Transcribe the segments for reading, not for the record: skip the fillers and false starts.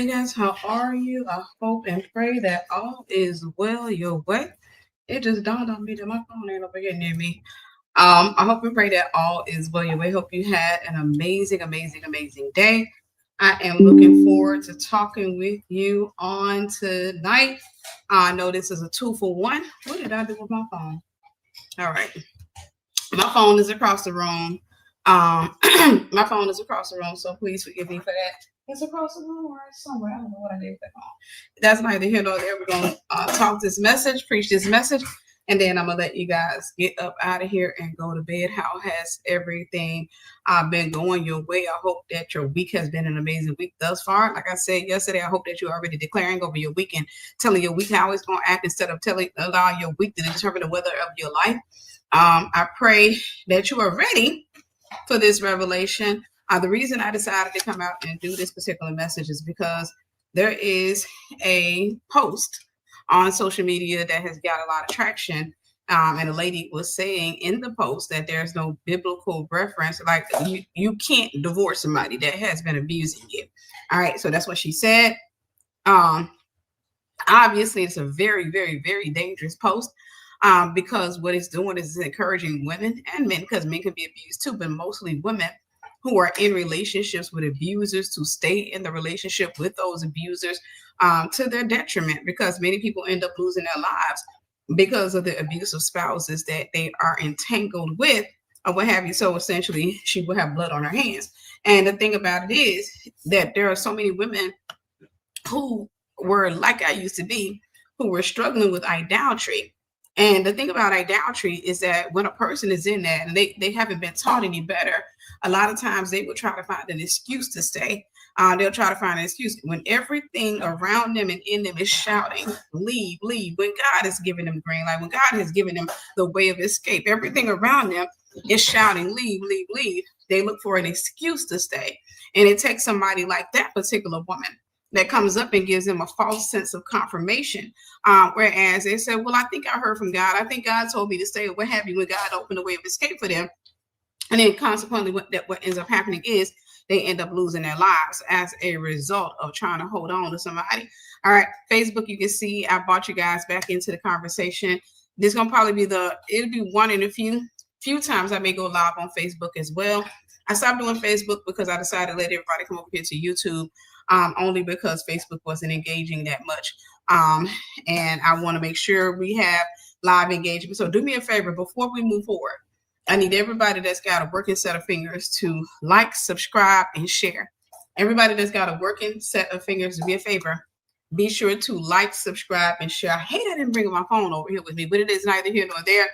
Hey guys, how are you? I hope and pray that all is well your way. It just dawned on me that my phone ain't over here near me. I hope and pray that all is well your way. Hope you had an amazing day. I am looking forward to talking with you on tonight. I know this is a 2 for 1. What did I do with my phone? All right. My phone is across the room. My phone is across the room, so please forgive me for that. It's across the room or it's somewhere. I don't know what I did with that phone. That's neither here nor there. We're going to talk this message, preach this message, and then I'm going to let you guys get up out of here and go to bed. How has everything been going your way? I hope that your week has been an amazing week thus far. Like I said yesterday, I hope that you're already declaring over your week and telling your week how it's going to act instead of allowing your week to determine the weather of your life. I pray that you are ready for this revelation. The reason I decided to come out and do this particular message is because there is a post on social media that has got a lot of traction. And a lady was saying in the post that there's no biblical reference, like you can't divorce somebody that has been abusing you. All right, so that's what she said. Obviously, it's a very dangerous post. Because what it's doing is it's encouraging women and men, because men can be abused too, but mostly women who are in relationships with abusers to stay in the relationship with those abusers to their detriment, because many people end up losing their lives because of the abusive spouses that they are entangled with or what have you. So essentially, she will have blood on her hands. And the thing about it is that there are so many women who were like I used to be, who were struggling with idolatry. And the thing about idolatry is that when a person is in that and they haven't been taught any better, a lot of times they will try to find an excuse to stay. They'll try to find an excuse when everything around them and in them is shouting, leave, leave. When God is giving them green light, when God has given them the way of escape, everything around them is shouting, leave, leave, leave. They look for an excuse to stay. And it takes somebody like that particular woman that comes up and gives them a false sense of confirmation. Whereas they say, well, I think I heard from God. I think God told me to stay, or what have you, when God opened a way of escape for them. And then consequently, what ends up happening is they end up losing their lives as a result of trying to hold on to somebody. All right, Facebook, you can see I brought you guys back into the conversation. This is gonna probably be it'll be one in a few times I may go live on Facebook as well. I stopped doing Facebook because I decided to let everybody come over here to YouTube. Only because Facebook wasn't engaging that much. And I want to make sure we have live engagement. So do me a favor before we move forward. I need everybody that's got a working set of fingers to like, subscribe, and share. Everybody that's got a working set of fingers, do me a favor. Be sure to like, subscribe, and share. I hate I didn't bring my phone over here with me, but it is neither here nor there.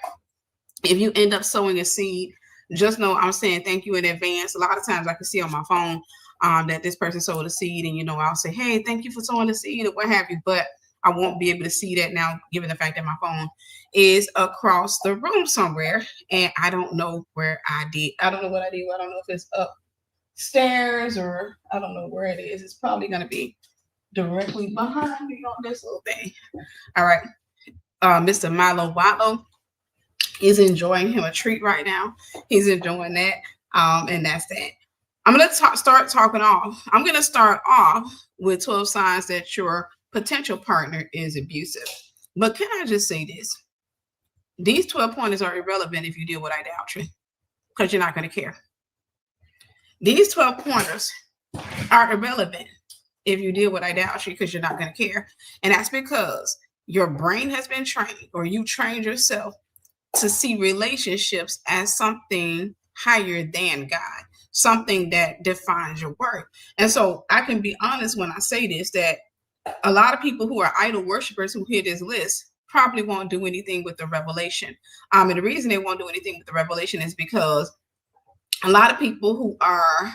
If you end up sowing a seed, just know I'm saying thank you in advance. A lot of times I can see on my phone that this person sowed a seed, and I'll say, hey, thank you for sowing the seed or what have you, but I won't be able to see that now, given the fact that my phone is across the room somewhere, and I don't know where I did. I don't know what I did. I don't know if it's upstairs or I don't know where it is. It's probably going to be directly behind me on this little thing. All right. Mr. Milo Watlow is enjoying him a treat right now. He's enjoying that. And that's that. I'm going to start off with 12 signs that your potential partner is abusive. But can I just say this? These 12 pointers are irrelevant if you deal with idolatry, because you're not going to care. These 12 pointers are irrelevant if you deal with idolatry, because you're not going to care. And that's because your brain has been trained, or you trained yourself to see relationships as something higher than God, something that defines your worth. And so I can be honest when I say this, that a lot of people who are idol worshipers who hear this list probably won't do anything with the revelation. And the reason they won't do anything with the revelation is because a lot of people who are,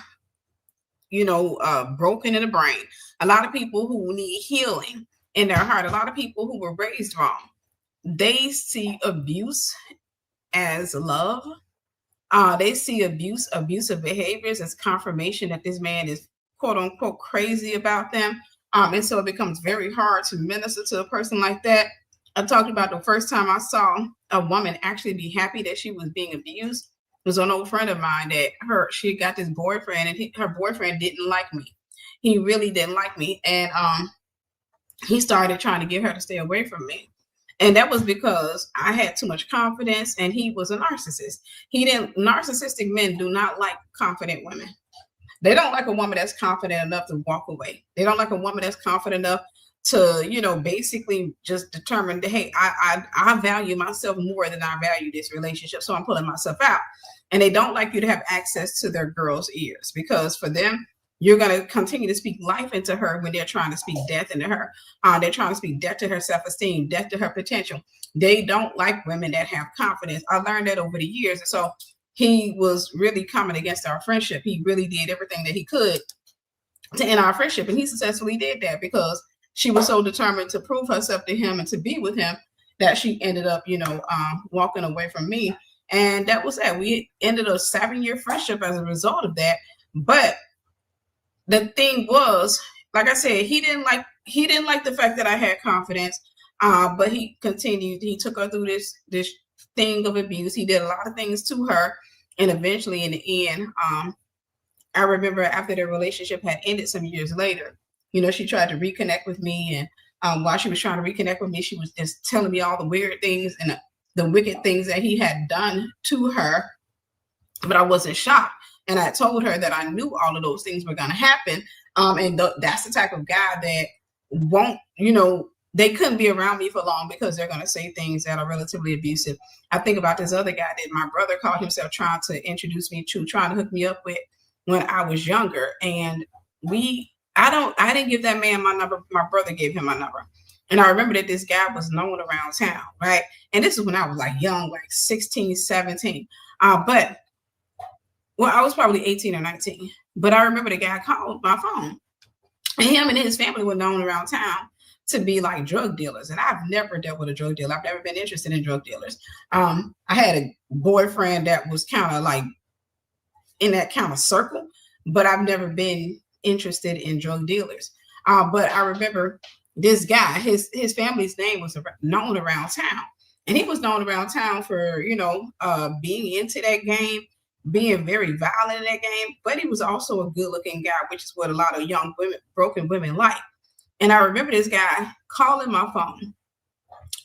broken in the brain, a lot of people who need healing in their heart, a lot of people who were raised wrong, they see abuse as love. They see abusive behaviors as confirmation that this man is quote unquote crazy about them. And so it becomes very hard to minister to a person like that. I talked about the first time I saw a woman actually be happy that she was being abused. It was an old friend of mine that she got this boyfriend, and her boyfriend didn't like me. he really didn't like me. And he started trying to get her to stay away from me. And that was because I had too much confidence and he was a narcissist. Narcissistic men do not like confident women. They don't like a woman that's confident enough to walk away. They don't like a woman that's confident enough to, basically just determine that, hey, I value myself more than I value this relationship. So I'm pulling myself out. And they don't like you to have access to their girls' ears, because for them, you're going to continue to speak life into her when they're trying to speak death into her. They're trying to speak death to her self-esteem, death to her potential. They don't like women that have confidence. I learned that over the years. And so he was really coming against our friendship. He really did everything that he could to end our friendship. And he successfully did that because she was so determined to prove herself to him and to be with him that she ended up, walking away from me. And that was that. We ended a 7-year friendship as a result of that. But the thing was, like I said, he didn't like the fact that I had confidence. But he continued. He took her through this thing of abuse. He did a lot of things to her, and eventually, in the end, I remember after their relationship had ended some years later, she tried to reconnect with me, and while she was trying to reconnect with me, she was just telling me all the weird things and the wicked things that he had done to her. But I wasn't shocked. And I told her that I knew all of those things were going to happen. And that's the type of guy that won't, they couldn't be around me for long because they're going to say things that are relatively abusive. I think about this other guy that my brother called himself trying to introduce me to, trying to hook me up with when I was younger. And I didn't give that man my number. My brother gave him my number. And I remember that this guy was known around town, right? And this is when I was like young, like 16, 17. I was probably 18 or 19. But I remember the guy called my phone. And him and his family were known around town to be like drug dealers. And I've never dealt with a drug dealer. I've never been interested in drug dealers. I had a boyfriend that was kind of like in that kind of circle, but I've never been interested in drug dealers. But I remember this guy, his family's name was known around town. And he was known around town for, being into that game, being very violent in that game. But he was also a good looking guy, which is what a lot of young women, broken women like. And I remember this guy calling my phone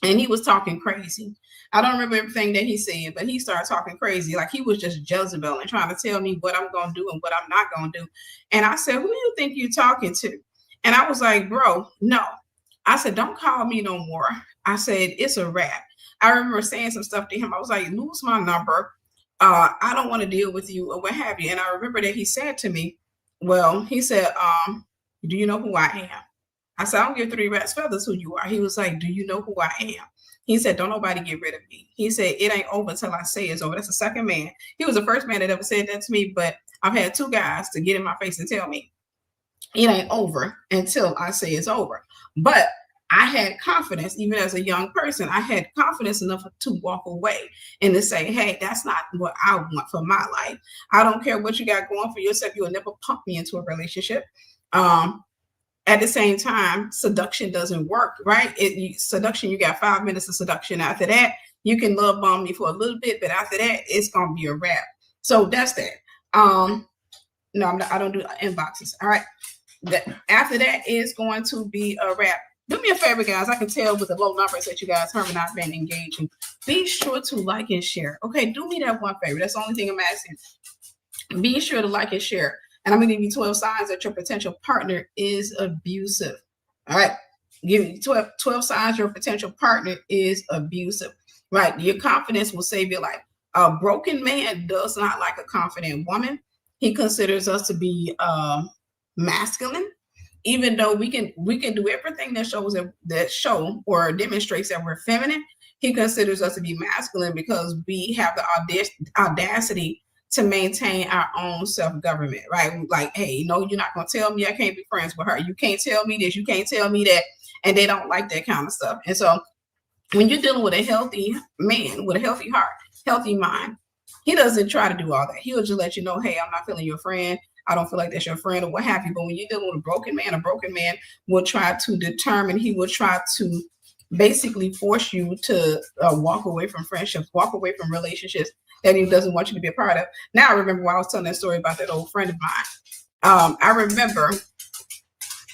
and he was talking crazy. I don't remember everything that he said, but he started talking crazy. Like he was just Jezebel and trying to tell me what I'm going to do and what I'm not going to do. And I said, who do you think you're talking to? And I was like, bro, no. I said, don't call me no more. I said, it's a wrap. I remember saying some stuff to him. I was like, lose my number. I don't want to deal with you or what have you. And I remember that he said to me, he said, do you know who I am? I said, I don't give 3 rats feathers who you are. He was like, do you know who I am? He said, don't nobody get rid of me. He said, it ain't over until I say it's over. That's the second man. He was the first man that ever said that to me, but I've had 2 guys to get in my face and tell me it ain't over until I say it's over. But I had confidence, even as a young person, I had confidence enough to walk away and to say, hey, that's not what I want for my life. I don't care what you got going for yourself. You'll never pump me into a relationship. At the same time, seduction doesn't work, right? Seduction, you got 5 minutes of seduction. After that, you can love bomb me for a little bit, but after that, it's going to be a wrap. So that's that. No, I don't do inboxes. All right. After that is going to be a wrap. Do me a favor, guys. I can tell with the low numbers that you guys have not been engaging. Be sure to like and share. Okay, do me that one favor. That's the only thing I'm asking. Be sure to like and share. And I'm going to give you 12 signs that your potential partner is abusive. All right. Give you 12 signs your potential partner is abusive. Right. Your confidence will save your life. A broken man does not like a confident woman. He considers us to be masculine, even though we can do everything that show or demonstrates that we're feminine. He considers us to be masculine because we have the audacity to maintain our own self-government, right? Like, hey, no, you're not going to tell me I can't be friends with her. You can't tell me this. You can't tell me that. And they don't like that kind of stuff. And so when you're dealing with a healthy man with a healthy heart, healthy mind, he doesn't try to do all that. He'll just let you know, hey, I'm not feeling your friend. I don't feel like that's your friend or what have you. But when you're dealing with a broken man will try to determine, he will try to basically force you to walk away from friendships, walk away from relationships that he doesn't want you to be a part of. Now I remember when I was telling that story about that old friend of mine. I remember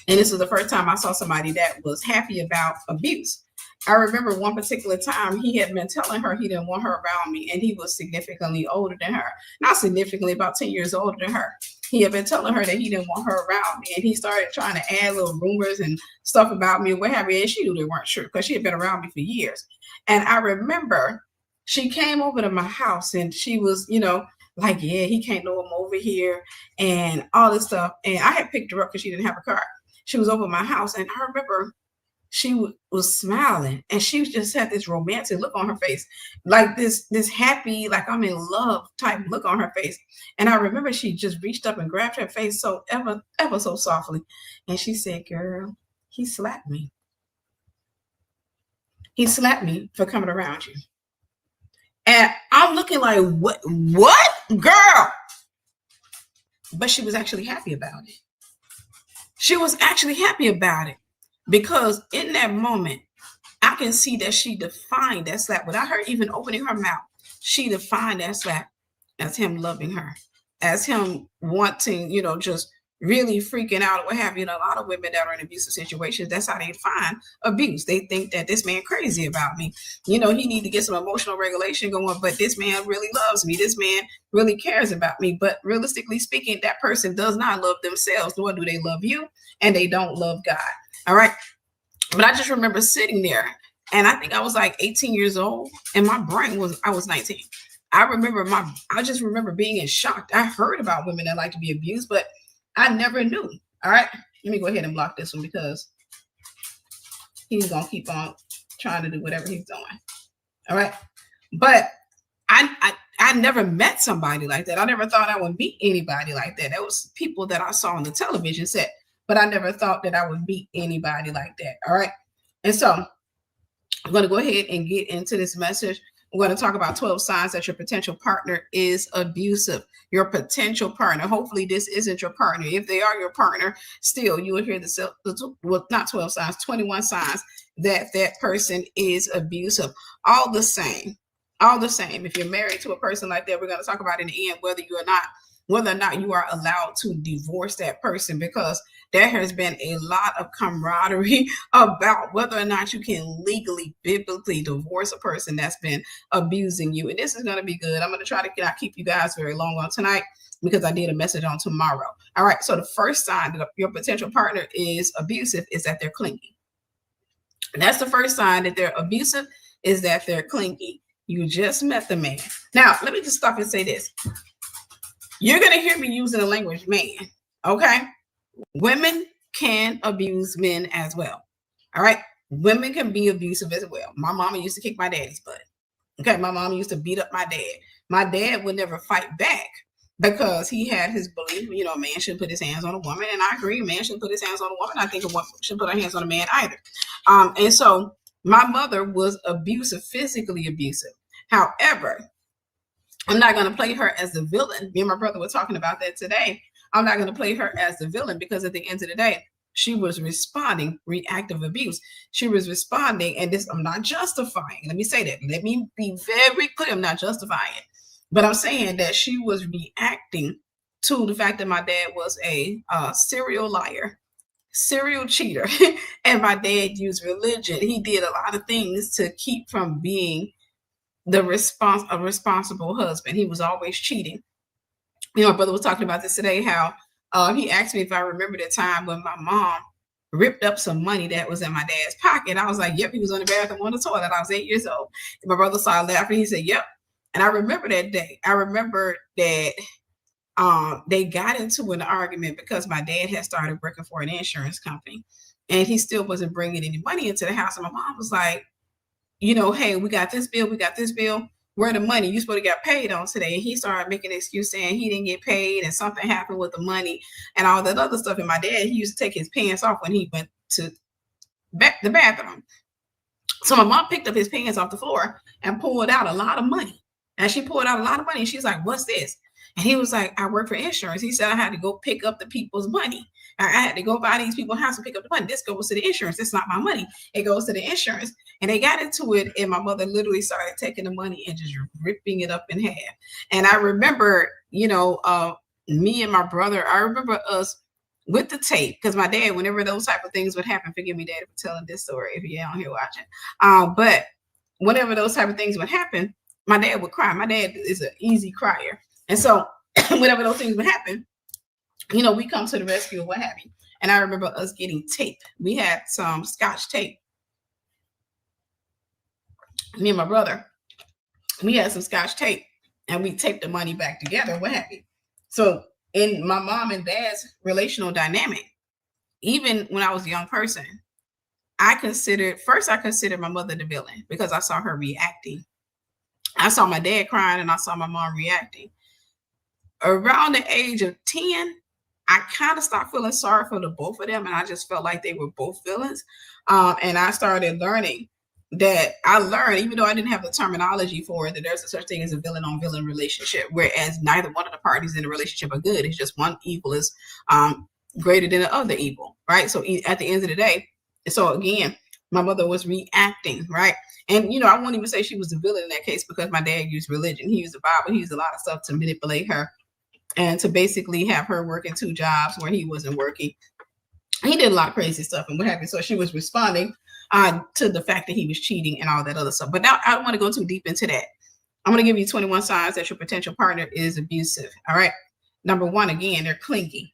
And this was the first time I saw somebody that was happy about abuse. I remember one particular time he had been telling her he didn't want her around me, and he was significantly older than her. Not significantly, about 10 years older than her. He had been telling her that he didn't want her around me, and he started trying to add little rumors and stuff about me and what have you. And she knew they weren't true because she had been around me for years. And I remember she came over to my house and she was, like, yeah, he can't know I'm over here and all this stuff. And I had picked her up because she didn't have a car. She was over my house, and I remember she was smiling, and she just had this romantic look on her face, like this happy, like I'm in love type look on her face. And I remember she just reached up and grabbed her face so ever so softly, and she said, "Girl, he slapped me. He slapped me for coming around you." And I'm looking like, what, girl? But she was actually happy about it. She was actually happy about it because in that moment, I can see that she defined that slap without her even opening her mouth. She defined that slap as him loving her, as him wanting, just really freaking out or what have you. And a lot of women that are in abusive situations, that's how they define abuse. They think that this man crazy about me. He need to get some emotional regulation going, but this man really loves me. This man really cares about me. But realistically speaking, that person does not love themselves, nor do they love you, and they don't love God. All right. But I just remember sitting there, and I think I was like 18 years old, and my brain I was 19. I just remember being in shock. I heard about women that like to be abused, but I never knew. All right. Let me go ahead and block this one because he's going to keep on trying to do whatever he's doing. All right. But I never met somebody like that. I never thought I would meet anybody like that. That was people that I saw on the television set, but I never thought that I would meet anybody like that. All right. And so I'm going to go ahead and get into this message. We're going to talk about 12 signs that your potential partner is abusive. Your potential partner. Hopefully this isn't your partner. If they are your partner, still you will hear not 12 signs, 21 signs that person is abusive. All the same. If you're married to a person like that, we're going to talk about in the end whether or not you are allowed to divorce that person, because there has been a lot of camaraderie about whether or not you can legally, biblically divorce a person that's been abusing you. And this is going to be good. I'm going to try to not keep you guys very long on tonight because I did a message on tomorrow. All right. So the first sign that your potential partner is abusive is that they're clingy. And that's the first sign that they're abusive, is that they're clingy. You just met the man. Now, let me just stop and say this. You're going to hear me using the language man, okay? Women can abuse men as well, all right? Women can be abusive as well. My mama used to kick my daddy's butt, okay? My mom used to beat up my dad. My dad would never fight back because he had his belief, a man should put his hands on a woman, and I agree, a man should put his hands on a woman. I think a woman should put her hands on a man either. And so my mother was abusive, physically abusive. However, I'm not going to play her as the villain. Me and my brother were talking about that today. I'm not going to play her as the villain because at the end of the day, she was responding, reactive abuse. She was responding, and this, I'm not justifying. Let me say that. Let me be very clear. I'm not justifying it. But I'm saying that she was reacting to the fact that my dad was a serial liar, serial cheater, and my dad used religion. He did a lot of things to keep from being a responsible husband. He was always cheating. My brother was talking about this today, how he asked me if I remember the time when my mom ripped up some money that was in my dad's pocket. I was like, yep, he was on the bathroom on the toilet. I was 8 years old. And my brother started laughing. He said, yep. And I remember that day. I remember that they got into an argument because my dad had started working for an insurance company, and he still wasn't bringing any money into the house. And my mom was like, hey, we got this bill. Where the money? You supposed to get paid on today. And he started making an excuse saying he didn't get paid and something happened with the money and all that other stuff. And my dad, he used to take his pants off when he went to the bathroom. So my mom picked up his pants off the floor and pulled out a lot of money. And she pulled out a lot of money. And she's like, what's this? And he was like, I work for insurance. He said I had to go pick up the people's money. I had to go by these people's house and pick up the money. This goes to the insurance. It's not my money. It goes to the insurance. And they got into it, and my mother literally started taking the money and just ripping it up in half. And I remember, me and my brother, I remember us with the tape, because my dad, whenever those type of things would happen, forgive me, Daddy, for telling this story if you're on here watching. But whenever those type of things would happen, my dad would cry. My dad is an easy crier. And so whenever those things would happen, we come to the rescue or what have you. And I remember us getting tape. We had some Scotch tape. Me and my brother, we had some Scotch tape, and we taped the money back together, what have you. So in my mom and dad's relational dynamic, even when I was a young person, I considered my mother the villain because I saw her reacting. I saw my dad crying and I saw my mom reacting. Around the age of 10, I kind of stopped feeling sorry for the both of them, and I just felt like they were both villains. And I started learning that even though I didn't have the terminology for it, that there's a such thing as a villain on villain relationship, whereas neither one of the parties in the relationship are good. It's just one evil is greater than the other evil, right? So at the end of the day, so again, my mother was reacting, right? And, I won't even say she was the villain in that case because my dad used religion. He used the Bible. He used a lot of stuff to manipulate her and to basically have her working 2 jobs where he wasn't working. He did a lot of crazy stuff and what have you. So she was responding to the fact that he was cheating and all that other stuff. But now I don't want to go too deep into that. I'm going to give you 21 signs that your potential partner is abusive. All right. Number 1, again, they're clingy.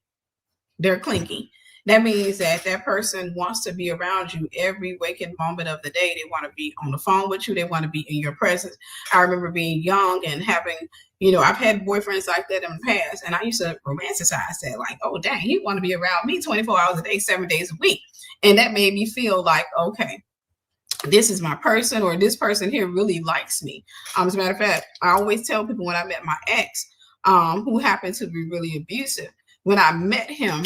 They're clingy. That means that person wants to be around you every waking moment of the day. They want to be on the phone with you. They want to be in your presence. I remember being young and having, I've had boyfriends like that in the past, and I used to romanticize that, like, oh, dang, he want to be around me 24 hours a day, 7 days a week. And that made me feel like, okay, this is my person, or this person here really likes me. As a matter of fact, I always tell people when I met my ex, who happened to be really abusive, when I met him,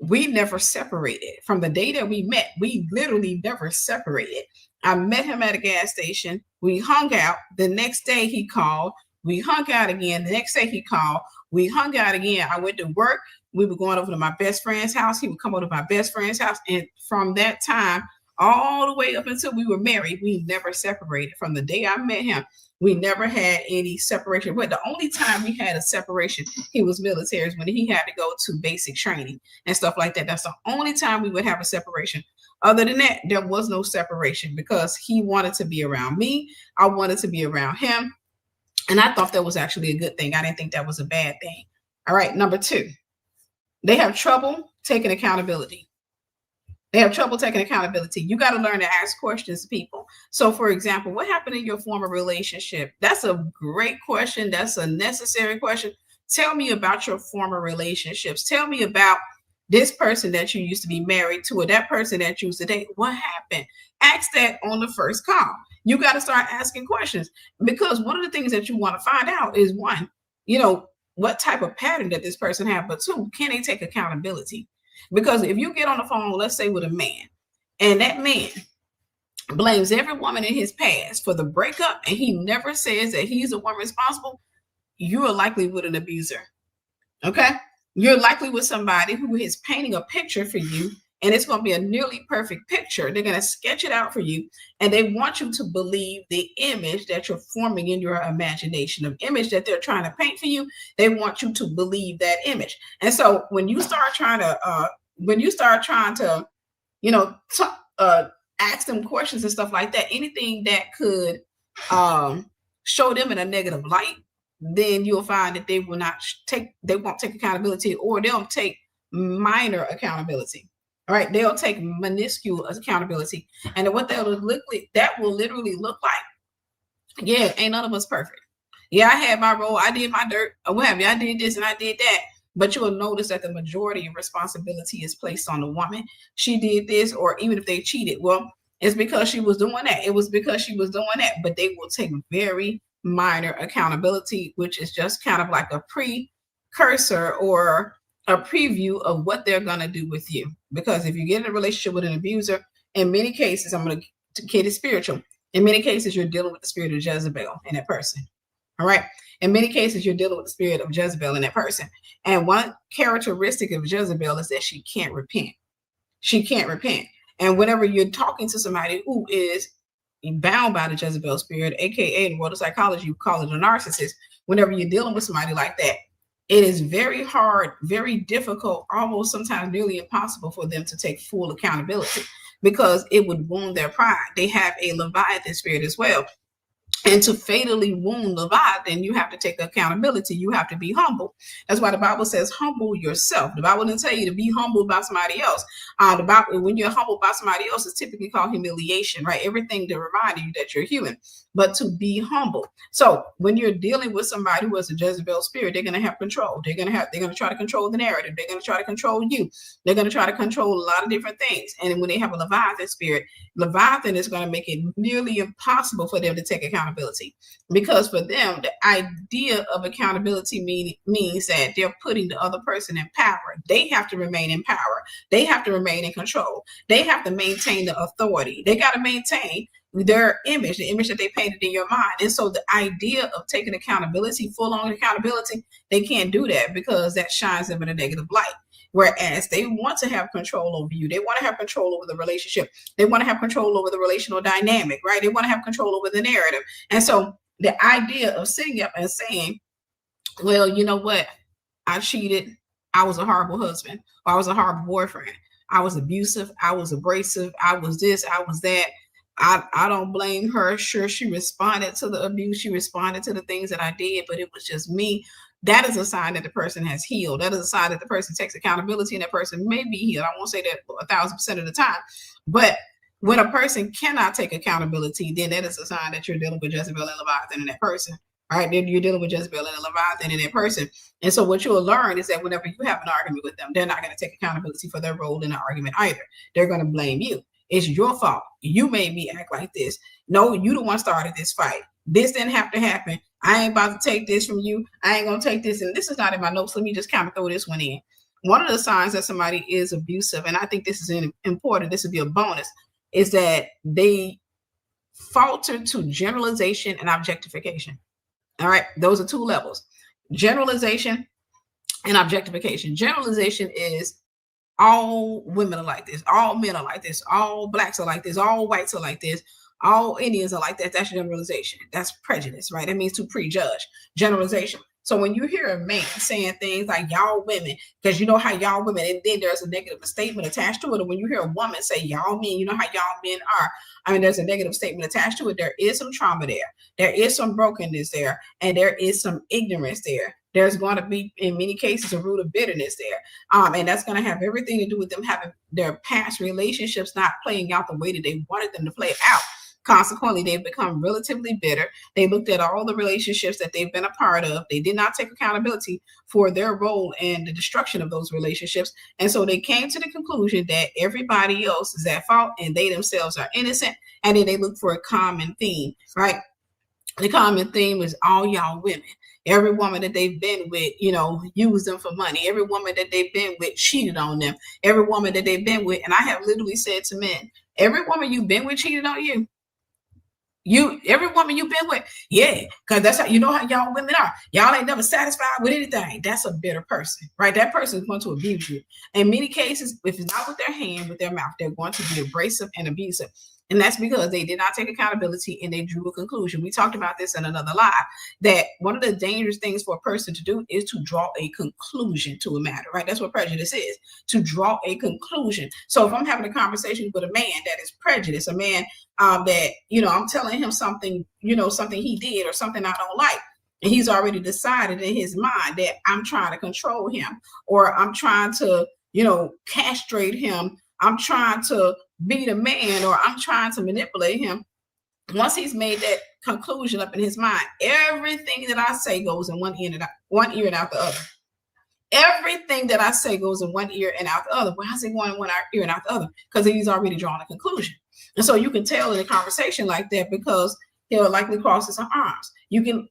we never separated. From the day that we met, we literally never separated. I met him at a gas station. We hung out. The next day he called. We hung out again. The next day he called. We hung out again. I went to work. We were going over to my best friend's house. He would come over to my best friend's house. And from that time, all the way up until we were married, we never separated. From the day I met him, we never had any separation. But the only time we had a separation, he was military, is when he had to go to basic training and stuff like that. That's the only time we would have a separation. Other than that, there was no separation because he wanted to be around me. I wanted to be around him. And I thought that was actually a good thing. I didn't think that was a bad thing. All right, number 2, they have trouble taking accountability. They have trouble taking accountability. You got to learn to ask questions to people. So, for example, what happened in your former relationship? That's a great question. That's a necessary question. Tell me about your former relationships. Tell me about this person that you used to be married to, or that person that you used to date. What happened? Ask that on the first call. You got to start asking questions, because one of the things that you want to find out is, 1, what type of pattern that this person have, but 2, can they take accountability? Because if you get on the phone, let's say with a man, and that man blames every woman in his past for the breakup, and he never says that he's the one responsible, you are likely with an abuser. Okay? You're likely with somebody who is painting a picture for you, and it's going to be a nearly perfect picture. They're going to sketch it out for you, and they want you to believe the image that you're forming in your imagination, the image that they're trying to paint for you. They want you to believe that image. And so when you start trying to ask them questions and stuff like that, anything that could show them in a negative light, then you'll find that they won't take accountability, or they'll take minor accountability. All right, they'll take minuscule accountability, and what that will literally look like, yeah, ain't none of us perfect. Yeah, I had my role, I did my dirt, or what have you, I did this and I did that. But you will notice that the majority of responsibility is placed on the woman. She did this, or even if they cheated, well, it's because she was doing that. It was because she was doing that. But they will take very minor accountability, which is just kind of like a precursor or a preview of what they're going to do with you. Because if you get in a relationship with an abuser, in many cases, I'm going to get it spiritual. In many cases, you're dealing with the spirit of Jezebel in that person. All right. In many cases, you're dealing with the spirit of Jezebel in that person. And one characteristic of Jezebel is that she can't repent. She can't repent. And whenever you're talking to somebody who is bound by the Jezebel spirit, aka in the world of psychology, you call it a narcissist. Whenever you're dealing with somebody like that, it is very hard, very difficult, almost sometimes nearly impossible for them to take full accountability because it would wound their pride. They have a Leviathan spirit as well. And to fatally wound Leviathan, you have to take accountability. You have to be humble. That's why the Bible says, humble yourself. The Bible didn't tell you to be humble about somebody else. The Bible, when you're humble about somebody else, it's typically called humiliation, right? Everything to remind you that you're human, but to be humble. So when you're dealing with somebody who has a Jezebel spirit, they're going to have control. They're going to try to control the narrative. They're going to try to control you. They're going to try to control a lot of different things. And when they have a Leviathan spirit, Leviathan is going to make it nearly impossible for them to take accountability, because for them, the idea of accountability means that they're putting the other person in power. They have to remain in power. They have to remain in control. They have to maintain the authority. They got to maintain their image, the image that they painted in your mind. And so the idea of taking accountability, full-on accountability, they can't do that because that shines them in a negative light. Whereas they want to have control over you. They want to have control over the relationship. They want to have control over the relational dynamic, right? They want to have control over the narrative. And so the idea of sitting up and saying, well, you know what? I cheated. I was a horrible husband. Or I was a horrible boyfriend. I was abusive. I was abrasive. I was this. I was that. I don't blame her. Sure, she responded to the abuse. She responded to the things that I did, but it was just me. That is a sign that the person has healed. That is a sign that the person takes accountability and that person may be healed. I won't say that 1,000% of the time, but when a person cannot take accountability, then that is a sign that you're dealing with Jezebel and Leviathan in that person. All right, then you're dealing with Jezebel and Leviathan in that person. And so what you'll learn is that whenever you have an argument with them, they're not going to take accountability for their role in the argument either. They're going to blame you. It's your fault. You made me act like this. No, you the one started this fight. This didn't have to happen. I ain't about to take this from you. I ain't going to take this. And this is not in my notes. Let me just kind of throw this one in. One of the signs that somebody is abusive, and I think this is important, this would be a bonus, is that they falter to generalization and objectification. All right. Those are two levels. Generalization and objectification. Generalization is all women are like this. All men are like this. All blacks are like this. All whites are like this. All Indians are like that. That's generalization. That's prejudice, right? That means to prejudge. Generalization. So when you hear a man saying things like y'all women, because you know how y'all women, and then there's a negative statement attached to it. Or when you hear a woman say y'all men, you know how y'all men are. I mean, there's a negative statement attached to it. There is some trauma there. There is some brokenness there. And there is some ignorance there. There's going to be, in many cases, a root of bitterness there. And that's going to have everything to do with them having their past relationships not playing out the way that they wanted them to play out. Consequently, they've become relatively bitter. They looked at all the relationships that they've been a part of. They did not take accountability for their role in the destruction of those relationships. And so they came to the conclusion that everybody else is at fault and they themselves are innocent. And then they look for a common theme, right? The common theme is all y'all women. Every woman that they've been with, used them for money. Every woman that they've been with cheated on them. Every woman that they've been with, and I have literally said to men, every woman you've been with cheated on you. Every woman you've been with, yeah, because that's how how y'all women are. Y'all ain't never satisfied with anything. That's a bitter person, right? That person is going to abuse you. In many cases, if it's not with their hand, with their mouth, they're going to be abrasive and abusive. And that's because they did not take accountability and they drew a conclusion. We talked about this in another live, that one of the dangerous things for a person to do is to draw a conclusion to a matter, right? That's what prejudice is, to draw a conclusion. So if I'm having a conversation with a man that is prejudiced, a man that, I'm telling him something, something he did or something I don't like, and he's already decided in his mind that I'm trying to control him, or I'm trying to, castrate him, I'm trying to be the man, or I'm trying to manipulate him. Once he's made that conclusion up in his mind, everything that I say goes in one ear and out the other. Everything that I say goes in one ear and out the other. Why is it going in one ear and out the other? Because he's already drawn a conclusion. And so you can tell in a conversation like that, because he'll likely cross his arms.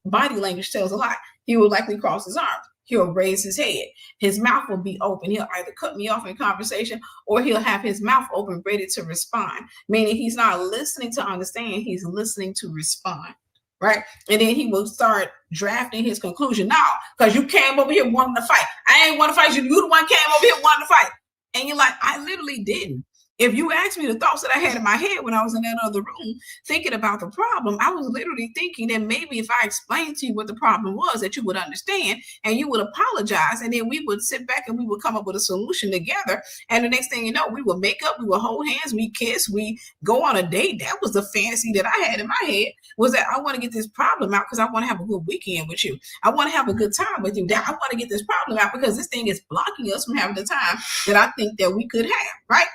Body language tells a lot. He will likely cross his arms. He'll raise his head. His mouth will be open. He'll either cut me off in conversation, or he'll have his mouth open, ready to respond. Meaning he's not listening to understand. He's listening to respond, right? And then he will start drafting his conclusion. Now, because you came over here wanting to fight. I ain't want to fight you. You the one came over here wanting to fight. And you're like, I literally didn't. If you ask me the thoughts that I had in my head when I was in that other room thinking about the problem, I was literally thinking that maybe if I explained to you what the problem was, that you would understand and you would apologize. And then we would sit back and we would come up with a solution together. And the next thing you know, we would make up, we would hold hands, we kiss, we go on a date. That was the fantasy that I had in my head, was that I want to get this problem out because I want to have a good weekend with you. I want to have a good time with you. I want to get this problem out because this thing is blocking us from having the time that I think that we could have, right?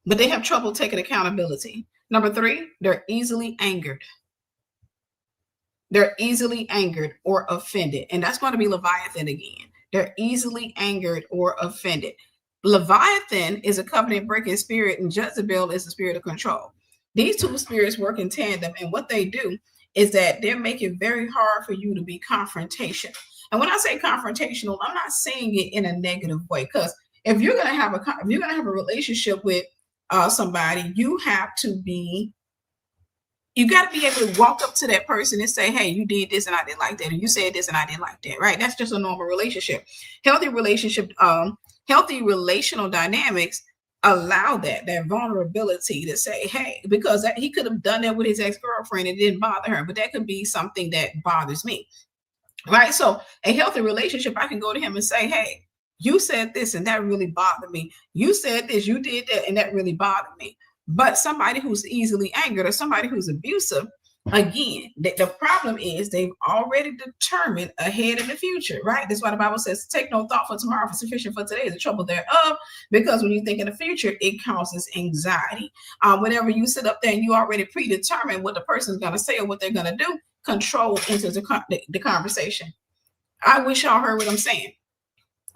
But they have trouble taking accountability. Number 3, they're easily angered. They're easily angered or offended. And that's going to be Leviathan again. They're easily angered or offended. Leviathan is a covenant breaking spirit, and Jezebel is a spirit of control. These two spirits work in tandem, and what they do is that they make it very hard for you to be confrontational. And when I say confrontational, I'm not saying it in a negative way, because if you're going to have a relationship with somebody, you got to be able to walk up to that person and say, hey, you did this and I didn't like that, and you said this and I didn't like that, right? That's just a normal relationship. Healthy relational dynamics allow that vulnerability to say, hey, because he could have done that with his ex-girlfriend and it didn't bother her, but that could be something that bothers me, right? So a healthy relationship, I can go to him and say, hey, you said this and that really bothered me. You said this, you did that, and that really bothered me. But somebody who's easily angered or somebody who's abusive, again, the problem is they've already determined ahead in the future, right? That's why the Bible says, take no thought for tomorrow, for sufficient for today is the trouble thereof, because when you think in the future, it causes anxiety. Whenever you sit up there and you already predetermine what the person's going to say or what they're going to do, control enters the conversation. I wish y'all heard what I'm saying.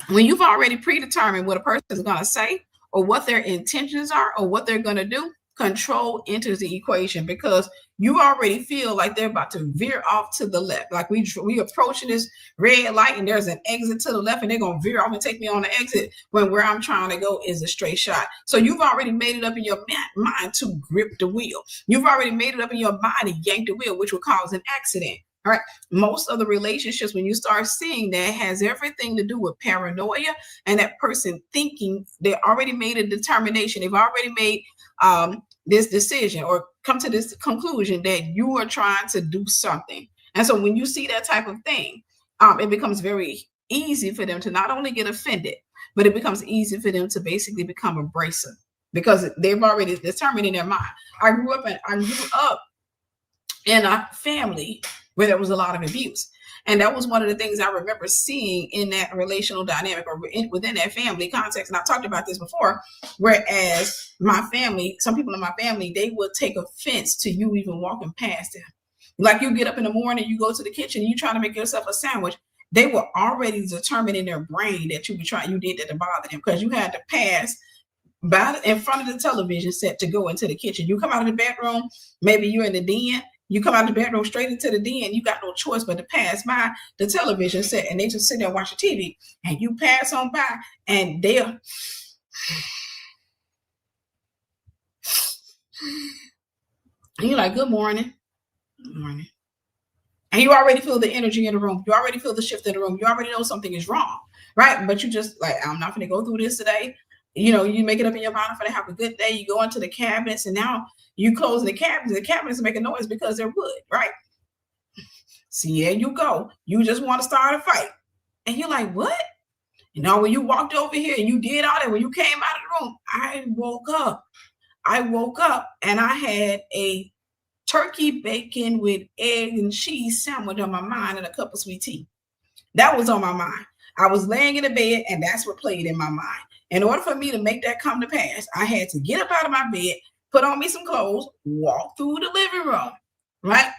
When you've already predetermined what a person is going to say or what their intentions are or what they're going to do, control enters the equation, because you already feel like they're about to veer off to the left. Like we approaching this red light and there's an exit to the left and they're going to veer off and take me on the exit when where I'm trying to go is a straight shot. So you've already made it up in your mind to grip the wheel. You've already made it up in your mind to yank the wheel, which will cause an accident. All right. Most of the relationships, when you start seeing that, has everything to do with paranoia and that person thinking they already made a determination. They've already made this decision or come to this conclusion that you are trying to do something. And so when you see that type of thing, it becomes very easy for them to not only get offended, but it becomes easy for them to basically become abrasive because they've already determined in their mind. I grew up in a family where there was a lot of abuse. And that was one of the things I remember seeing in that relational dynamic or within that family context. And I've talked about this before, whereas my family, some people in my family, they would take offense to you even walking past them. Like you get up in the morning, you go to the kitchen, you try to make yourself a sandwich. They were already determined in their brain that you did that to bother them because you had to pass in front of the television set to go into the kitchen. You come out of the bedroom, maybe you're in the den. You come out of the bedroom straight into the den, you got no choice but to pass by the television set, and they just sit there watching TV, and you pass on by, and they'll, and you're like, good morning. Good morning. And you already feel the energy in the room. You already feel the shift in the room. You already know something is wrong, right? But you just like, I'm not going to go through this today. You know, you make it up in your mind, I'm going to have a good day. You go into the cabinets, and now you close the cabinets. The cabinets make a noise because they're wood, right? See, there you go. You just want to start a fight. And you're like, what? You know, when you walked over here and you did all that, when you came out of the room, I woke up and I had a turkey bacon with egg and cheese sandwich on my mind and a cup of sweet tea. That was on my mind. I was laying in the bed and that's what played in my mind. In order for me to make that come to pass, I had to get up out of my bed, put on me some clothes, walk through the living room, right?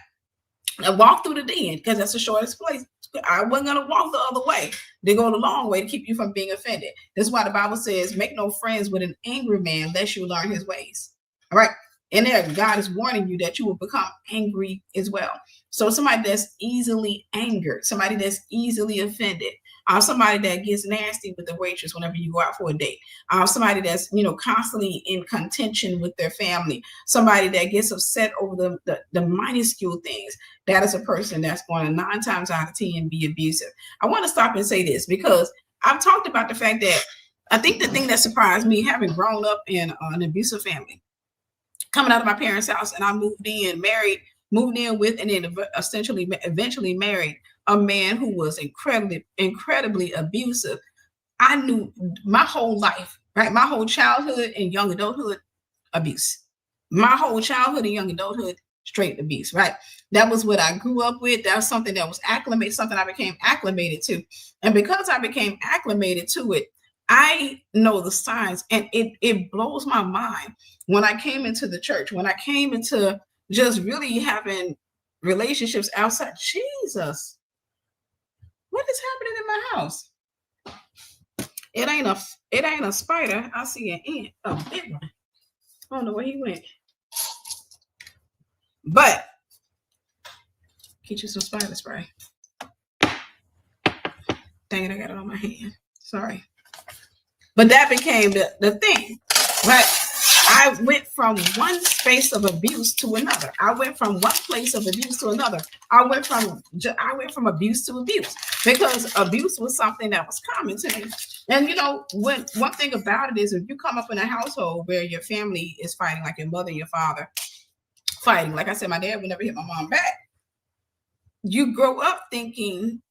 And walk through the den because that's the shortest place. I wasn't going to walk the other way. They go the long way to keep you from being offended. That's why the Bible says, make no friends with an angry man lest you learn his ways. All right. And there, God is warning you that you will become angry as well. So somebody that's easily angered, somebody that's easily offended, somebody that gets nasty with the waitress whenever you go out for a date, somebody that's, constantly in contention with their family, somebody that gets upset over the minuscule things, that is a person that's going to 9 times out of 10 be abusive. I want to stop and say this because I've talked about the fact that I think the thing that surprised me, having grown up in an abusive family, coming out of my parents' house, and I moved in with, and then eventually married a man who was incredibly abusive. I knew my whole life, right? My whole childhood and young adulthood, abuse. My whole childhood and young adulthood, straight abuse, right? That was what I grew up with. That was something that was acclimated, something I became acclimated to. And because I became acclimated to it, I know the signs, and it blows my mind when I came into the church, when I came into just really having relationships outside. Jesus, what is happening in my house? It ain't a spider. I see an ant, a big one. I don't know where he went. But get you some spider spray. Dang it, I got it on my hand. Sorry. But that became the thing, right? I went from one space of abuse to another. I went from one place of abuse to another. I went from abuse to abuse, because abuse was something that was common to me. And you know, one thing about it is, if you come up in a household where your family is fighting, like your mother and your father fighting, like I said, my dad would never hit my mom back. You grow up thinking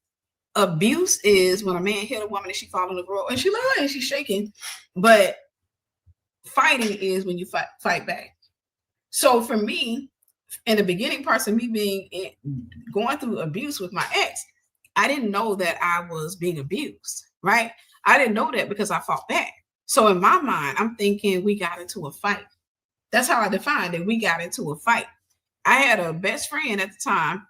abuse is when a man hit a woman and she fall on the ground and she like, and she's shaking. But fighting is when you fight back. So for me, in the beginning parts of me going through abuse with my ex, I didn't know that I was being abused, right? I didn't know that because I fought back. So in my mind, I'm thinking we got into a fight. That's how I defined it. We got into a fight. I had a best friend at the time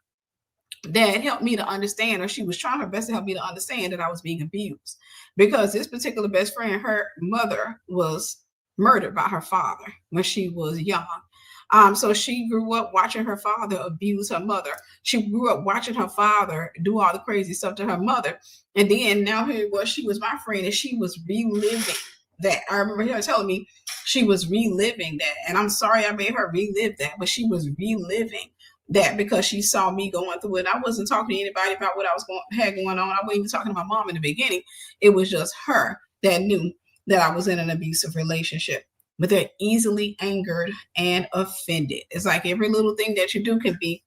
that helped me to understand, or she was trying her best to help me to understand, that I was being abused, because this particular best friend, her mother was murdered by her father when she was young. So she grew up watching her father abuse her mother. She grew up watching her father do all the crazy stuff to her mother. And then now here it was, she was my friend, and she was reliving that. I remember her telling me she was reliving that. And I'm sorry I made her relive that, but she was reliving that because she saw me going through it. I wasn't talking to anybody about what had going on. I wasn't even talking to my mom in the beginning. It was just her that knew that I was in an abusive relationship. But they're easily angered and offended. It's like every little thing that you do can be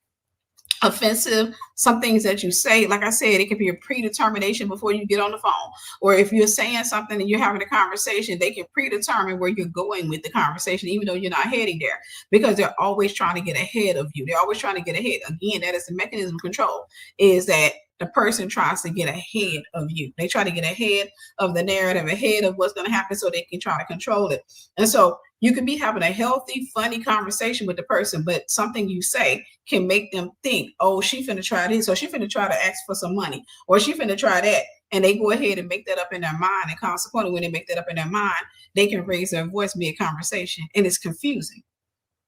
offensive. Some things that you say, like I said, it can be a predetermination before you get on the phone. Or if you're saying something and you're having a conversation, they can predetermine where you're going with the conversation, even though you're not heading there, because they're always trying to get ahead of you. They're always trying to get ahead. Again, that is the mechanism of control, is that the person tries to get ahead of you. They try to get ahead of the narrative, ahead of what's going to happen, so they can try to control it. And so you can be having a healthy, funny conversation with the person, but something you say can make them think, oh, she finna try this, or she finna try to ask for some money, or she finna try that. And they go ahead and make that up in their mind. And consequently, when they make that up in their mind, they can raise their voice mid-conversation. And it's confusing.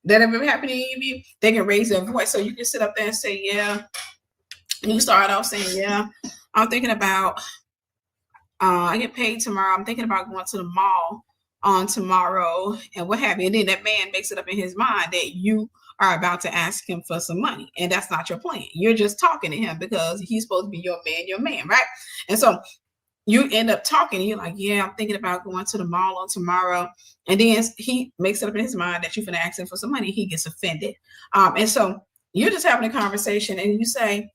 That ever happened to any of you? They can raise their voice. So you can sit up there and say, yeah. You start off saying, yeah, I'm thinking about, I get paid tomorrow. I'm thinking about going to the mall on tomorrow and what have you. And then that man makes it up in his mind that you are about to ask him for some money. And that's not your plan. You're just talking to him because he's supposed to be your man, right? And so you end up talking and you're like, yeah, I'm thinking about going to the mall on tomorrow. And then he makes it up in his mind that you're going to ask him for some money. He gets offended. And so you're just having a conversation and you say,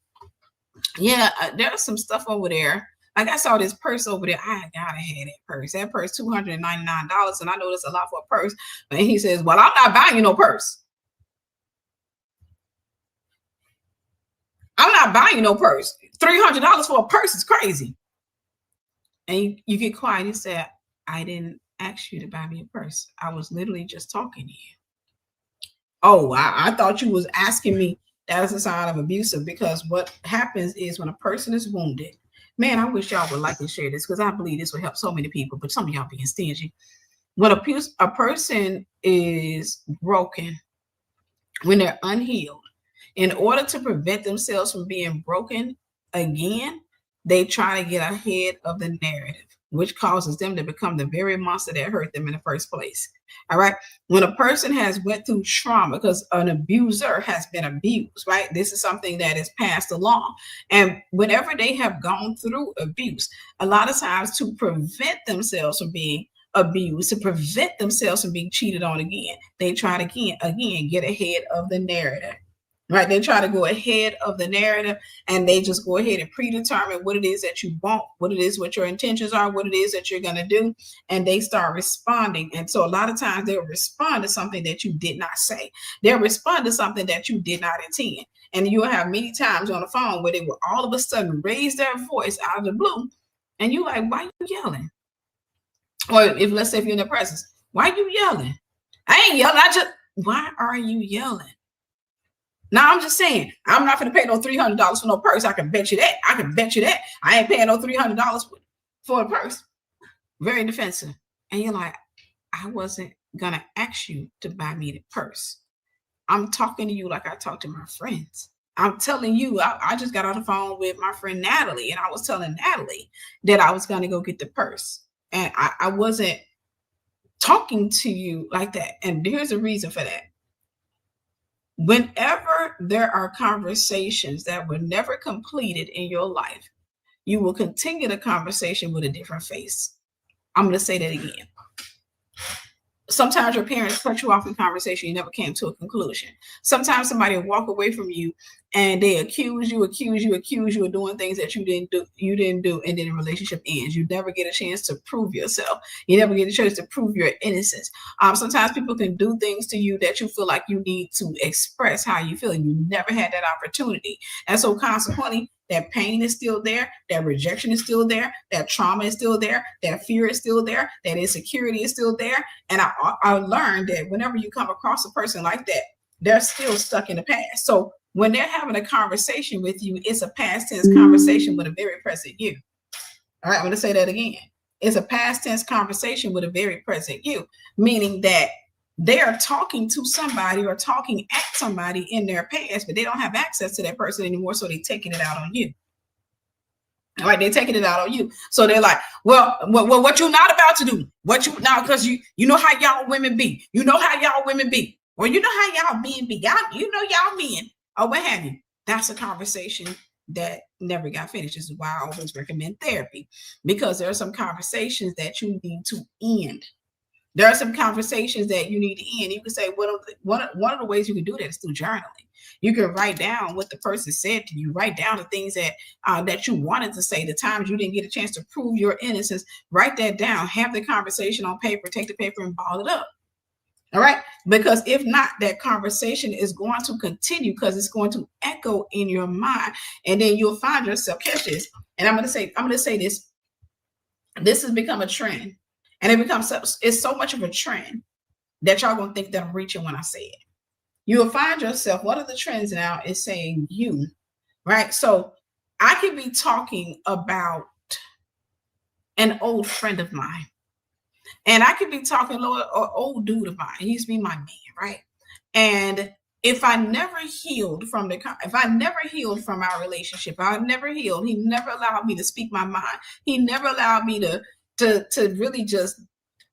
yeah, there's some stuff over there. Like I saw this purse over there. I gotta have that purse. That purse, $299. And I know that's a lot for a purse. And he says, well, I'm not buying you no purse. I'm not buying you no purse. $300 for a purse is crazy. And you get quiet. You say, I didn't ask you to buy me a purse. I was literally just talking to you. Oh, I thought you was asking me. That is a sign of abusive, because what happens is when a person is wounded, man, I wish y'all would like to share this because I believe this would help so many people, but some of y'all being stingy. When a person is broken, when they're unhealed, in order to prevent themselves from being broken again, they try to get ahead of the narrative. which causes them to become the very monster that hurt them in the first place. All right. When a person has went through trauma, because an abuser has been abused, right? This is something that is passed along. And whenever they have gone through abuse, a lot of times to prevent themselves from being abused, to prevent themselves from being cheated on again, they try to again get ahead of the narrative. Right, they try to go ahead of the narrative, and they just go ahead and predetermine what it is that you want, what it is, what your intentions are, what it is that you're going to do, and they start responding. And so a lot of times they'll respond to something that you did not say. They'll respond to something that you did not intend. And you'll have many times on the phone where they will all of a sudden raise their voice out of the blue, and you're like, why are you yelling? Or if, let's say, if you're in their presence, why are you yelling? I ain't yelling. Why are you yelling? Now, I'm just saying, I'm not going to pay no $300 for no purse. I can bet you that. I can bet you that. I ain't paying no $300 for a purse. Very defensive. And you're like, I wasn't going to ask you to buy me the purse. I'm talking to you like I talk to my friends. I'm telling you, I just got on the phone with my friend Natalie, and I was telling Natalie that I was going to go get the purse. And I wasn't talking to you like that. And here's the reason for that. Whenever there are conversations that were never completed in your life, you will continue the conversation with a different face. I'm going to say that again. Sometimes your parents cut you off in conversation. You never came to a conclusion. Sometimes somebody will walk away from you and they accuse you of doing things that you didn't do, and then the relationship ends. You never get a chance to prove yourself. You never get a chance to prove your innocence. Sometimes people can do things to you that you feel like you need to express how you feel, and you never had that opportunity. And so consequently, that pain is still there, that rejection is still there, that trauma is still there, that fear is still there, that insecurity is still there. And I learned that whenever you come across a person like that, they're still stuck in the past. So when they're having a conversation with you, it's a past tense conversation with a very present you. All right, I'm going to say that again. It's a past tense conversation with a very present you, meaning that they are talking to somebody or talking at somebody in their past, but they don't have access to that person anymore, so they're taking it out on you. All right, they're taking it out on you. So they're like, well, what you're not about to do, what you now, because you know how y'all women be. You know how y'all women be. Or you know how y'all men be. Y'all, you know y'all men, or what have you. That's a conversation that never got finished. This is why I always recommend therapy, because there are some conversations that you need to end. There are some conversations that you need to end. You can say one of the ways you can do that is through journaling. You can write down what the person said to you. Write down the things that you wanted to say, the times you didn't get a chance to prove your innocence. Write that down. Have the conversation on paper. Take the paper and ball it up. All right? Because if not, that conversation is going to continue, because it's going to echo in your mind. And then you'll find yourself, catch this. And I'm going to say this. This has become a trend. And it's so much of a trend that y'all gonna think that I'm reaching when I say it. You'll find yourself, one of the trends now is saying you, right? So I could be talking about an old friend of mine, and I could be talking about an old dude of mine. He used to be my man, right? And if I never healed from our relationship, I never healed. He never allowed me to speak my mind. He never allowed me to really just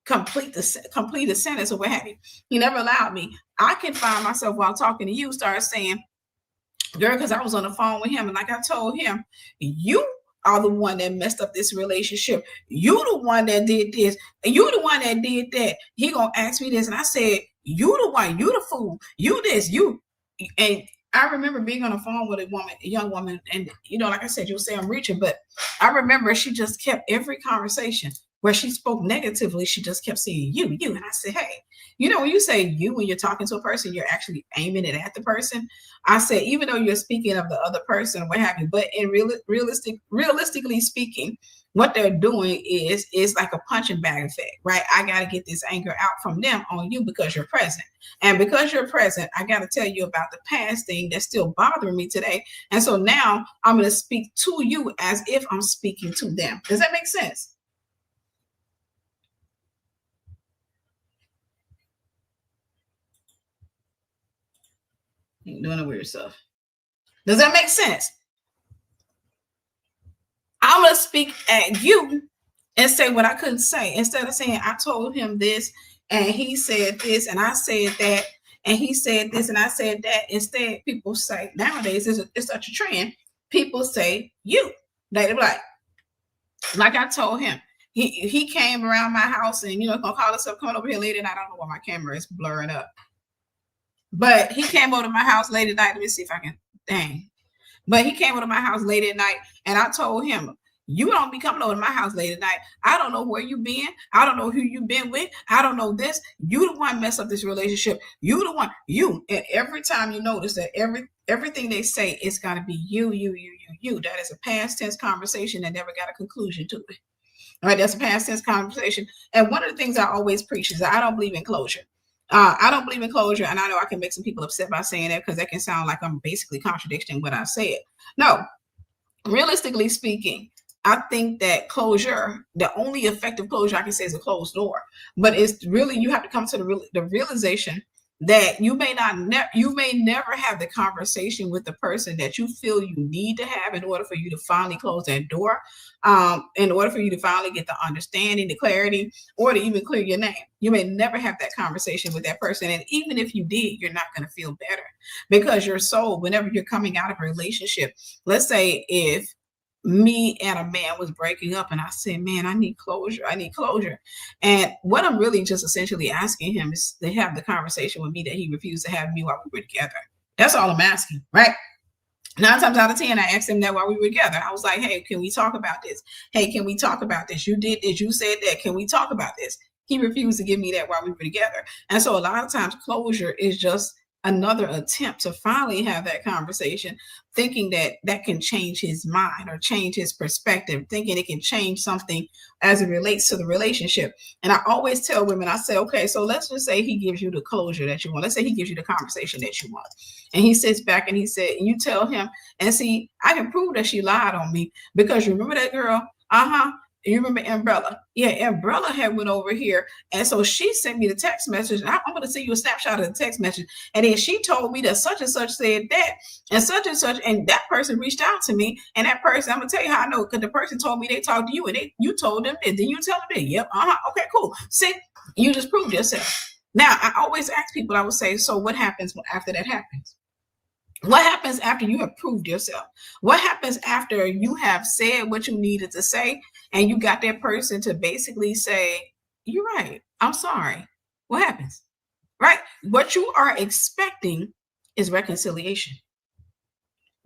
complete a sentence or what have you. He never allowed me. I can find myself while talking to you start saying, girl, because I was on the phone with him, and like I told him, you are the one that messed up this relationship. You the one that did this. You the one that did that. He gonna ask me this, and I said, you the one, you the fool, you this, you. And I remember being on the phone with a young woman, and like I said, you'll say I'm reaching, but I remember she just kept every conversation where she spoke negatively, she just kept saying you. And I said, hey, when you say you, when you're talking to a person, you're actually aiming it at the person. I said, even though you're speaking of the other person, what have you, but in realistically speaking, what they're doing is like a punching bag effect, right? I got to get this anger out from them on you because you're present. And because you're present, I got to tell you about the past thing that's still bothering me today. And so now I'm going to speak to you as if I'm speaking to them. Does that make sense? You're doing the weird stuff. Does that make sense? I'm going to speak at you and say what I couldn't say. Instead of saying, I told him this and he said this and I said that and he said this and I said that. Instead, people say, nowadays, it's such a trend. People say, you. They're like I told him. He came around my house and, gonna call himself coming over here late at night. I don't know why my camera is blurring up. But he came over to my house late at night. Let me see if I can, dang. But he came over to my house late at night and I told him, you don't be coming over to my house late at night. I don't know where you been. I don't know who you been with. I don't know this. You the one mess up this relationship. You the one, you. And every time you notice that everything they say, it's got to be you. That is a past tense conversation that never got a conclusion to it. All right, that's a past tense conversation. And one of the things I always preach is that I don't believe in closure. I don't believe in closure, and I know I can make some people upset by saying that because that can sound like I'm basically contradicting what I said. No, realistically speaking, I think that closure, the only effective closure I can say is a closed door. But it's really, you have to come to the realization that you may never have the conversation with the person that you feel you need to have in order for you to finally close that door, in order for you to finally get the understanding, the clarity, or to even clear your name. You may never have that conversation with that person. And even if you did, you're not going to feel better because your soul, whenever you're coming out of a relationship, let's say if me and a man was breaking up and I said, man, I need closure. And what I'm really just essentially asking him is to have the conversation with me that he refused to have me while we were together. That's all I'm asking, right? 9 times out of 10, I asked him that while we were together. I was like, hey, can we talk about this? Hey, can we talk about this? You did this, you said that. Can we talk about this? He refused to give me that while we were together. And so a lot of times closure is just another attempt to finally have that conversation, thinking that that can change his mind or change his perspective, thinking it can change something as it relates to the relationship. And I always tell women, I say, okay, so let's just say he gives you the closure that you want. Let's say he gives you the conversation that you want. And he sits back and he said, and you tell him, and see, I can prove that she lied on me because you remember that girl? You remember Umbrella? Yeah, Umbrella had went over here. And so she sent me the text message. I'm going to send you a snapshot of the text message. And then she told me that such and such said that and such. And that person reached out to me. And that person, I'm going to tell you how I know, because the person told me they talked to you and you told them this. Then you tell them that. Yep. Okay, cool. See, you just proved yourself. Now, I always ask people, I would say, so what happens after that happens? What happens after you have proved yourself? What happens after you have said what you needed to say and you got that person to basically say, you're right, I'm sorry? What happens? Right? What you are expecting is reconciliation.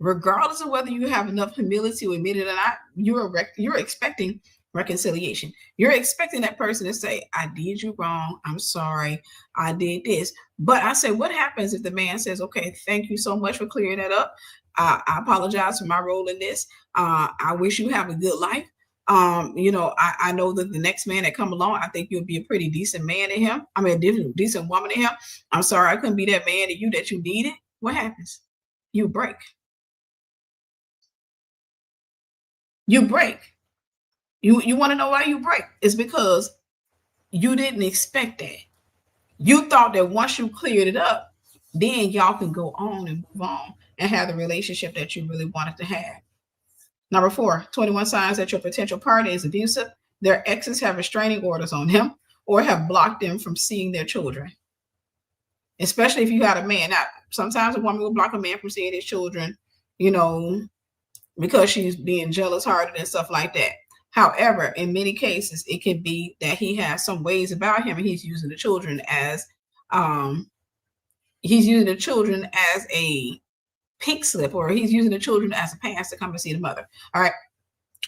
Regardless of whether you have enough humility to admit it or not, you're expecting reconciliation. You're expecting that person to say, I did you wrong. I'm sorry. I did this. But I say, what happens if the man says, okay, thank you so much for clearing that up. I apologize for my role in this. I wish you have a good life. I know that the next man that come along, I think you'll be a pretty decent man to him. I mean, a decent woman to him. I'm sorry, I couldn't be that man to you that you needed. What happens? You break. You break. You want to know why you break? It's because you didn't expect that. You thought that once you cleared it up, then y'all can go on and move on and have the relationship that you really wanted to have. Number 4, 21 signs that your potential partner is abusive. Their exes have restraining orders on them or have blocked them from seeing their children. Especially if you had a man. Now, sometimes a woman will block a man from seeing his children, because she's being jealous-hearted and stuff like that. However, in many cases, it can be that he has some ways about him and he's using the children as a pink slip, or he's using the children as a pass to come and see the mother. All right.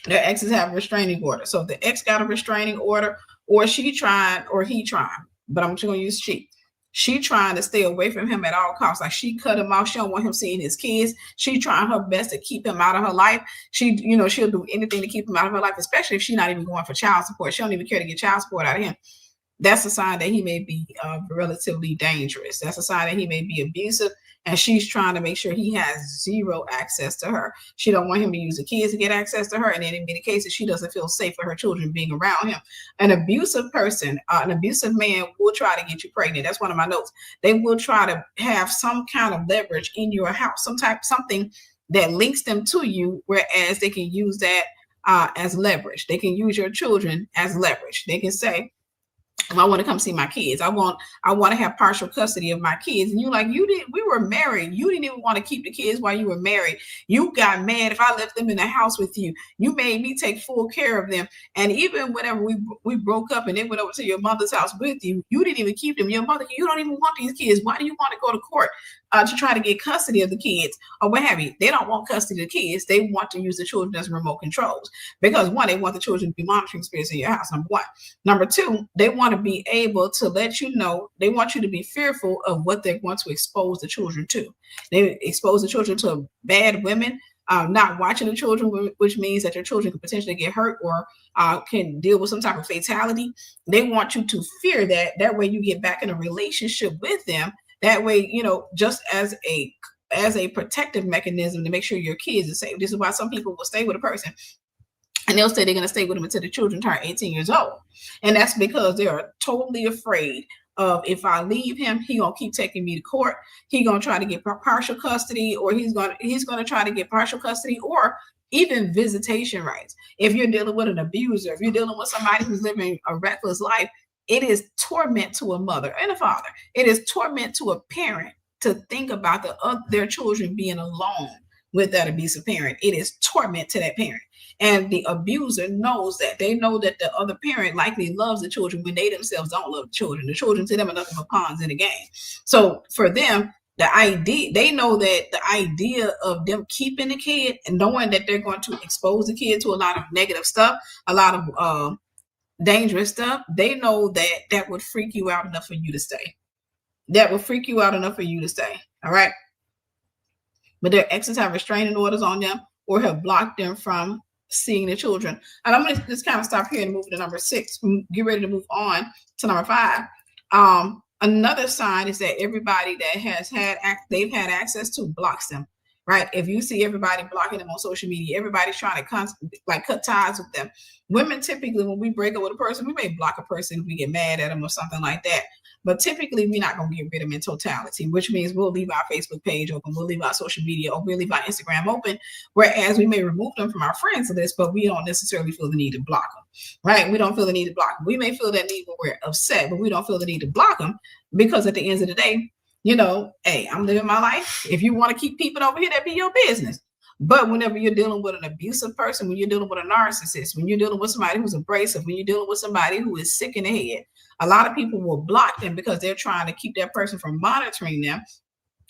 Their exes have a restraining order. So if the ex got a restraining order, or she tried, or he tried, but I'm just going to use she trying to stay away from him at all costs. Like, she cut him off. She don't want him seeing his kids. She trying her best to keep him out of her life. She'll do anything to keep him out of her life, especially if she's not even going for child support. She don't even care to get child support out of him. That's a sign that he may be relatively dangerous. That's a sign that he may be abusive, and she's trying to make sure he has zero access to her. She don't want him to use the kids to get access to her, and then in many cases, she doesn't feel safe for her children being around him. An abusive person, an abusive man will try to get you pregnant. That's one of my notes. They will try to have some kind of leverage in your house, something that links them to you, whereas they can use that as leverage. They can use your children as leverage. They can say, I want to come see my kids. I want to have partial custody of my kids. And you're like, we were married. You didn't even want to keep the kids while you were married. You got mad if I left them in the house with you. You made me take full care of them. And even whenever we broke up and they went over to your mother's house with you, you didn't even keep them. Your mother, you don't even want these kids. Why do you want to go to court to try to get custody of the kids or what have you? They don't want custody of the kids. They want to use the children as remote controls because one, they want the children to be monitoring spirits in your house. Number one. Number two, they want to be able to let you know, they want you to be fearful of what they're going to expose the children to. They expose the children to bad women, not watching the children, which means that your children can potentially get hurt or can deal with some type of fatality. They want you to fear that. That way you get back in a relationship with them. That way, just as a protective mechanism to make sure your kids are safe. This is why some people will stay with a person and they'll say they're going to stay with them until the children turn 18 years old. And that's because they are totally afraid of, if I leave him, he going to keep taking me to court. He going to try to get partial custody, or he's going to try to get partial custody or even visitation rights. If you're dealing with an abuser, if you're dealing with somebody who's living a reckless life, it is torment to a mother and a father. It is torment to a parent to think about their children being alone with that abusive parent. It is torment to that parent. And the abuser knows that. They know that the other parent likely loves the children when they themselves don't love the children. The children to them are nothing but pawns in the game. So for them, they know that the idea of them keeping the kid and knowing that they're going to expose the kid to a lot of negative stuff, a lot of dangerous stuff, they know that would freak you out enough for you to stay. That would freak you out enough for you to stay. All right. But their exes have restraining orders on them or have blocked them from seeing the children. And I'm going to just kind of stop here and move to number 6. Get ready to move on to number 5. Another sign is that everybody that they've had access to blocks them. Right? If you see everybody blocking them on social media, everybody's trying to cut ties with them. Women typically, when we break up with a person, we may block a person if we get mad at them or something like that. But typically, we're not going to get rid of them in totality, which means we'll leave our Facebook page open, we'll leave our social media open, we'll leave our Instagram open, whereas we may remove them from our friends list, but we don't necessarily feel the need to block them, right? We don't feel the need to block them. We may feel that need when we're upset, but we don't feel the need to block them because at the end of the day, hey, I'm living my life. If you want to keep peeping over here, that be your business. But whenever you're dealing with an abusive person, when you're dealing with a narcissist, when you're dealing with somebody who's abrasive, when you're dealing with somebody who is sick in the head, a lot of people will block them because they're trying to keep that person from monitoring them.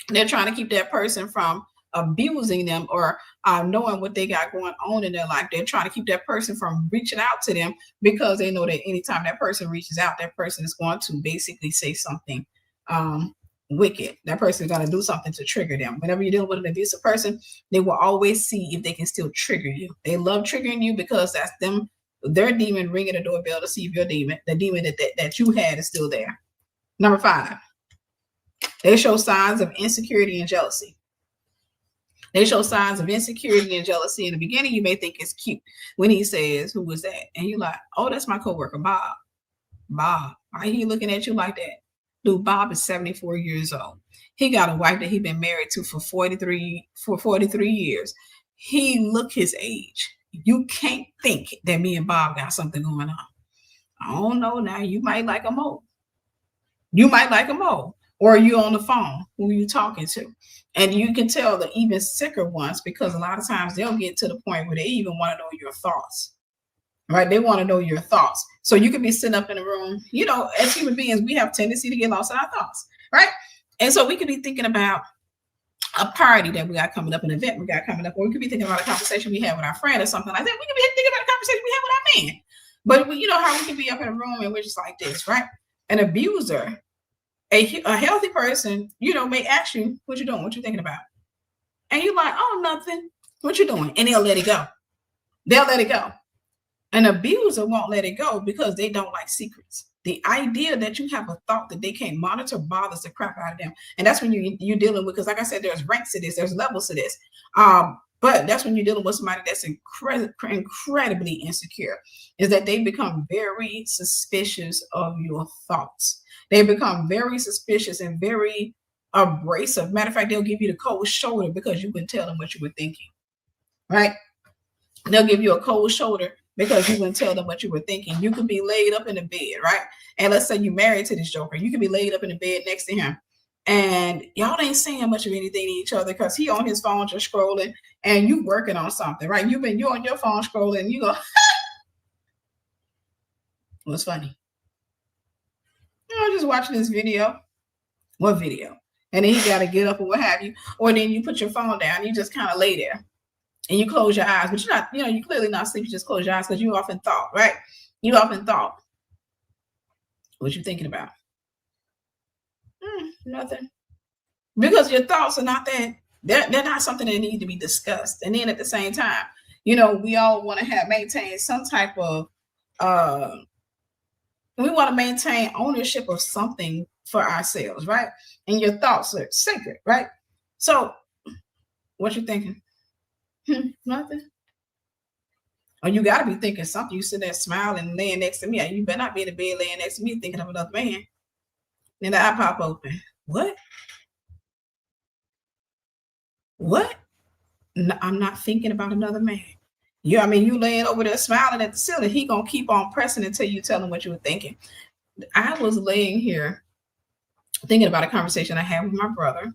They're trying to keep that person from abusing them or knowing what they got going on in their life. They're trying to keep that person from reaching out to them because they know that anytime that person reaches out, that person is going to basically say something wicked. That person is going to do something to trigger them. Whenever you're dealing with an abusive person, they will always see if they can still trigger you. They love triggering you because that's them, their demon ringing the doorbell to see if your demon, the demon that you had, is still there. Number 5, they show signs of insecurity and jealousy. They show signs of insecurity and jealousy. In the beginning, you may think it's cute when he says, "Who was that?" And you're like, "Oh, that's my coworker, Bob." Bob, why are you looking at you like that? Dude, Bob is 74 years old. He got a wife that he's been married to for 43 years. He look his age. You can't think that me and Bob got something going on. I don't know. Now you might like him more. You might like him more. Or you on the phone, who you talking to. And you can tell the even sicker ones because a lot of times they'll get to the point where they even want to know your thoughts. Right? They want to know your thoughts. So you can be sitting up in a room, as human beings, we have a tendency to get lost in our thoughts, right? And so we could be thinking about a party that we got coming up, an event we got coming up, or we could be thinking about a conversation we had with our friend or something like that. We could be thinking about a conversation we had with our man. But you know how we can be up in a room and we're just like this, right? An abuser, a healthy person, may ask you, "What you doing? What you thinking about?" And you're like, "Oh, nothing. What you doing?" And they'll let it go. They'll let it go. An abuser won't let it go because they don't like secrets. The idea that you have a thought that they can't monitor bothers the crap out of them. And that's when you're dealing with, because like I said, there's ranks to this, there's levels to this. But that's when you're dealing with somebody that's incredibly insecure, is that they become very suspicious of your thoughts. They become very suspicious and very abrasive. Matter of fact, they'll give you the cold shoulder because you wouldn't tell them what you were thinking, right? They'll give you a cold shoulder because you wouldn't tell them what you were thinking. You could be laid up in the bed, right? And let's say you're married to this joker. You could be laid up in the bed next to him. And y'all ain't saying much of anything to each other because he on his phone just scrolling and you working on something, right? You on your phone scrolling and you go, what's funny? I'm just watching this video. What video? And then he got to get up or what have you. Or then you put your phone down and you just kind of lay there and you close your eyes, but you're not, you clearly not sleeping. You just close your eyes because you often thought, right? You often thought. What you thinking about? Nothing. Because your thoughts are not that, they're not something that need to be discussed. And then at the same time, we all want to maintain some type of, we want to maintain ownership of something for ourselves, right? And your thoughts are sacred, right? So what you thinking? Nothing. Or you got to be thinking something. You sit there smiling, laying next to me. You better not be in the bed laying next to me thinking of another man. Then the eye pop open. What? What? No, I'm not thinking about another man. You laying over there smiling at the ceiling. He gonna keep on pressing until you tell him what you were thinking. I was laying here thinking about a conversation I had with my brother.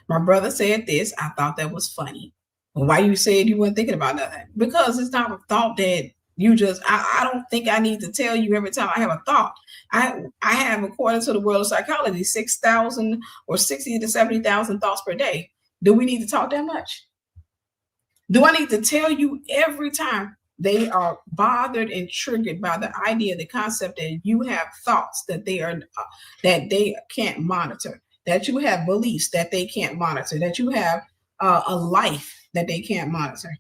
My brother said this. I thought that was funny. Why you said you weren't thinking about nothing? Because it's not a thought that you just, I don't think I need to tell you every time I have a thought. I have, according to the world of psychology, 6,000 or 60 to 70,000 thoughts per day. Do we need to talk that much? Do I need to tell you every time they are bothered and triggered by the idea, the concept that you have thoughts that they can't monitor, that you have beliefs that they can't monitor, that you have a life that they can't monitor?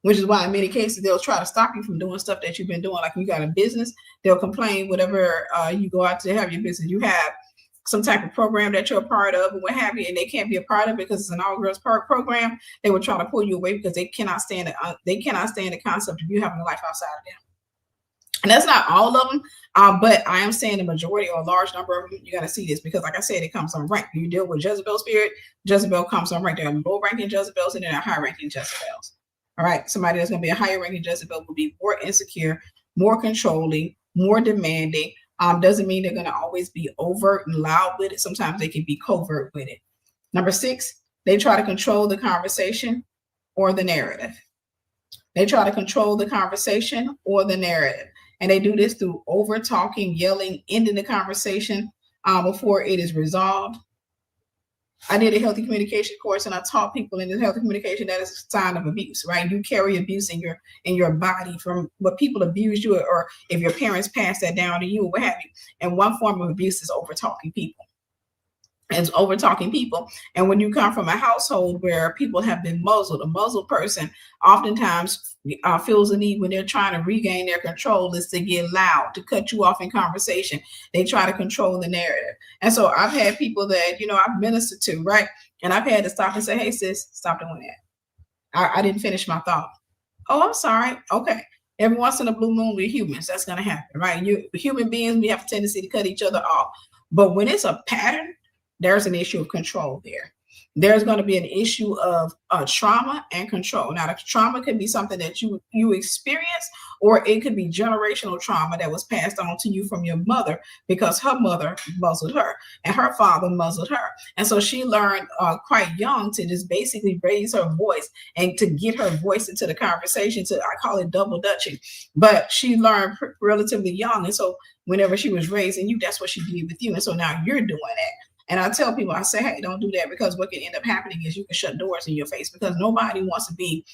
Which is why in many cases they'll try to stop you from doing stuff that you've been doing. Like you got a business, they'll complain whenever you go out to have your business. You have some type of program that you're a part of and what have you, and they can't be a part of it because it's an all-girls program. They will try to pull you away because they cannot stand the concept of you having a life outside of them. And that's not all of them, but I am saying the majority or a large number of them. You got to see this because, like I said, it comes on rank. You deal with Jezebel spirit, Jezebel comes on rank. There are low-ranking Jezebels and there are high-ranking Jezebels. All right, somebody that's going to be a higher-ranking Jezebel will be more insecure, more controlling, more demanding. Doesn't mean they're going to always be overt and loud with it. Sometimes they can be covert with it. Number 6, they try to control the conversation or the narrative. They try to control the conversation or the narrative. And they do this through over talking, yelling, ending the conversation before it is resolved. I did a healthy communication course and I taught people in this healthy communication that is a sign of abuse, right? You carry abuse in your body from what people abuse you, or if your parents pass that down to you or what have you. And one form of abuse is over talking people. It's over talking people. And when you come from a household where people have been muzzled, a muzzled person oftentimes feels the need when they're trying to regain their control is to get loud, to cut you off in conversation. They try to control the narrative. And so I've had people that, I've ministered to, right? And I've had to stop and say, hey, sis, stop doing that. I didn't finish my thought. Oh, I'm sorry. Okay. Every once in a blue moon, we're humans. That's going to happen, right? Human beings, we have a tendency to cut each other off. But when it's a pattern, there's an issue of control there. There's going to be an issue of trauma and control. Now, the trauma could be something that you experience, or it could be generational trauma that was passed on to you from your mother because her mother muzzled her and her father muzzled her. And so she learned quite young to just basically raise her voice and to get her voice into the conversation. I call it double dutching. But she learned relatively young. And so whenever she was raising you, that's what she did with you. And so now you're doing that. And I tell people, I say, hey, don't do that, because what can end up happening is you can shut doors in your face, because nobody wants to be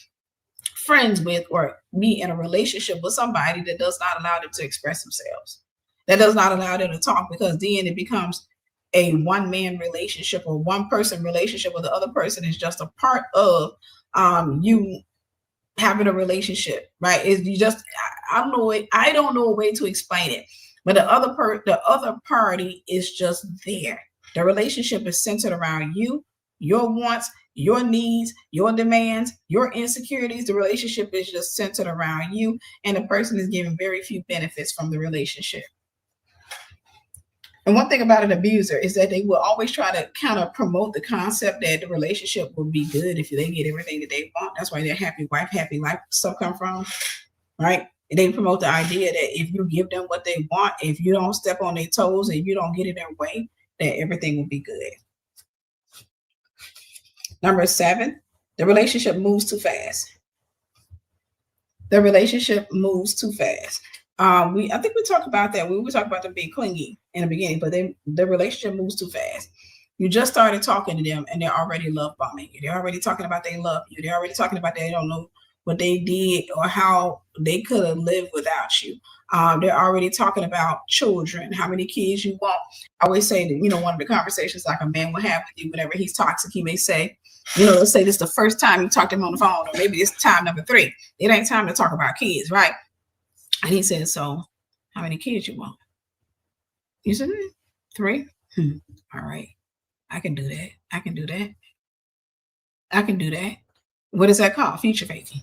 friends with or be in a relationship with somebody that does not allow them to express themselves, that does not allow them to talk, because then it becomes a one-man relationship or one-person relationship where the other person is just a part of you having a relationship, right? I don't know a way to explain it, but the other party is just there. The relationship is centered around you, your wants, your needs, your demands, your insecurities. The relationship is just centered around you, and the person is getting very few benefits from the relationship. And one thing about an abuser is that they will always try to kind of promote the concept that the relationship will be good if they get everything that they want. That's why their happy wife, happy life stuff come from, right? And they promote the idea that if you give them what they want, if you don't step on their toes and you don't get in their way, that everything will be good. Number 7, the relationship moves too fast. The relationship moves too fast. I think we talked about that. We were talking about them being clingy in the beginning, but the relationship moves too fast. You just started talking to them and they're already love bombing you. They're already talking about they love you. They're already talking about they don't know what they did or how they could have lived without you. They're already talking about children, how many kids you want. I always say that, one of the conversations like a man will have with you whenever he's toxic, he may say, let's say this is the first time you talk to him on the phone, or maybe it's time number 3. It ain't time to talk about kids, right? And he said, so how many kids you want? You said 3? All right. I can do that. I can do that. I can do that. What is that called? Future faking.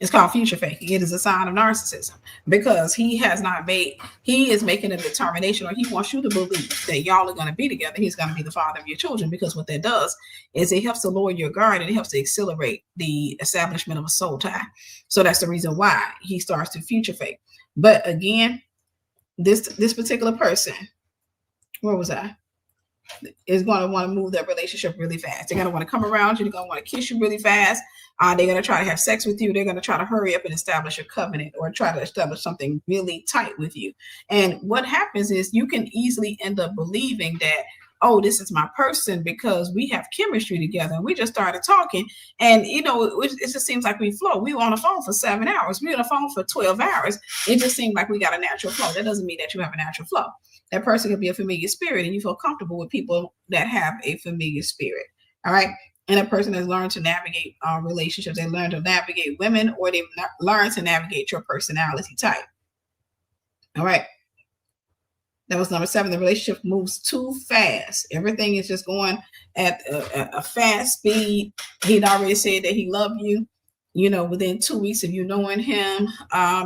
It's called future faking. It is a sign of narcissism because he is making a determination, or he wants you to believe that y'all are going to be together. He's going to be the father of your children, because what that does is it helps to lower your guard and it helps to accelerate the establishment of a soul tie. So that's the reason why he starts to future fake. But again, this particular person, where was I? Is going to want to move that relationship really fast. They're going to want to come around you. They're going to want to kiss you really fast. They're going to try to have sex with you. They're going to try to hurry up and establish a covenant or try to establish something really tight with you. And what happens is you can easily end up believing that, oh, this is my person because we have chemistry together. We just started talking and, it just seems like we flow. We were on the phone for 7 hours. We were on the phone for 12 hours. It just seemed like we got a natural flow. That doesn't mean that you have a natural flow. That person could be a familiar spirit and you feel comfortable with people that have a familiar spirit. All right. And a person has learned to navigate relationships. They learn to navigate women, or they've learned to navigate your personality type. All right. That was number 7. The relationship moves too fast. Everything is just going at a fast speed. He'd already said that he loved you. Within 2 weeks of you knowing him,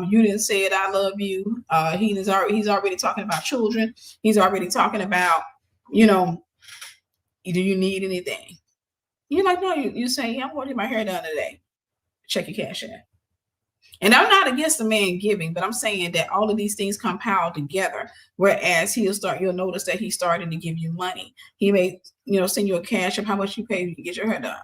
you didn't say it, I love you. He's already talking about children. He's already talking about, do you need anything? You're like, no, you say, yeah, I'm wanting my hair done today. Check your Cashapp. And I'm not against the man giving, but I'm saying that all of these things compile together. Whereas you'll notice that he's starting to give you money. He may, send you a cash of how much you pay to get your hair done.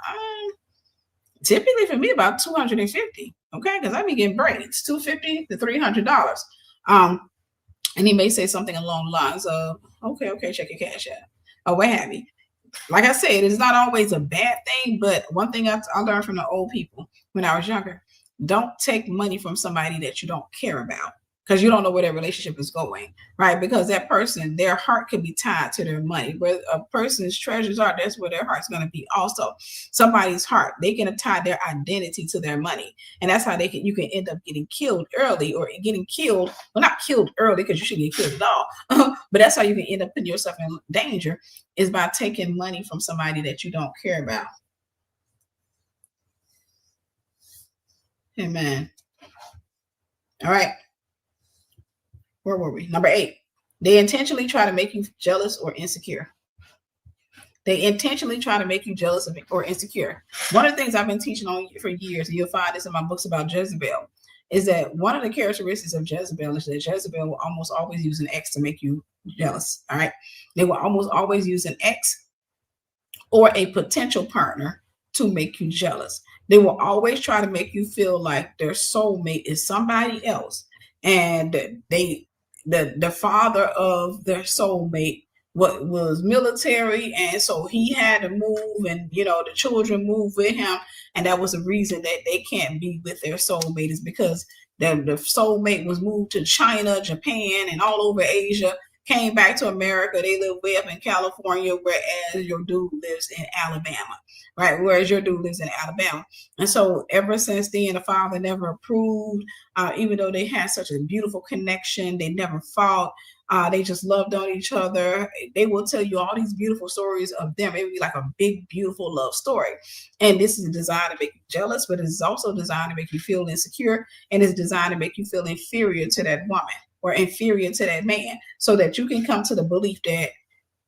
Typically for me about $250, okay, because I be getting braids, $250 to $300. And he may say something along the lines of, okay, check your Cashapp, or what have you. Like I said, it's not always a bad thing, but one thing I learned from the old people when I was younger: don't take money from somebody that you don't care about, because you don't know where their relationship is going, right? Because that person, their heart could be tied to their money. Where a person's treasures are, that's where their heart's going to be also. Somebody's heart, they can tie their identity to their money. And that's how you can end up getting killed early, or getting killed. Well, not killed early, because you shouldn't get killed at all. But that's how you can end up putting yourself in danger, is by taking money from somebody that you don't care about. Amen. All right. Where were we? Number 8. They intentionally try to make you jealous or insecure. They intentionally try to make you jealous or insecure. One of the things I've been teaching on for years, and you'll find this in my books about Jezebel, is that one of the characteristics of Jezebel is that Jezebel will almost always use an ex to make you jealous. All right. They will almost always use an ex or a potential partner to make you jealous. They will always try to make you feel like their soulmate is somebody else. And the father of their soulmate was military, and so he had to move, and the children moved with him, and that was the reason that they can't be with their soulmate, is because the soulmate was moved to China, Japan, and all over Asia, came back to America. They live way up in California, whereas your dude lives in Alabama, right? Whereas your dude lives in Alabama. And so ever since then, the father never approved, even though they had such a beautiful connection. They never fought. They just loved on each other. They will tell you all these beautiful stories of them. It would be like a big, beautiful love story. And this is designed to make you jealous, but it's also designed to make you feel insecure, and it's designed to make you feel inferior to that woman or inferior to that man, so that you can come to the belief that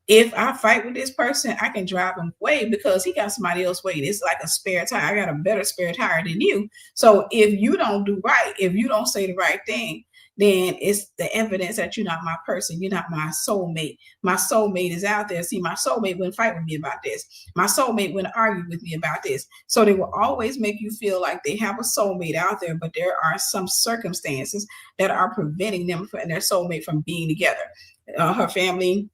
if I fight with this person, I can drive him away because he got somebody else waiting. It's like a spare tire. I got a better spare tire than you. So if you don't do right, if you don't say the right thing, then it's the evidence that you're not my person. You're not my soulmate. My soulmate is out there. See, my soulmate wouldn't fight with me about this. My soulmate wouldn't argue with me about this. So they will always make you feel like they have a soulmate out there, but there are some circumstances that are preventing them and their soulmate from being together. Her family,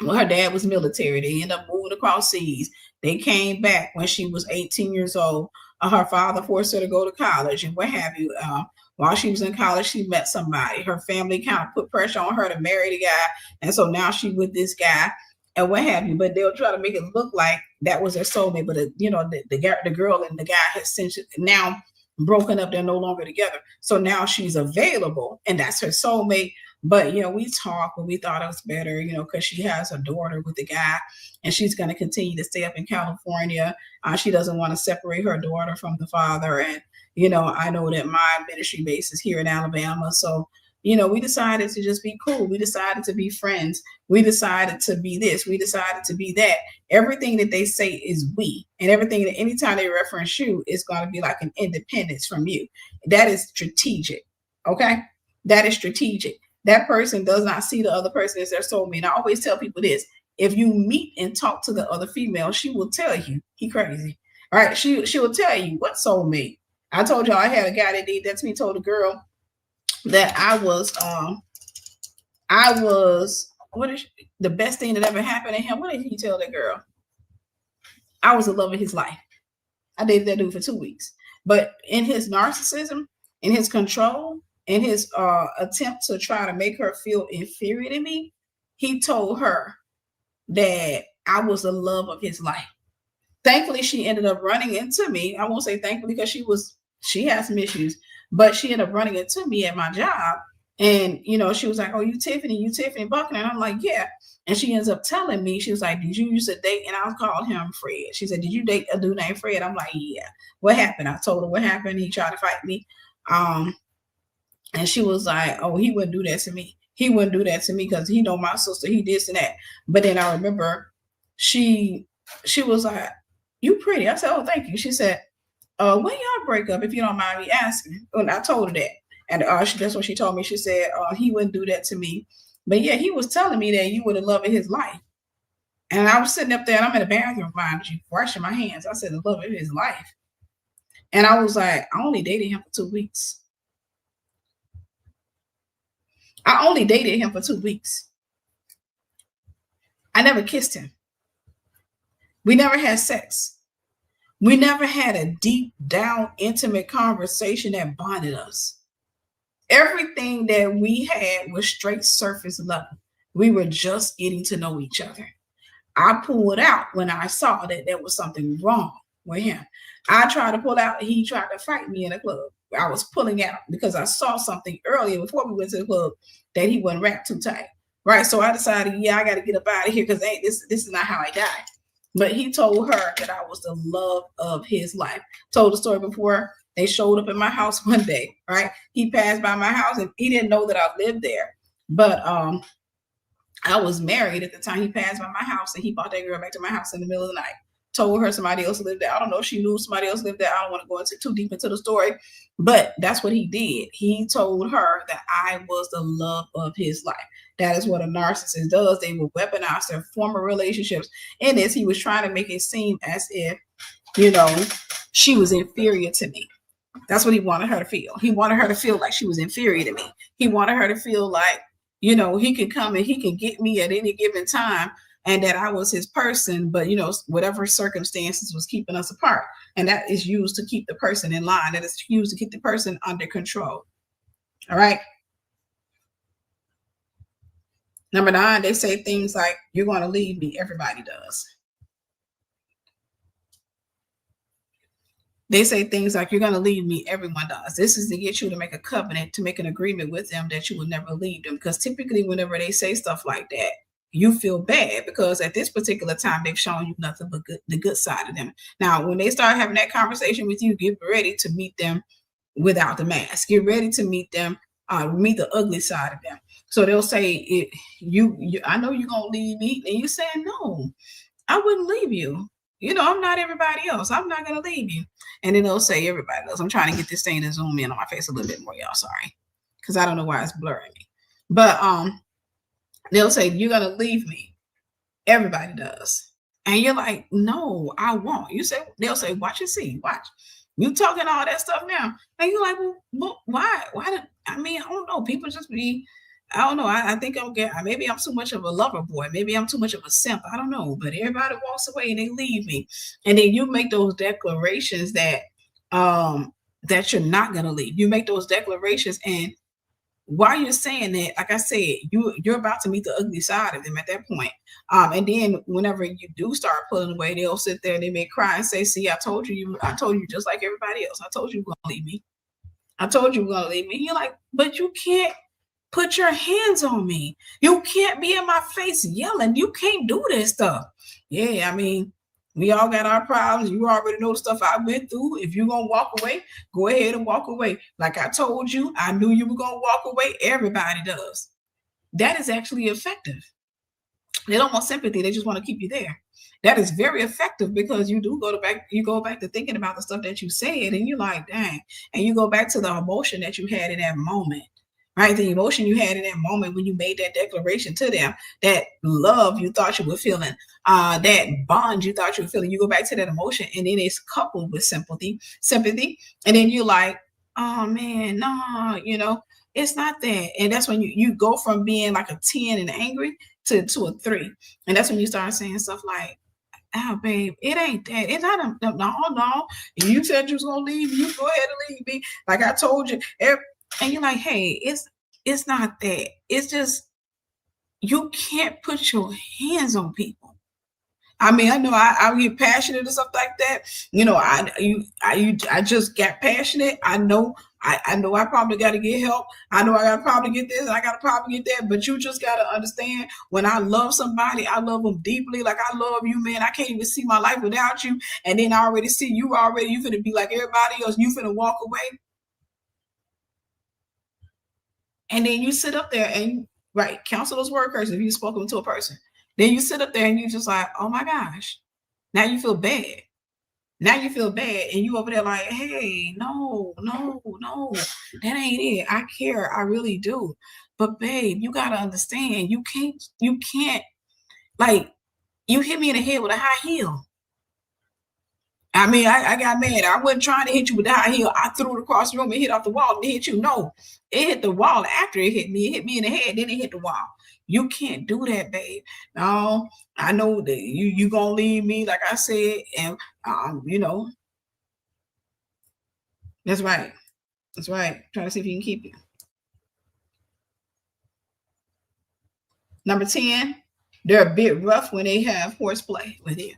well, her dad was military. They ended up moving across seas. They came back when she was 18 years old. Her father forced her to go to college and what have you. While she was in college, she met somebody. Her family kind of put pressure on her to marry the guy. And so now she with this guy and what have you. But they'll try to make it look like that was their soulmate. But, the girl and the guy has since now broken up. They're no longer together. So now she's available and that's her soulmate. But, we talked, but we thought it was better, because she has a daughter with the guy and she's going to continue to stay up in California. She doesn't want to separate her daughter from the father. And, I know that my ministry base is here in Alabama. So, we decided to just be cool. We decided to be friends. We decided to be this. We decided to be that. Everything that they say is we. And everything that anytime they reference you is going to be like an independence from you. That is strategic. Okay? That is strategic. That person does not see the other person as their soulmate. And I always tell people this. If you meet and talk to the other female, she will tell you he crazy. All right. She will tell you what soulmate. I told y'all I had a guy that did that to me, told a girl that I was the best thing that ever happened to him. What did he tell that girl? I was the love of his life. I dated that dude for 2 weeks. But in his narcissism, in his control, in his attempt to try to make her feel inferior to me, he told her that I was the love of his life. Thankfully, she ended up running into me. I won't say thankfully because she has some issues, but she ended up running into me at my job. And, she was like, oh, you Tiffany Buckner. And I'm like, yeah. And she ends up telling me, she was like, did you used to date? And I called him Fred. She said, did you date a dude named Fred? I'm like, yeah. What happened? I told her what happened. He tried to fight me. And she was like, oh, he wouldn't do that to me. He wouldn't do that to me because he know my sister. He this and that. But then I remember she was like, you pretty. I said, oh, thank you. She said, when y'all break up, if you don't mind me asking. And I told her that. And that's what she told me. She said, he wouldn't do that to me. But yeah, he was telling me that you were the love of his life. And I was sitting up there and I'm in the bathroom, mind you, washing my hands. I said, the love of his life. And I was like, I only dated him for 2 weeks. I only dated him for 2 weeks. I never kissed him. We never had sex. We never had a deep down intimate conversation that bonded us. Everything that we had was straight surface level. We were just getting to know each other. I pulled out when I saw that there was something wrong with him. I tried to pull out. He tried to fight me in the club. I was pulling out because I saw something earlier before we went to the club that he wasn't wrapped too tight. Right. So I decided, I got to get up out of here because this is not how I died. But he told her that I was the love of his life. Told the story before. They showed up at my house one day. Right. He passed by my house and he didn't know that I lived there. But I was married at the time. He passed by my house and he brought that girl back to my house in the middle of the night. Told her somebody else lived there. I don't know if she knew somebody else lived there. I don't want to go into too deep into the story, but that's what he did. He told her that I was the love of his life. That is what a narcissist does. They will weaponize their former relationships. In this, he was trying to make it seem as if, she was inferior to me. That's what he wanted her to feel. He wanted her to feel like she was inferior to me. He wanted her to feel like, he could come and he can get me at any given time. And that I was his person, but whatever circumstances was keeping us apart. And that is used to keep the person in line. That is used to keep the person under control. All right. Number 9, they say things like, you're going to leave me. Everybody does. They say things like, you're going to leave me. Everyone does. This is to get you to make a covenant, to make an agreement with them that you will never leave them. Because typically whenever they say stuff like that, you feel bad because at this particular time, they've shown you nothing but the good side of them. Now, when they start having that conversation with you, get ready to meet them without the mask. Get ready to meet them meet the ugly side of them. So they'll say, I know you're gonna leave me, and you saying, no, I wouldn't leave you. I'm not everybody else. I'm not gonna leave you. And then they'll say everybody else. I'm trying to get this thing to zoom in on my face a little bit more, y'all. Sorry, because I don't know why it's blurring me. But they'll say, you're gonna leave me. Everybody does. And you're like, no, I won't. They'll say, watch and see, watch. You talking all that stuff now. And you're like, well, why? I don't know. People just be, I don't know. I think maybe I'm too much of a lover boy. Maybe I'm too much of a simp. I don't know. But everybody walks away and they leave me. And then you make those declarations that you're not gonna leave. You make those declarations, and while you're saying that, like I said, you're about to meet the ugly side of them at that point. And then whenever you do start pulling away, they'll sit there and they may cry and say, see, I told you just like everybody else. I told you you're gonna leave me. I told you you're gonna leave me. You're like, but you can't put your hands on me. You can't be in my face yelling. You can't do this stuff. Yeah, we all got our problems. You already know the stuff I went through. If you're going to walk away, go ahead and walk away. Like I told you, I knew you were going to walk away. Everybody does. That is actually effective. They don't want sympathy. They just want to keep you there. That is very effective, because you go back to thinking about the stuff that you said, and you're like, dang. And you go back to the emotion that you had in that moment. Right? The emotion you had in that moment when you made that declaration to them, that love you thought you were feeling, that bond you thought you were feeling. You go back to that emotion, and then it's coupled with sympathy. And then you're like, oh man, no, it's not that. And that's when you go from being like a 10 and angry to a 3. And that's when you start saying stuff like, oh, babe, it ain't that. It's not no. You said you was going to leave. You go ahead and leave me. Like I told you. And you're like, hey, it's not that. It's just, you can't put your hands on people. I know I get passionate and stuff like that. I just got passionate. I know I probably got to get help. I know I got to probably get this. I got to probably get that. But you just got to understand, when I love somebody, I love them deeply. Like I love you, man. I can't even see my life without you. And then I already see you already. You finna be like everybody else. You finna walk away. And then you sit up there and counsel those word curses if you've spoken to a person. Then you sit up there and you just like, oh my gosh, now you feel bad. Now you feel bad, and you over there like, hey, no, that ain't it. I care, I really do. But babe, you gotta understand, you can't, like, you hit me in the head with a high heel. I got mad. I wasn't trying to hit you with the high heel. I threw it across the room and hit off the wall and it hit you. No, it hit the wall after it hit me. It hit me in the head, then it hit the wall. You can't do that, babe. No, I know that you gonna leave me, like I said, and that's right. That's right. Try to see if you can keep it. Number 10, they're a bit rough when they have horseplay with you.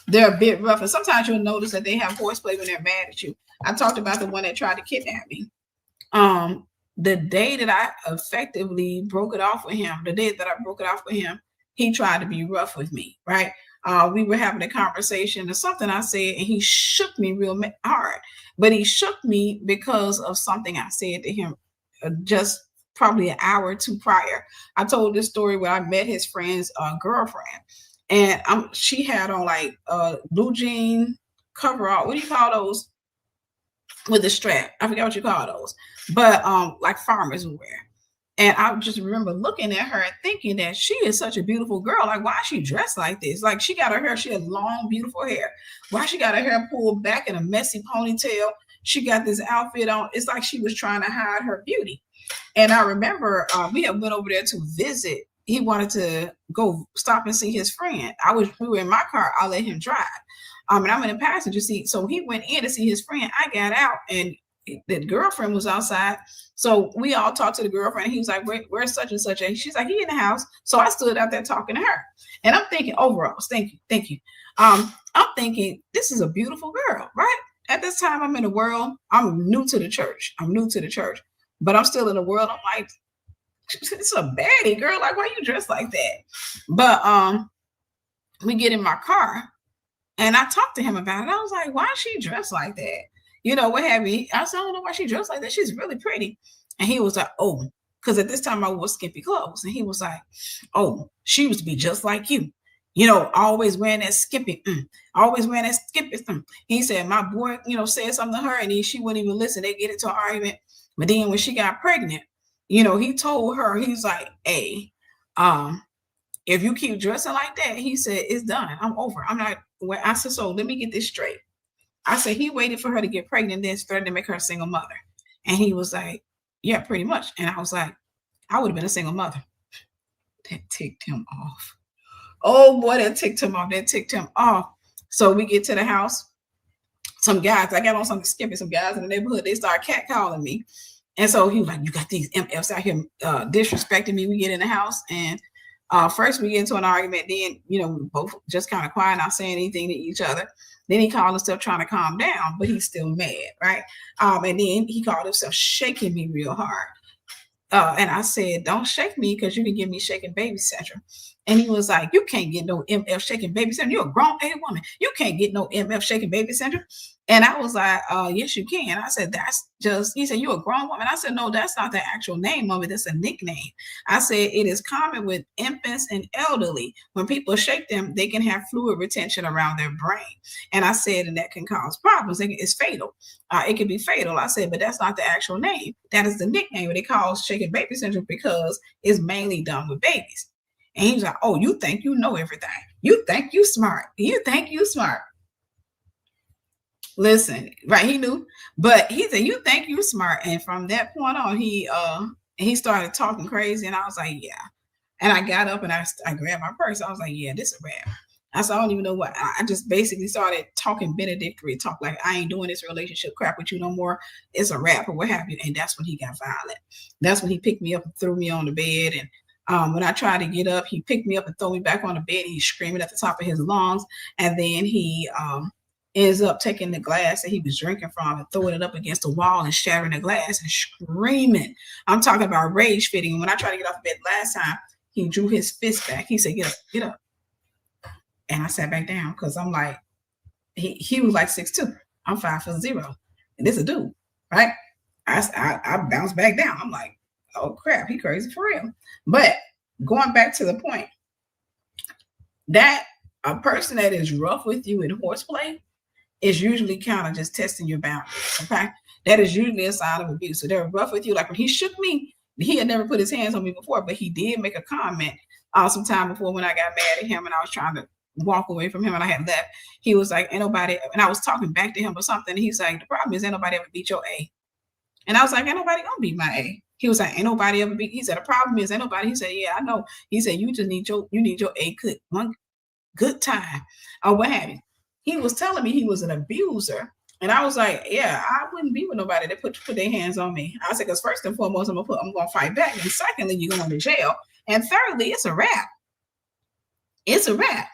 They're a bit rough. And sometimes you'll notice that they have horseplay when they're mad at you. I talked about the one that tried to kidnap me. The day that I effectively broke it off with him, he tried to be rough with me, right? We were having a conversation or something I said, and he shook me real hard. But he shook me because of something I said to him just probably an hour or two prior. I told this story where I met his friend's girlfriend. And she had on like blue jean coverall. What do you call those? With the strap. I forget what you call those. But like farmers would wear. And I just remember looking at her and thinking that she is such a beautiful girl. Like, why is she dressed like this? Like, she got her hair. She had long, beautiful hair. Why she got her hair pulled back in a messy ponytail? She got this outfit on. It's like she was trying to hide her beauty. And I remember we had went over there to visit. He wanted to go stop and see his friend. We were in my car. I let him drive. And I'm in the passenger seat. So he went in to see his friend. I got out, and the girlfriend was outside. So we all talked to the girlfriend. He was like, where's such and such? And she's like, he in the house. So I stood out there talking to her. And I'm thinking, overall, thank you. I'm thinking, this is a beautiful girl, right? At this time, I'm in the world. I'm new to the church. But I'm still in the world. I'm like, it's a baddie, girl. Like, why you dressed like that? But we get in my car, and I talked to him about it. I was like, why is she dressed like that? What have you? I said, I don't know why she dressed like that. She's really pretty. And he was like, oh, because at this time I wore skimpy clothes. And he was like, oh, she used to be just like you. Always wearing that skimpy, always wearing that skimpy. He said, my boy, said something to her and she wouldn't even listen. They get into an argument. But then when she got pregnant, he told her, he's like, hey, if you keep dressing like that, he said, it's done. I'm over. I'm not. I said, so let me get this straight. I said, he waited for her to get pregnant, then started to make her a single mother. And he was like, yeah, pretty much. And I was like, I would have been a single mother. That ticked him off. Oh boy, that ticked him off. So we get to the house. Some guys, I got on something skimpy, some guys in the neighborhood, they start catcalling me. And so he was like, you got these MFs out here disrespecting me. We get in the house and first we get into an argument. Then, we both just kind of quiet, not saying anything to each other. Then he called himself trying to calm down, but he's still mad, right? And then he called himself shaking me real hard. And I said, don't shake me because you can give me shaking baby syndrome. And he was like, you can't get no MF shaking baby syndrome. You're a grown A woman. You can't get no MF shaking baby syndrome. And I was like, yes, you can. I said, he said, you're a grown woman. I said, no, that's not the actual name of it. That's a nickname. I said, it is common with infants and elderly. When people shake them, they can have fluid retention around their brain. And I said, and that can cause problems. It's fatal. It can be fatal. I said, but that's not the actual name. That is the nickname. They call shaking baby syndrome because it's mainly done with babies. And he was like, oh, you think you know everything. You think you smart. Listen, right? He knew, but he said, you think you smart. And from that point on, he started talking crazy. And I was like, yeah. And I got up and I grabbed my purse. I was like, yeah, this is a wrap. I said, I don't even know what. I just basically started talking benedictory talk, like I ain't doing this relationship crap with you no more. It's a wrap or what have you. And that's when he got violent. That's when he picked me up and threw me on the bed. And when I tried to get up, he picked me up and threw me back on the bed. He's screaming at the top of his lungs. And then he ends up taking the glass that he was drinking from and throwing it up against the wall and shattering the glass and screaming. I'm talking about rage fitting. When I tried to get off bed last time, he drew his fist back. He said, get up. And I sat back down because I'm like, he was like 6'2". I'm 5'0". And this is a dude, right? I bounced back down. I'm like, oh crap, he crazy for real. But going back to the point, that a person that is rough with you in horseplay is usually kind of just testing your boundaries, okay? That is usually a sign of abuse. So they're rough with you. Like when he shook me, he had never put his hands on me before, but he did make a comment some time before when I got mad at him and I was trying to walk away from him and I had left. He was like, ain't nobody, and I was talking back to him or something. And he's like, the problem is ain't nobody ever beat your A. And I was like, ain't nobody gonna beat my A. He was like, ain't nobody ever beat. He said, the problem is ain't nobody. He said, yeah, I know. He said, you just need your A good one good time or what have you. He was telling me he was an abuser. And I was like, yeah, I wouldn't be with nobody that put their hands on me. I said, because first and foremost, I'm gonna fight back. And secondly, you're going to jail. And thirdly, it's a wrap. It's a wrap.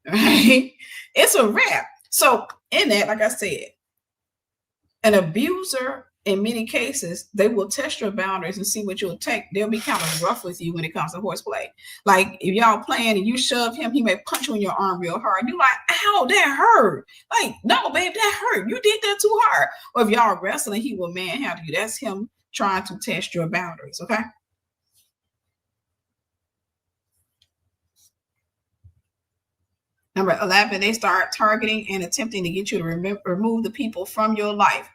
Right? It's a wrap. So in that, like I said, an abuser, in many cases, they will test your boundaries and see what you'll take. They'll be kind of rough with you when it comes to horseplay. Like if y'all playing and you shove him, he may punch you in your arm real hard. You're like, ow, that hurt. Like, no, babe, that hurt. You did that too hard. Or if y'all wrestling, he will manhandle you. That's him trying to test your boundaries, okay? Number 11, they start targeting and attempting to get you to remove the people from your life.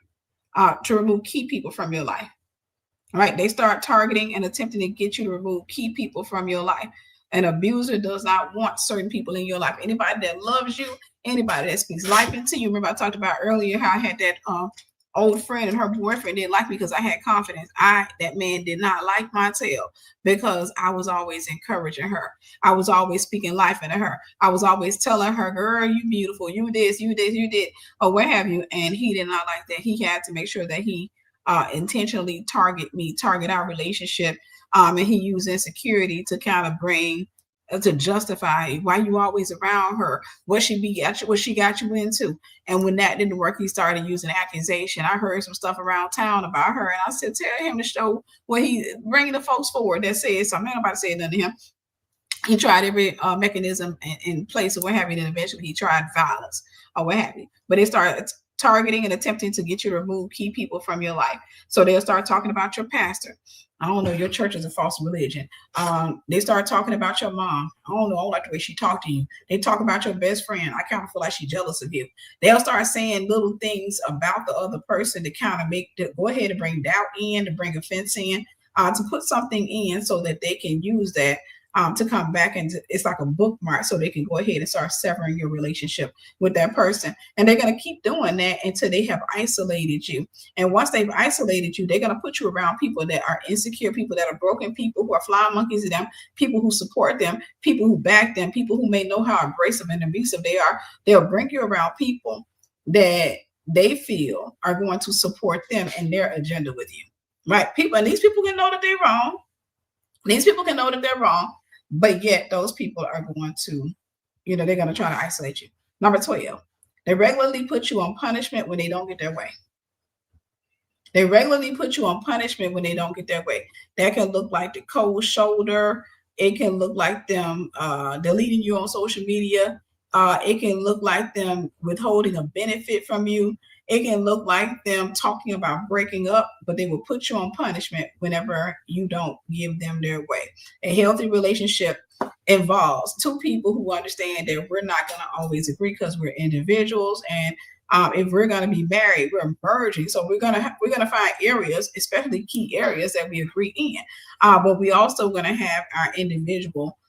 To remove key people from your life. All right. They start targeting and attempting to get you to remove key people from your life. An abuser does not want certain people in your life. Anybody that loves you, anybody that speaks life into you. Remember I talked about earlier how I had that old friend and her boyfriend didn't like me because I had confidence. That man did not like my tail because I was always encouraging her. I was always speaking life into her. I was always telling her, girl, you beautiful, you this, you did, or what have you. And he did not like that. He had to make sure that he intentionally target our relationship. And he used insecurity to kind of bring to justify why you always around her, what she got you into. And when that didn't work, he started using accusation. I heard some stuff around town about her, and I said, tell him to show what he bringing the folks forward that says something. Nobody said nothing to him. He tried every mechanism in place or what have you. Then eventually he tried violence or what have you. But they started targeting and attempting to get you to remove key people from your life. So they'll start talking about your pastor. I don't know, your church is a false religion. They start talking about your mom. I don't know, I don't like the way she talked to you. They talk about your best friend. I kind of feel like she's jealous of you. They'll start saying little things about the other person to kind of go ahead and bring doubt in, to bring offense in, to put something in so that they can use that to come back, and it's like a bookmark, so they can go ahead and start severing your relationship with that person. And they're going to keep doing that until they have isolated you. And once they've isolated you, they're going to put you around people that are insecure, people that are broken, people who are flying monkeys to them, people who support them, people who back them, people who may know how abrasive and abusive they are. They'll bring you around people that they feel are going to support them and their agenda with you. Right? People, and these people can know that they're wrong. These people can know that they're wrong, but yet those people are going to, they're going to try to isolate you. Number 12, they regularly put you on punishment when they don't get their way. They regularly put you on punishment when they don't get their way. That can look like the cold shoulder. It can look like them deleting you on social media. It can look like them withholding a benefit from you. It can look like them talking about breaking up, but they will put you on punishment whenever you don't give them their way. A healthy relationship involves two people who understand that we're not going to always agree because we're individuals, and if we're going to be married, we're merging. So we're gonna find areas, especially key areas, that we agree in. But we also going to have our individual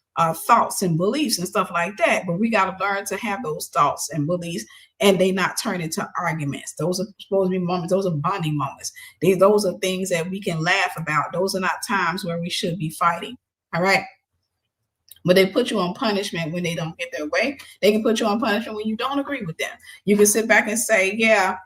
thoughts and beliefs and stuff like that. But we got to learn to have those thoughts and beliefs, and they not turn into arguments. Those are supposed to be moments. Those are bonding moments. Those are things that we can laugh about. Those are not times where we should be fighting. All right. But they put you on punishment when they don't get their way. They can put you on punishment when you don't agree with them. You can sit back and say, yeah,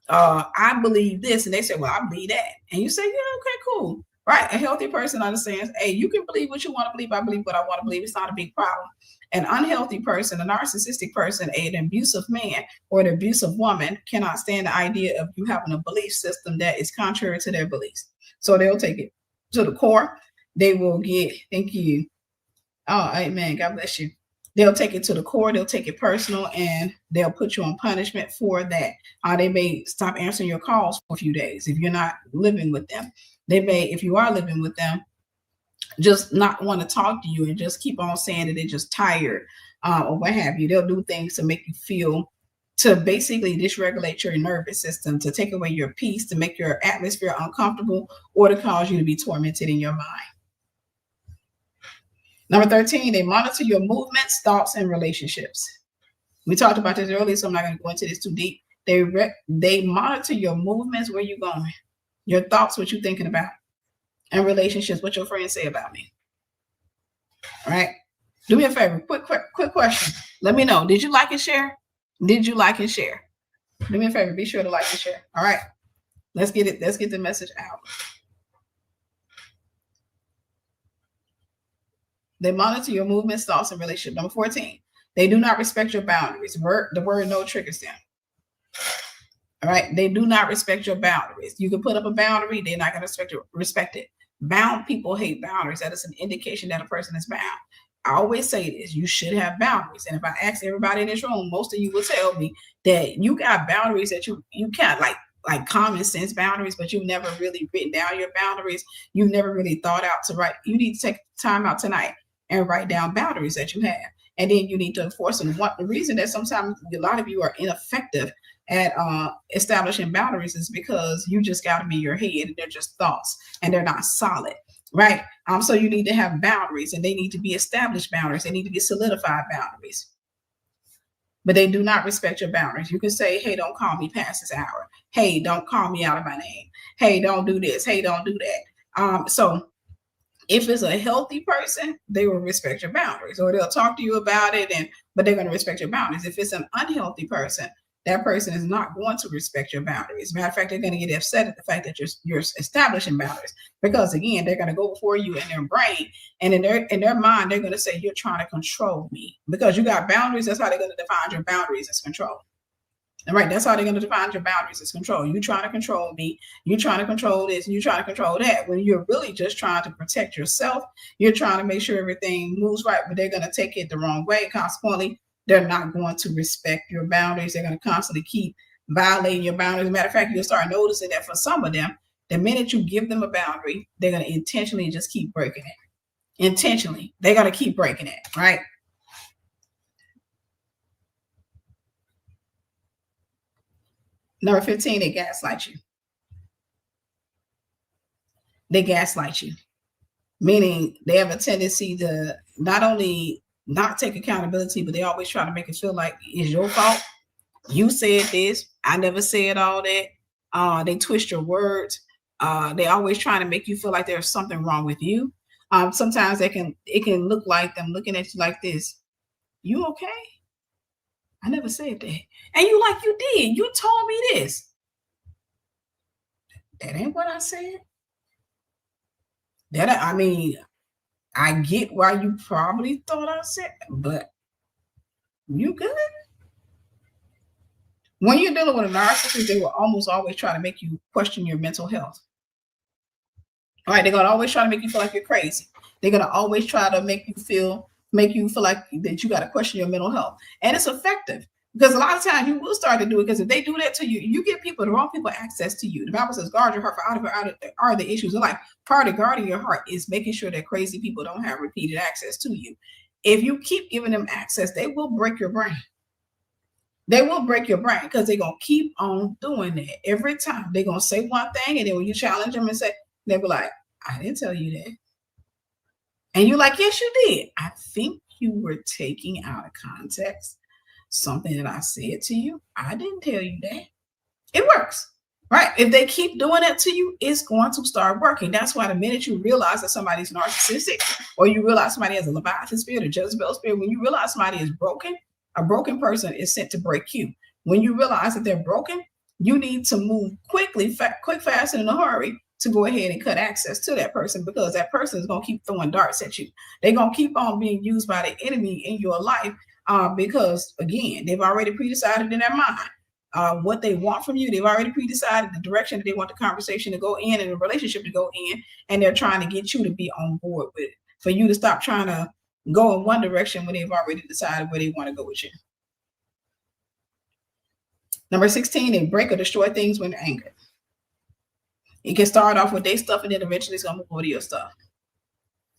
I believe this. And they say, well, I believe that. And you say, yeah, okay, cool. Right. A healthy person understands, hey, you can believe what you want to believe. I believe what I want to believe. It's not a big problem. An unhealthy person, a narcissistic person, an abusive man or an abusive woman cannot stand the idea of you having a belief system that is contrary to their beliefs. So they'll take it to the core. They will get, thank you. Oh, amen. God bless you. They'll take it to the core. They'll take it personal, and they'll put you on punishment for that. They may stop answering your calls for a few days if you're not living with them. They may, if you are living with them, just not want to talk to you and just keep on saying that they're just tired or what have you. They'll do things to make you feel, to basically dysregulate your nervous system, to take away your peace, to make your atmosphere uncomfortable, or to cause you to be tormented in your mind. Number 13, they monitor your movements, thoughts, and relationships. We talked about this earlier, so I'm not going to go into this too deep. They monitor your movements, where you're going, your thoughts, what you're thinking about, and relationships, what your friends say about me. All right. Do me a favor. Quick question. Let me know. Did you like and share? Did you like and share? Do me a favor. Be sure to like and share. All right. Let's get it. Let's get the message out. They monitor your movements, thoughts, and relationships. Number 14, they do not respect your boundaries. The word no triggers them. All right. They do not respect your boundaries. You can put up a boundary. They're not going to respect it. Bound people hate boundaries. That is an indication that a person is bound. I always say this, you should have boundaries. And if I ask everybody in this room, most of you will tell me that you got boundaries that you can't, like common sense boundaries, but you've never really written down your boundaries. You've never really thought out to write. You need to take time out tonight and write down boundaries that you have. And then you need to enforce them. The reason that sometimes a lot of you are ineffective at establishing boundaries is because you just got them in your head, and they're just thoughts and they're not solid, right? So you need to have boundaries, and they need to be established boundaries. They need to be solidified boundaries. But they do not respect your boundaries. You can say, hey, don't call me past this hour. Hey, don't call me out of my name. Hey, don't do this. Hey, don't do that. So if it's a healthy person, they will respect your boundaries, or they'll talk to you about it, but they're going to respect your boundaries. If it's an unhealthy person, that person is not going to respect your boundaries. Matter of fact, they're going to get upset at the fact that you're establishing boundaries, because again, they're going to go before you in their brain, and in their mind, they're going to say, you're trying to control me because you got boundaries. That's how they're going to define your boundaries as control. All right, that's how they're going to define your boundaries as control. You trying to control me, you trying to control this, and you trying to control that, when you're really just trying to protect yourself. You're trying to make sure everything moves right, but they're going to take it the wrong way. Consequently, they're not going to respect your boundaries. They're going to constantly keep violating your boundaries. As a matter of fact, you'll start noticing that for some of them, the minute you give them a boundary, they're going to intentionally just keep breaking it. Intentionally, they're going to keep breaking it, right? Number 15, they gaslight you. They gaslight you, meaning they have a tendency to not only not take accountability, but they always try to make it feel like it's your fault. You said this. I never said all that. They twist your words. They always trying to make you feel like there's something wrong with you. Sometimes it can look like them looking at you like this. You okay? I never said that. And you like you did. You told me this. That ain't what I said. I mean, I get why you probably thought I said, but you good? When you're dealing with a narcissist, they will almost always try to make you question your mental health. All right, they're gonna always try to make you feel like you're crazy. They're gonna always try to make you feel like that you got to question your mental health, and it's effective because a lot of times you will start to do it. Because if they do that to you, you give the wrong people access to you. The Bible says, "Guard your heart, for out of it are the issues of life." Part of guarding your heart is making sure that crazy people don't have repeated access to you. If you keep giving them access, they will break your brain. They will break your brain because they're gonna keep on doing that every time. They're gonna say one thing, and then when you challenge them and say, they'll be like, "I didn't tell you that." And you're like, "Yes, you did. I think you were taking out of context something that I said to you. I didn't tell you that." It works, right? If they keep doing it to you, it's going to start working. That's why the minute you realize that somebody's narcissistic, or you realize somebody has a Leviathan spirit or Jezebel spirit, when you realize somebody is broken, a broken person is sent to break you. When you realize that they're broken, you need to move quickly, quick, fast, and in a hurry to go ahead and cut access to that person, because that person is going to keep throwing darts at you. They're going to keep on being used by the enemy in your life because, again, they've already pre-decided in their mind what they want from you. They've already pre-decided the direction that they want the conversation to go in and the relationship to go in, and they're trying to get you to be on board with it, for you to stop trying to go in one direction when they've already decided where they want to go with you. Number 16, they break or destroy things when angered. It can start off with their stuff, and then eventually it's going to move over to your stuff.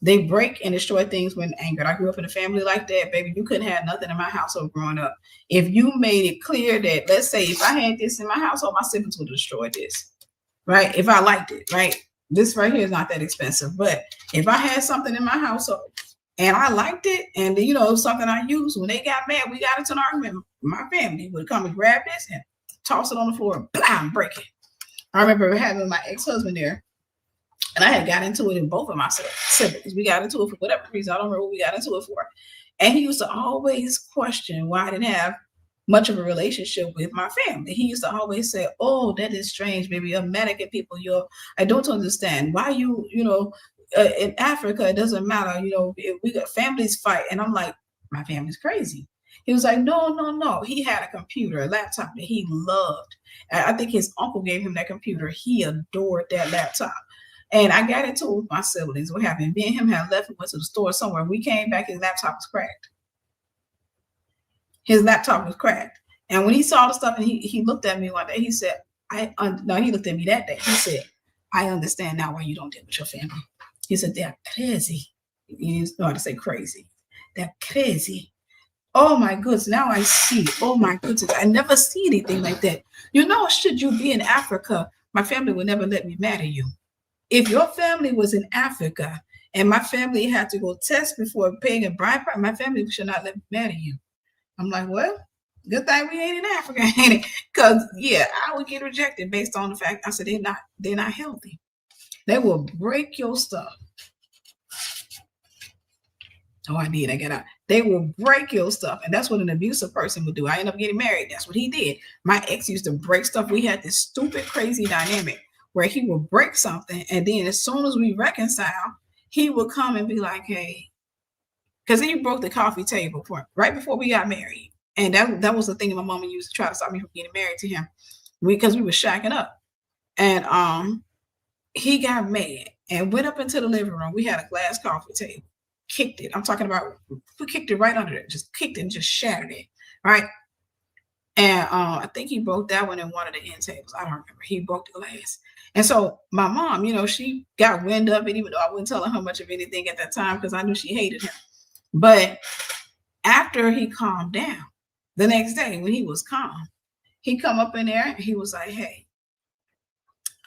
They break and destroy things when angered. I grew up in a family like that, baby. You couldn't have nothing in my household growing up. If you made it clear that, let's say, if I had this in my household, my siblings would have destroyed this, right? If I liked it, right? This right here is not that expensive. But if I had something in my household and I liked it, and it was something I used, when they got mad, we got into an argument. My family would come and grab this and toss it on the floor and blam, break it. I remember having my ex-husband there, and I had got into it in both of my siblings. We got into it for whatever reason. I don't remember what we got into it for. And he used to always question why I didn't have much of a relationship with my family. He used to always say, "Oh, that is strange, baby. American people, I don't understand why in Africa, it doesn't matter. If we got families fight." And I'm like, my family's crazy. He was like, no. He had a computer, a laptop that he loved. I think his uncle gave him that computer. He adored that laptop. And I got into it with my siblings. What happened? Me and him had left and went to the store somewhere. We came back, his laptop was cracked. His laptop was cracked. And when he saw the stuff, and he looked at me one day, he said, he looked at me that day. He said, "I understand now why you don't deal with your family." He said, "They're crazy." You know how to say crazy. "They're crazy. Oh my goodness, now I see. Oh my goodness, I never see anything like that. Should you be in Africa, my family would never let me marry you. If your family was in Africa and my family had to go test before paying a bride price, my family should not let me marry you." I'm like, well, good thing we ain't in Africa, ain't it? Because I would get rejected based on the fact, I said, they're not healthy. They will break your stuff. Oh, I did. I got out. They will break your stuff. And that's what an abusive person would do. I ended up getting married. That's what he did. My ex used to break stuff. We had this stupid, crazy dynamic where he would break something. And then as soon as we reconcile, he would come and be like, "Hey," because he broke the coffee table right before we got married. And that was the thing my mama used to try to stop me from getting married to him, because we were shacking up. And he got mad and went up into the living room. We had a glass coffee table. Kicked it. I'm talking about, we kicked it right under it. Just kicked it and just shattered it. Right. And I think he broke that one in one of the end tables. I don't remember. He broke the glass. And so my mom, she got wind of it, even though I wouldn't tell her how much of anything at that time because I knew she hated him. But after he calmed down, the next day when he was calm, he come up in there and he was like, hey,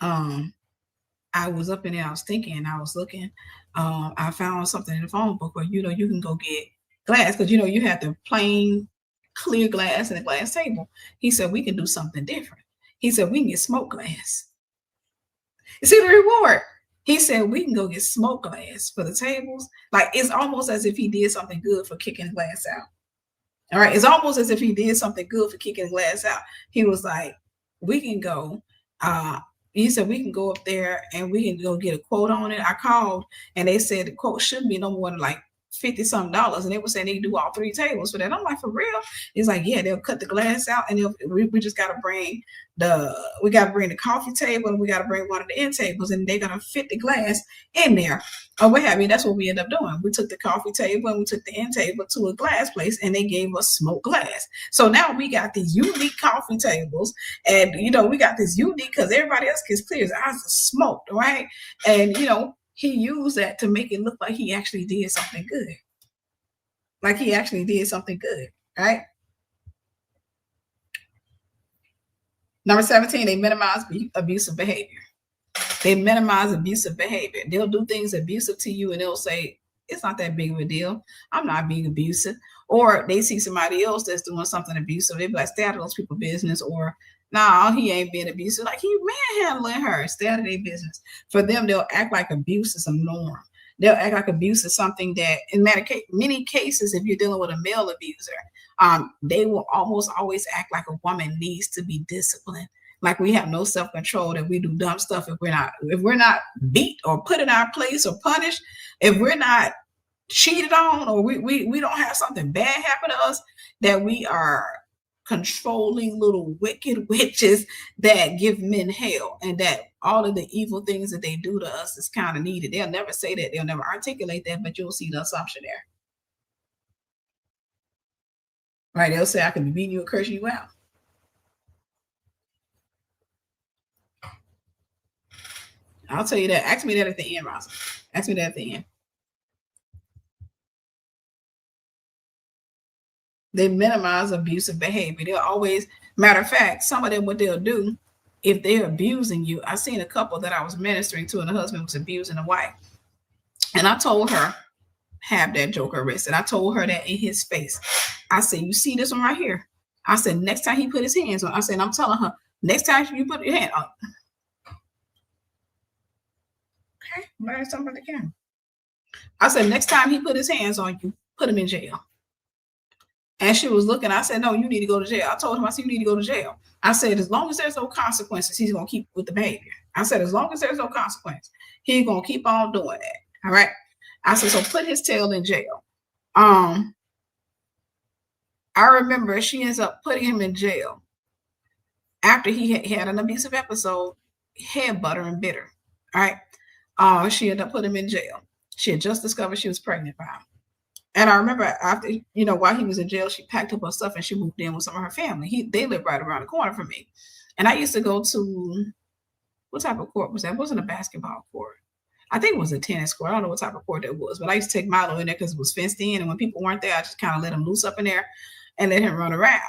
I was up in there, I was thinking, I was looking, I found something in the phone book where, you can go get glass because, you have the plain clear glass and a glass table. He said, we can do something different. He said, we can get smoke glass. You see the reward? He said, we can go get smoke glass for the tables. Like, it's almost as if he did something good for kicking the glass out. All right. It's almost as if he did something good for kicking the glass out. He was like, we can go, he said, we can go up there and we can go get a quote on it. I called and they said the quote shouldn't be no more than like $50-something. And they were saying they do all 3 tables for that. I'm like, for real? He's like, yeah, they'll cut the glass out and we just got to bring the coffee table and we got to bring one of the end tables and they're going to fit the glass in there or what have you. That's what we ended up doing. We took the coffee table and we took the end table to a glass place and they gave us smoked glass. So now we got these unique coffee tables and, we got this unique because everybody else gets clear. His eyes are smoked, right? And, he used that to make it look like he actually did something good. Like he actually did something good, right? Number 17, they minimize abusive behavior. They minimize abusive behavior. They'll do things abusive to you and they'll say, it's not that big of a deal. I'm not being abusive. Or they see somebody else that's doing something abusive. They be like, stay out of those people's business. Or, nah, he ain't being abusive. Like, he manhandling her. Stay out of their business. For them, they'll act like abuse is a norm. They'll act like abuse is something that, in many cases, if you're dealing with a male abuser, they will almost always act like a woman needs to be disciplined. Like we have no self-control, that we do dumb stuff if we're not beat or put in our place or punished, if we're not cheated on or we don't have something bad happen to us, that we are controlling little wicked witches that give men hell, and that all of the evil things that they do to us is kind of needed. They'll never say that, they'll never articulate that, but you'll see the assumption there. Right? They'll say, I can be beating you and cursing you out. I'll tell you that. Ask me that at the end, Rosa. Ask me that at the end. They minimize abusive behavior. They'll always, matter of fact, some of them, what they'll do, if they're abusing you, I seen a couple that I was ministering to and the husband was abusing the wife. And I told her, have that joker arrested. I told her that in his face. I said, you see this one right here? I said, next time he put his hands on, I said, I'm telling her, next time you put your hand on. Okay, I'm learning something about the camera. I said, next time he put his hands on you, put him in jail. And she was looking. I said, no, you need to go to jail. I told him, I said, you need to go to jail. I said, as long as there's no consequences, he's going to keep with the behavior. I said, as long as there's no consequence, he's going to keep on doing that. All right. I said, so put his tail in jail. I remember she ends up putting him in jail after he had an abusive episode, head butter and bitter. All right. She ended up putting him in jail. She had just discovered she was pregnant by him. And I remember after, while he was in jail, she packed up her stuff and she moved in with some of her family. They lived right around the corner from me. And I used to go to, what type of court was that? It wasn't a basketball court. I think it was a tennis court. I don't know what type of court that was, but I used to take Milo in there because it was fenced in. And when people weren't there, I just kind of let him loose up in there and let him run around.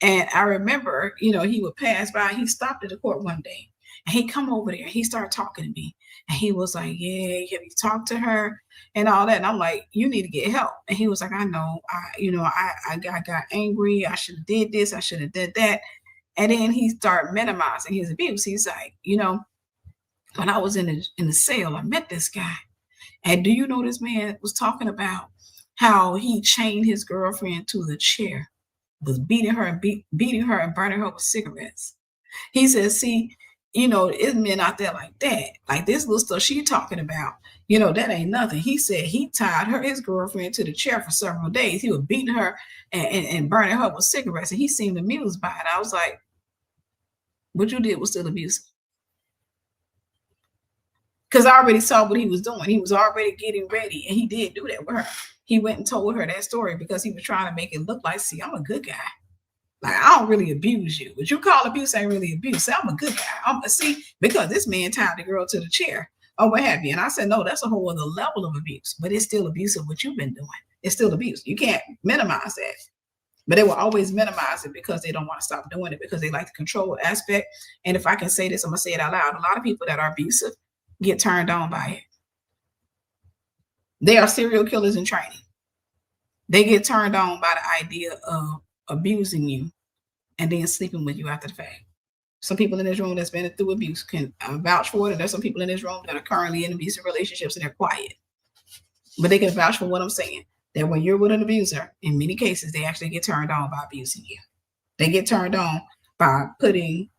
And I remember, he would pass by. He stopped at the court one day and he come over there. He started talking to me. And he was like, yeah, have you talked to her and all that? And I'm like, you need to get help. And he was like, I know, I got angry. I should have did this. I should have did that. And then he started minimizing his abuse. He's like, when I was in the cell, I met this guy. And do you know, this man was talking about how he chained his girlfriend to the chair, was beating her and burning her with cigarettes. He says, see, it's men out there like that. Like this little stuff she talking about, that ain't nothing. He said he tied his girlfriend to the chair for several days. He was beating her and burning her with cigarettes. And he seemed amused by it. I was like, what you did was still abusive. Because I already saw what he was doing. He was already getting ready. And he did do that with her. He went and told her that story because he was trying to make it look like, see, I'm a good guy. Like, I don't really abuse you. What you call abuse ain't really abuse. Say, I'm a good guy. See, because this man tied the girl to the chair or what have you. And I said, no, that's a whole other level of abuse, but it's still abuse of what you've been doing. It's still abuse. You can't minimize that. But they will always minimize it because they don't want to stop doing it, because they like the control aspect. And if I can say this, I'm going to say it out loud. A lot of people that are abusive get turned on by it. They are serial killers in training. They get turned on by the idea of abusing you and then sleeping with you after the fact. Some people in this room that's been through abuse can vouch for it. And there's some people in this room that are currently in abusive relationships and they're quiet. But they can vouch for what I'm saying. That when you're with an abuser, in many cases, they actually get turned on by abusing you. They get turned on by putting,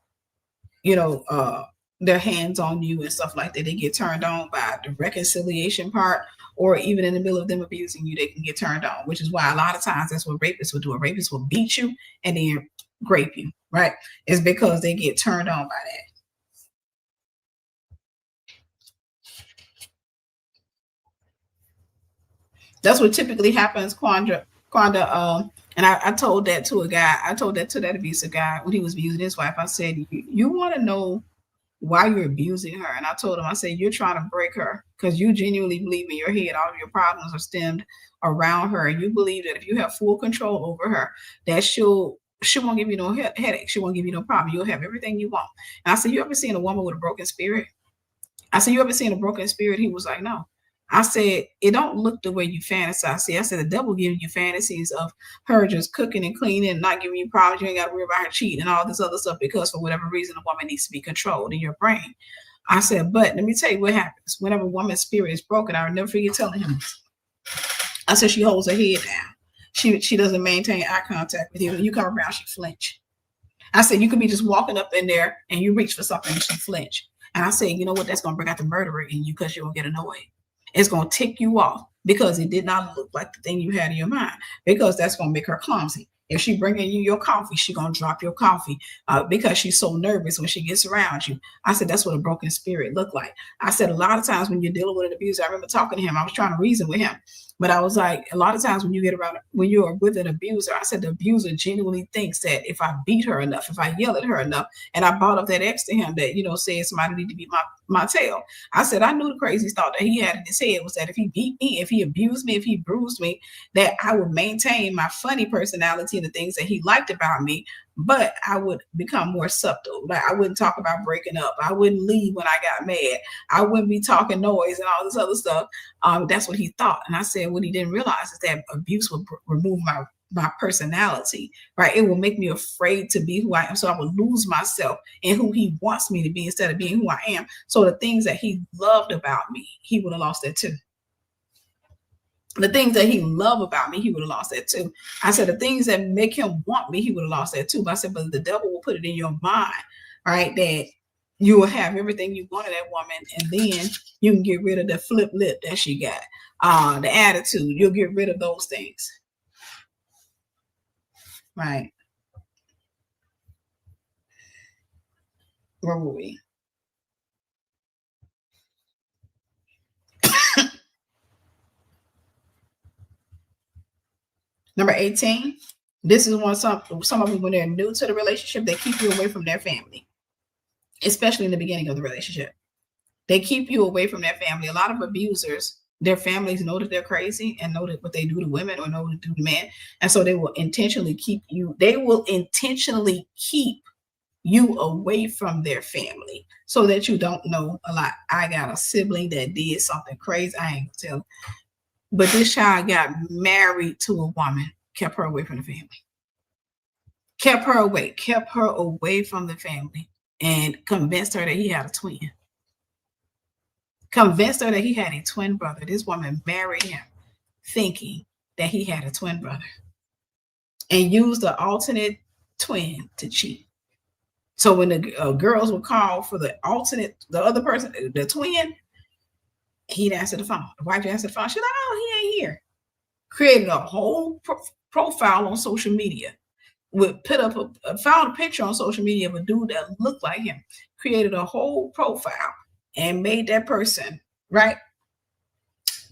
their hands on you and stuff like that. They get turned on by the reconciliation part, or even in the middle of them abusing you, they can get turned on, which is why a lot of times that's what rapists will do. A rapist will beat you and then rape you, right? It's because they get turned on by that. That's what typically happens, Quandra. And I told that to a guy. I told that to that abusive guy when he was abusing his wife. I said, you want to know why you're abusing her? And I told him, I said, you're trying to break her because you genuinely believe in your head all of your problems are stemmed around her. And you believe that if you have full control over her, that she won't give you no headache. She won't give you no problem. You'll have everything you want. And I said, you ever seen a woman with a broken spirit? I said, you ever seen a broken spirit? He was like, no. I said, it don't look the way you fantasize. See, I said, the devil giving you fantasies of her just cooking and cleaning and not giving you problems. You ain't got to worry about her cheating and all this other stuff because for whatever reason, a woman needs to be controlled in your brain. I said, but let me tell you what happens. Whenever a woman's spirit is broken, I will never forget telling him this. I said, she holds her head down. She doesn't maintain eye contact with you. When you come around, she flinch. I said, you could be just walking up in there and you reach for something and she flinch. And I said, you know what? That's going to bring out the murderer in you because you're going to get annoyed. It's going to tick you off because it did not look like the thing you had in your mind, because that's going to make her clumsy. If she bringing you your coffee, she going to drop your coffee because she's so nervous when she gets around you. I said, that's what a broken spirit look like. I said, a lot of times when you're dealing with an abuser, I remember talking to him, I was trying to reason with him. But I was like, a lot of times when you're with an abuser, I said the abuser genuinely thinks that if I beat her enough, if I yell at her enough, and I brought up that ex to him that, said somebody need to beat my tail. I said, I knew the crazy thought that he had in his head was that if he beat me, if he abused me, if he bruised me, that I would maintain my funny personality and the things that he liked about me, but I would become more subtle. Like I wouldn't talk about breaking up. I wouldn't leave when I got mad. I wouldn't be talking noise and all this other stuff. That's what he thought. And I said, what he didn't realize is that abuse would remove my personality, right? It will make me afraid to be who I am. So I would lose myself in who he wants me to be instead of being who I am. So the things that he loved about me, he would have lost that too. The things that he loved about me, he would have lost that too. I said, the things that make him want me, he would have lost that too. But I said, but the devil will put it in your mind, right? That you will have everything you want in that woman. And then you can get rid of the flip lip that she got, the attitude. You'll get rid of those things. Right. Where were we? Number 18. This is when some of them, when they're new to the relationship, they keep you away from their family, especially in the beginning of the relationship. They keep you away from their family. A lot of abusers, their families know that they're crazy and know that what they do to women or know what they do to men. And so they will intentionally keep you away from their family so that you don't know a lot. I got a sibling that did something crazy. I ain't gonna tell. But this child got married to a woman, kept her away from the family. Kept her away from the family and convinced her that he had a twin. Convinced her that he had a twin brother. This woman married him thinking that he had a twin brother and used the alternate twin to cheat. So when the girls would call for the other person, the twin, he'd answer the phone. The wife answered the phone. She's like, oh, he ain't here. Created a whole profile on social media. Would put up found a picture on social media of a dude that looked like him. Created a whole profile and made that person, right?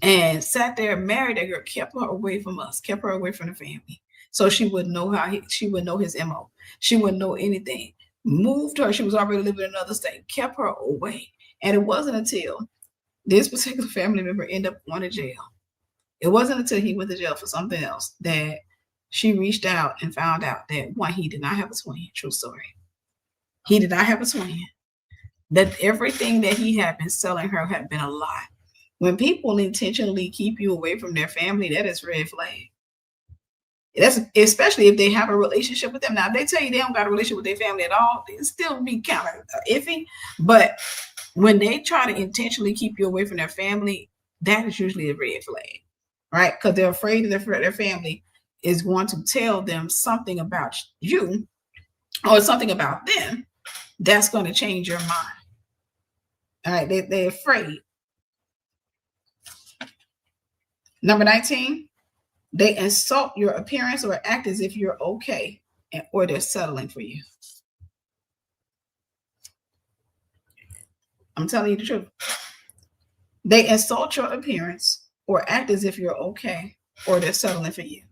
And sat there, married that girl, kept her away from us, kept her away from the family. So she wouldn't know she wouldn't know his MO. She wouldn't know anything. Moved her. She was already living in another state, kept her away. And it wasn't until this particular family member ended up going to jail. It wasn't until he went to jail for something else that she reached out and found out that, one, he did not have a twin. True story. He did not have a twin. That everything that he had been selling her had been a lie. When people intentionally keep you away from their family, that is red flag. That's especially if they have a relationship with them. Now, if they tell you they don't got a relationship with their family at all, it still be kind of iffy. But when they try to intentionally keep you away from their family, that is usually a red flag, right? Because they're afraid that their family is going to tell them something about you or something about them that's going to change your mind. All right, they're afraid. Number 19, they insult your appearance or act as if you're okay, or they're settling for you. I'm telling you the truth. They insult your appearance or act as if you're okay, or they're settling for you.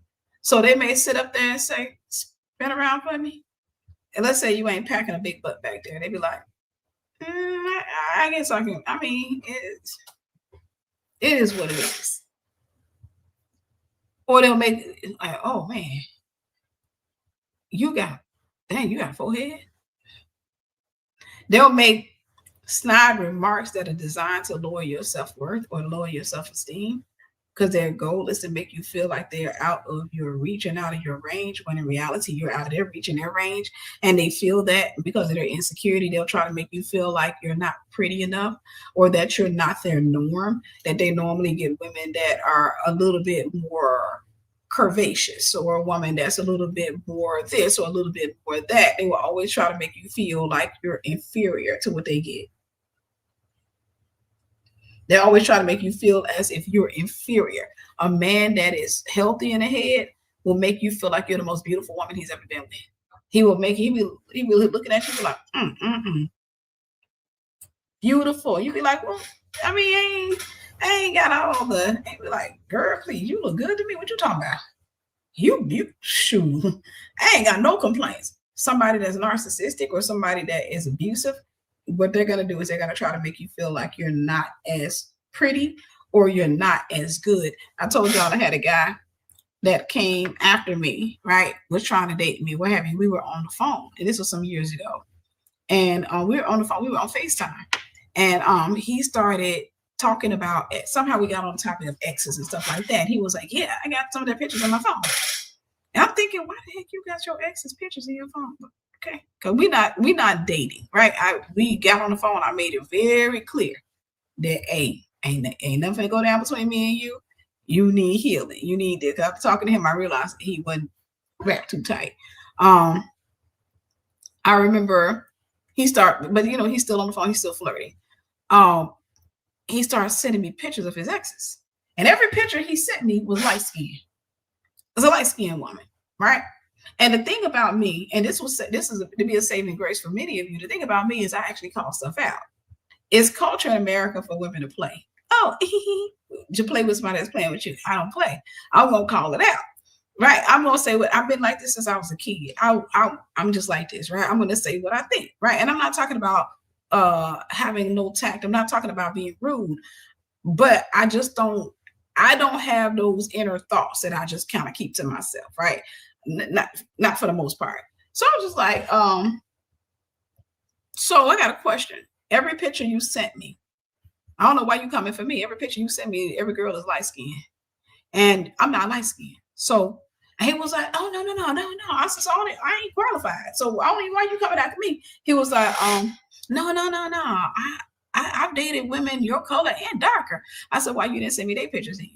So they may sit up there and say, spin around for me. And let's say you ain't packing a big butt back there. They be like, I guess I can. I mean, it is what it is. Or they'll make it like, oh man, you got a forehead. They'll make snide remarks that are designed to lower your self-worth or lower your self-esteem, because their goal is to make you feel like they're out of your reach and out of your range, when in reality you're out of their reach and their range. And they feel that because of their insecurity, they'll try to make you feel like you're not pretty enough, or that you're not their norm, that they normally get women that are a little bit more curvaceous, or a woman that's a little bit more this or a little bit more that. They will always try to make you feel like you're inferior to what they get. They always try to make you feel as if you're inferior. A man that is healthy in the head will make you feel like you're the most beautiful woman he's ever been with. He will looking at you like, beautiful. You be like, well, I mean, I ain't got all the. They be like, girl, please, you look good to me. What you talking about? You shoot. I ain't got no complaints. Somebody that's narcissistic or somebody that is abusive, what they're going to do is they're going to try to make you feel like you're not as pretty or you're not as good. I told y'all I had a guy that came after me, right? Was trying to date me, what have you. We were on the phone, and this was some years ago. And we were on the phone, we were on FaceTime. And he started talking about it. Somehow we got on the topic of exes and stuff like that. He was like, yeah, I got some of their pictures on my phone. And I'm thinking, why the heck you got your ex's pictures in your phone? Okay, because we not dating, right? We got on the phone. I made it very clear that ain't nothing go down between me and you. You need healing. You need this. After talking to him, I realized he wasn't wrapped too tight. I remember he started, but he's still on the phone. He's still flirting. He started sending me pictures of his exes, and every picture he sent me was light skinned. It's a light skinned woman, right? And the thing about me, and this is to be a saving grace for many of you. The thing about me is I actually call stuff out. It's culture in America for women to play. Oh, to play with somebody that's playing with you. I don't play. I'm gonna call it out, right? I'm gonna say what I've been like this since I was a kid. I'm just like this, right? I'm gonna say what I think, right? And I'm not talking about having no tact. I'm not talking about being rude, but I don't have those inner thoughts that I just kind of keep to myself, right? Not for the most part. So I'm just like, so I got a question. Every picture you sent me, I don't know why you coming for me. Every picture you sent me, every girl is light skinned, and I'm not light skinned. So he was like, oh no. I said, so I ain't qualified. So why you coming after me? He was like, no. I've dated women your color and darker. I said, why you didn't send me their pictures in?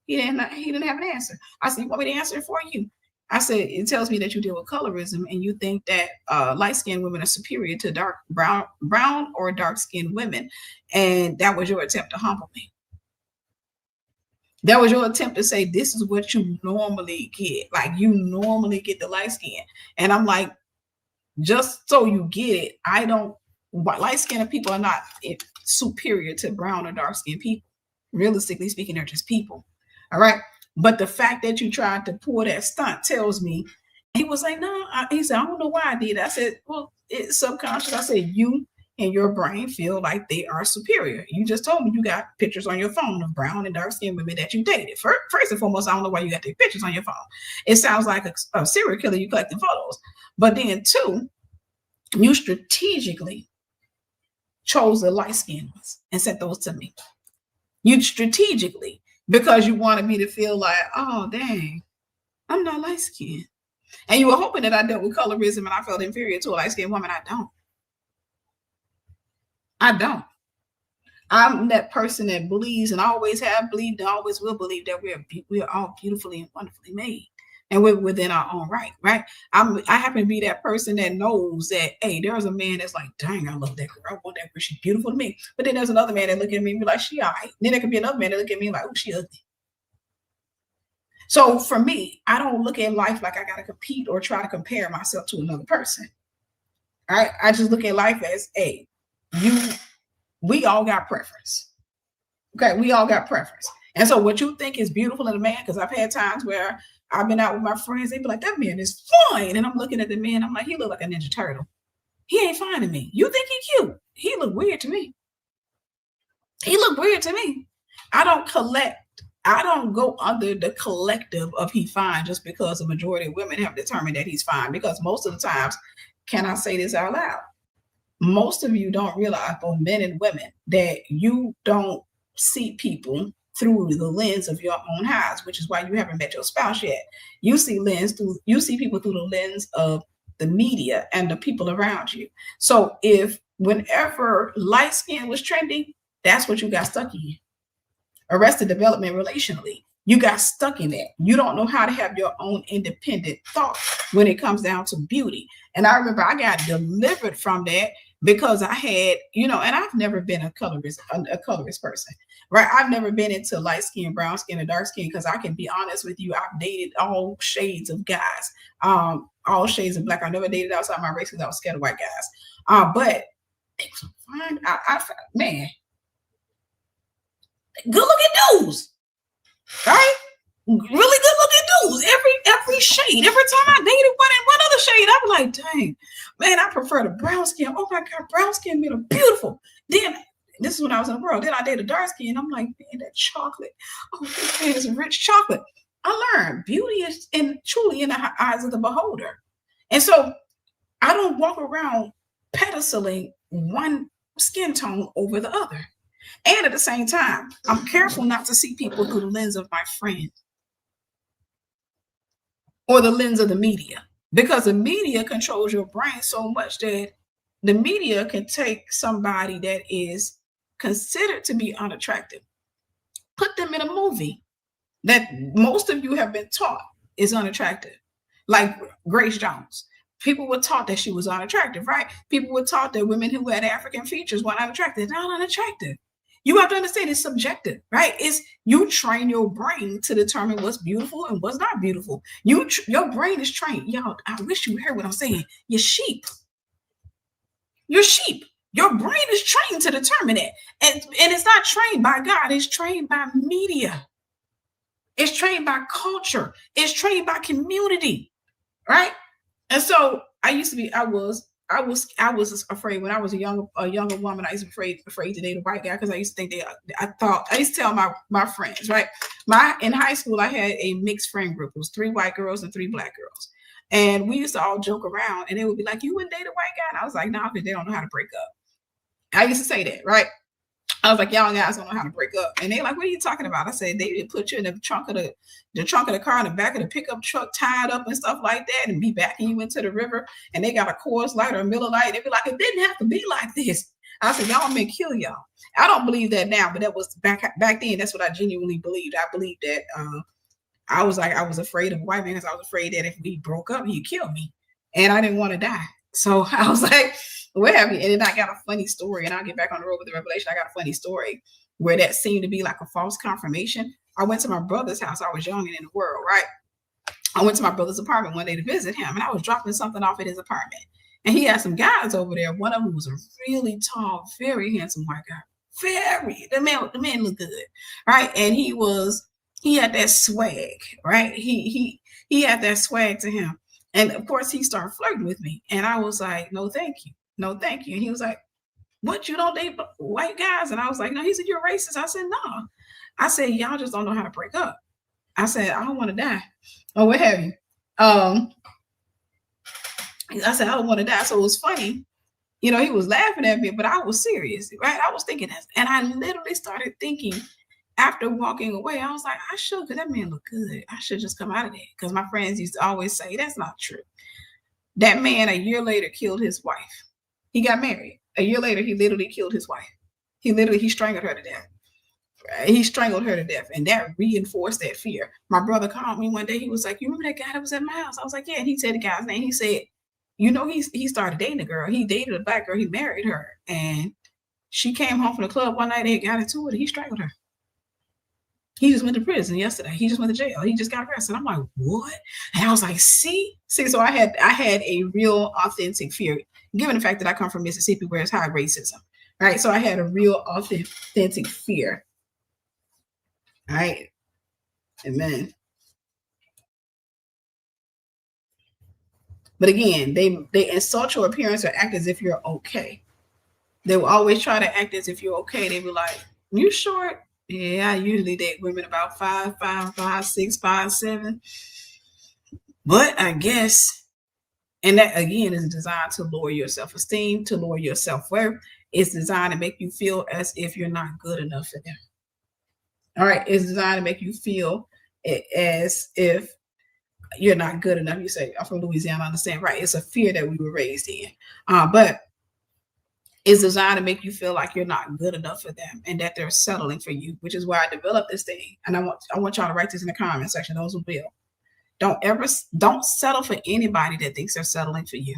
He didn't have an answer. I said, you want me to answer it for you? I said, it tells me that you deal with colorism and you think that light-skinned women are superior to dark brown or dark-skinned women. And that was your attempt to humble me. That was your attempt to say, this is what you normally get. Like, you normally get the light skin. And I'm like, just so you get it, light-skinned people are not superior to brown or dark-skinned people. Realistically speaking, they're just people. All right. But the fact that you tried to pull that stunt tells me, he was like, no, he said, I don't know why I did. I said, well, it's subconscious. I said, you and your brain feel like they are superior. You just told me you got pictures on your phone of brown and dark skinned women that you dated. First and foremost, I don't know why you got their pictures on your phone. It sounds like a serial killer, you collecting photos. But then two, you strategically chose the light skinned ones and sent those to me. You strategically, because you wanted me to feel like, oh, dang, I'm not light skinned. And you were hoping that I dealt with colorism and I felt inferior to a light skinned woman. I don't. I'm that person that believes and always have believed and always will believe that we're all beautifully and wonderfully made. And we're within our own right? I happen to be that person that knows that, hey, there's a man that's like, dang, I love that girl. I want that girl. She's beautiful to me. But then there's another man that look at me and be like, she all right. Then there could be another man that look at me like, oh, she ugly. So for me, I don't look at life like I got to compete or try to compare myself to another person. All right. I just look at life as, hey, we all got preference. Okay. We all got preference. And so what you think is beautiful in a man, because I've had times where I've been out with my friends, they be like, that man is fine. And I'm looking at the man, I'm like, he look like a Ninja Turtle. He ain't fine to me. You think he cute? He look weird to me. I don't go under the collective of he fine just because the majority of women have determined that he's fine. Because most of the times, can I say this out loud? Most of you don't realize, both men and women, that you don't see people through the lens of your own eyes, which is why you haven't met your spouse yet. You see people through the lens of the media and the people around you. So if whenever light skin was trending, that's what you got stuck in. Arrested development relationally, you got stuck in that. You don't know how to have your own independent thought when it comes down to beauty. And I remember I got delivered from that because I had, and I've never been a colorist person, right? I've never been into light skin, brown skin, or dark skin, because I can be honest with you, I've dated all shades of guys, all shades of black. I never dated outside my race because I was scared of white guys. But it was fine. Man, good looking dudes, right? Really good looking dudes. Every shade. Every time I dated one other shade, I was like, dang, man, I prefer the brown skin. Oh my God, brown skin men are beautiful. Then this is when I was in the world. Then I dated dark skin. I'm like, man, that chocolate. Oh, this man is rich chocolate. I learned beauty is truly in the eyes of the beholder. And so I don't walk around pedestaling one skin tone over the other. And at the same time, I'm careful not to see people through the lens of my friend or the lens of the media, because the media controls your brain so much that the media can take somebody that is considered to be unattractive, put them in a movie that most of you have been taught is unattractive, like Grace Jones. People were taught that she was unattractive, right? People were taught that women who had African features were unattractive. They're not unattractive. You have to understand it's subjective, right? It's you train your brain to determine what's beautiful and what's not beautiful. Your brain is trained. Y'all, I wish you heard what I'm saying. You're sheep. You're sheep. Your brain is trained to determine it. And it's not trained by God. It's trained by media. It's trained by culture. It's trained by community, right? And so I was afraid when I was a younger woman. I used to be afraid to date a white guy because I used to think I used to tell my friends, right? In high school, I had a mixed friend group. It was 3 white girls and 3 black girls. And we used to all joke around and they would be like, you wouldn't date a white guy? And I was like, no, because they don't know how to break up. I used to say that, right? I was like, y'all guys don't know how to break up. And they're like, what are you talking about? I said, they put you in the trunk of the car in the back of the pickup truck tied up and stuff like that and be backing you into the river. And they got a Coors Light or a Miller Lite. They'd be like, it didn't have to be like this. I said, y'all may kill y'all. I don't believe that now, but that was back then. That's what I genuinely believed. I believed that I was afraid of white man because I was afraid that if we broke up, he'd kill me. And I didn't want to die. So I was like, what have you? And then I got a funny story, and I'll get back on the road with the revelation. I got a funny story where that seemed to be like a false confirmation. I went to my brother's house. I was young and in the world, right? I went to my brother's apartment one day to visit him, and I was dropping something off at his apartment. And he had some guys over there. One of them was a really tall, very handsome white guy. The man looked good, right? And he was he had that swag, right? He had that swag to him. And of course he started flirting with me. And I was like, no, thank you. No, thank you. And he was like, what, you don't date white guys? And I was like, no. He said, you're racist. I said, no. I said, y'all just don't know how to break up. I said, I don't want to die. Or what have you. I said, I don't want to die. So it was funny. You know, he was laughing at me, but I was serious, right? I was thinking that. And I literally started thinking after walking away, I was like, I should, because that man looked good. I should just come out of there. Because my friends used to always say, that's not true. That man, a year later, killed his wife. He got married. A year later, he literally killed his wife. He strangled her to death. He strangled her to death. And that reinforced that fear. My brother called me one day. He was like, you remember that guy that was at my house? I was like, yeah. And he said the guy's name. He said, you know, he started dating a girl. He dated a black girl. He married her. And she came home from the club one night. They got into it. And he strangled her. He just went to prison yesterday. He just went to jail. He just got arrested. I'm like, what? And I was like, see. So I had a real authentic fear, given the fact that I come from Mississippi, where it's high racism, right? So I had a real authentic fear. All right. Amen. But again, they insult your appearance or act as if you're okay. They will always try to act as if you're okay. They be like, you short? Yeah, I usually date women about 5'5", 5'6", 5'7". But I guess, and that again is designed to lower your self-esteem, to lower your self-worth. It's designed to make you feel as if you're not good enough for them. All right, it's designed to make you feel as if you're not good enough. You say, I'm from Louisiana, I understand, right? It's a fear that we were raised in. But it's designed to make you feel like you're not good enough for them and that they're settling for you, which is why I developed this thing. And I want y'all to write this in the comment section, those who will. Don't settle for anybody that thinks they're settling for you.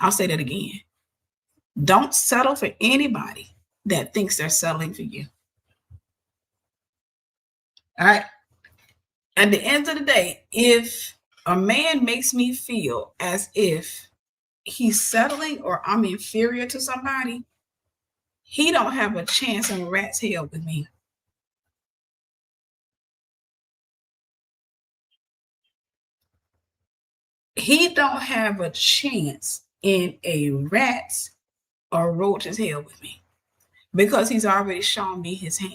I'll say that again. Don't settle for anybody that thinks they're settling for you. All right. At the end of the day, if a man makes me feel as if he's settling or I'm inferior to somebody, he don't have a chance in a rat's hell with me. He don't have a chance in a rat's or roach's hell with me because he's already shown me his hand.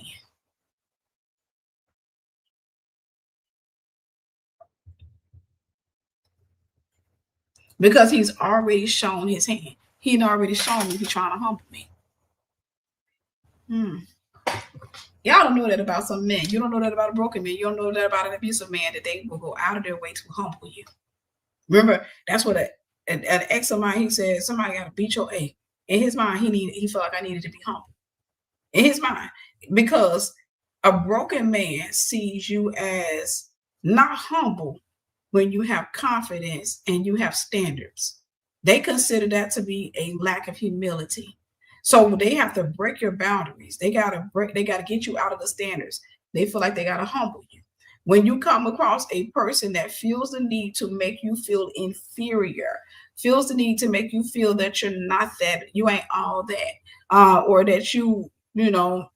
Because he's already shown his hand. He'd already shown me he's trying to humble me. Y'all don't know that about some men. You don't know that about a broken man. You don't know that about an abusive man, that they will go out of their way to humble you. Remember, that's what an ex of mine, he said, somebody got to beat your A. In his mind, he felt like I needed to be humble. In his mind, because a broken man sees you as not humble when you have confidence and you have standards. They consider that to be a lack of humility. So they have to break your boundaries. They gotta get you out of the standards. They feel like they gotta humble you. When you come across a person that feels the need to make you feel inferior, feels the need to make you feel that you're not that, you ain't all that, or that you know,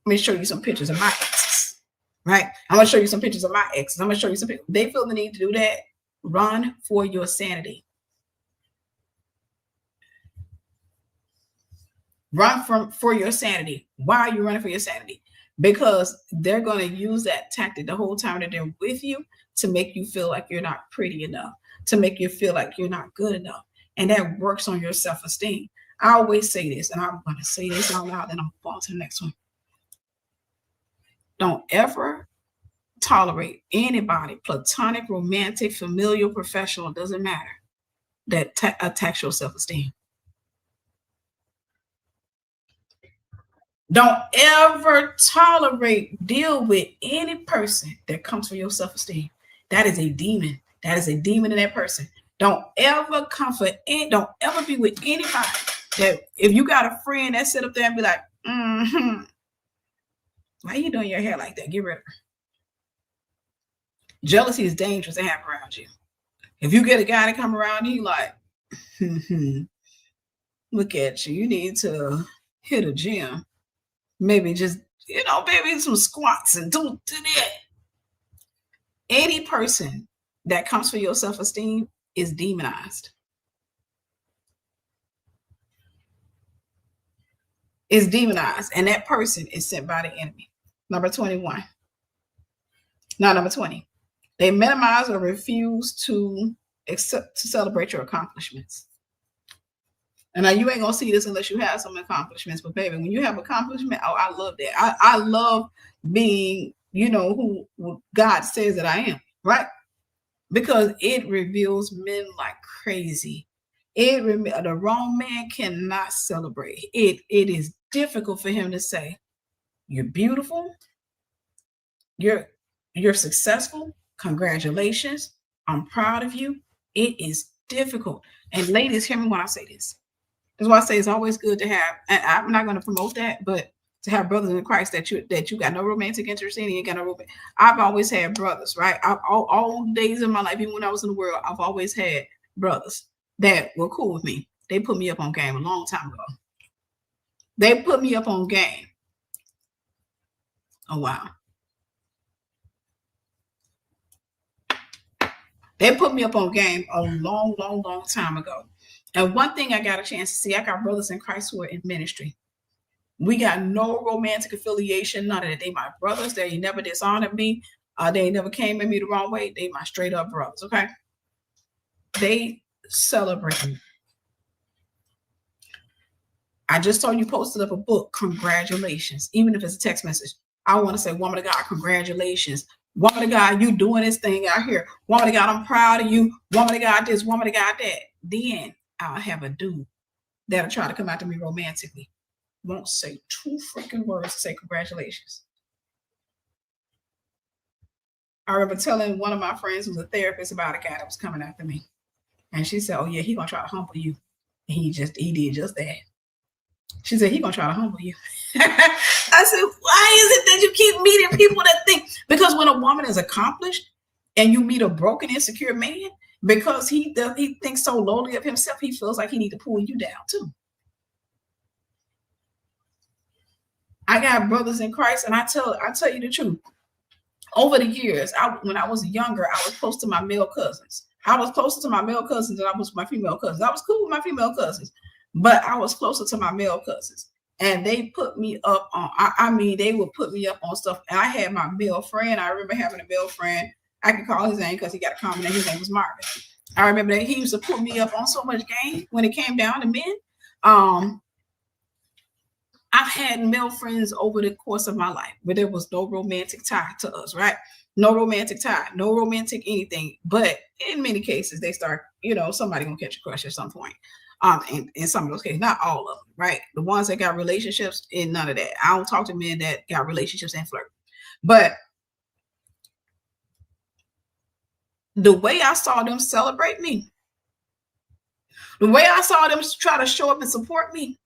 let me show you some pictures of my exes, right? I'm gonna show you some pictures of my exes. I'm gonna show you some pictures. They feel the need to do that. Run for your sanity. For your sanity. Why are you running for your sanity? Because they're going to use that tactic the whole time that they're with you to make you feel like you're not pretty enough, to make you feel like you're not good enough. And that works on your self-esteem. I always say this, and I'm going to say this out loud, and I'm going on to the next one. Don't ever tolerate anybody, platonic, romantic, familial, professional, doesn't matter, that attacks your self-esteem. Don't ever deal with any person that comes for your self-esteem. That is a demon. That is a demon in that person. Don't ever don't ever be with anybody that, if you got a friend that sit up there and be like, why are you doing your hair like that? Get rid of her. Jealousy is dangerous to have around you. If you get a guy to come around you like, look at you, you need to hit a gym. Maybe just baby, some squats and do that. Any person that comes for your self-esteem is demonized. Is demonized, and that person is sent by the enemy. Number 21. Now, number 20. They minimize or refuse to celebrate your accomplishments. And now you ain't gonna see this unless you have some accomplishments. But baby, when you have accomplishment, oh, I love that. I love being, who God says that I am, right? Because it reveals men like crazy. The wrong man cannot celebrate. It is difficult for him to say, "You're beautiful. You're successful. Congratulations. I'm proud of you." It is difficult. And ladies, hear me when I say this. That's why I say it's always good to have, and I'm not going to promote that, but to have brothers in Christ that you got no romantic interest in, you ain't got no romantic. I've always had brothers, right? All days in my life, even when I was in the world, I've always had brothers that were cool with me. They put me up on game a long time ago. They put me up on game. Oh, wow. They put me up on game a long, long, long time ago. And one thing I got a chance to see, I got brothers in Christ who are in ministry. We got no romantic affiliation, none of that. They my brothers. They never dishonored me. They never came at me the wrong way. They my straight up brothers, okay? They celebrate me. I just saw you posted up a book. Congratulations. Even if it's a text message. I want to say, woman of God, congratulations. Woman of God, you doing this thing out here. Woman of God, I'm proud of you. Woman of God, this, woman of God, that. Then I'll have a dude that'll try to come after me romantically. Won't say 2 freaking words to say congratulations. I remember telling one of my friends who's a therapist about a guy that was coming after me. And she said, "Oh yeah, he gonna try to humble you." And he did just that. She said, "He gonna try to humble you." I said, "Why is it that you keep meeting people that think?" Because when a woman is accomplished and you meet a broken, insecure man, because he thinks so lowly of himself, he feels like he need to pull you down too. I got brothers in Christ, and I tell you the truth. Over the years, when I was younger, I was close to my male cousins. I was closer to my male cousins than I was with my female cousins. I was cool with my female cousins, but I was closer to my male cousins. And they put me up on, they would put me up on stuff. And I had my male friend. I remember having a male friend. I can call his name because he got a common name. His name was Marvin. I remember that he used to put me up on so much game when it came down to men. I've had male friends over the course of my life where there was no romantic tie to us, right? No romantic tie, no romantic anything. But in many cases, they start, somebody gonna catch a crush at some point. In some of those cases, not all of them, right? The ones that got relationships, and none of that. I don't talk to men that got relationships and flirt. But the way I saw them celebrate me, the way I saw them try to show up and support me,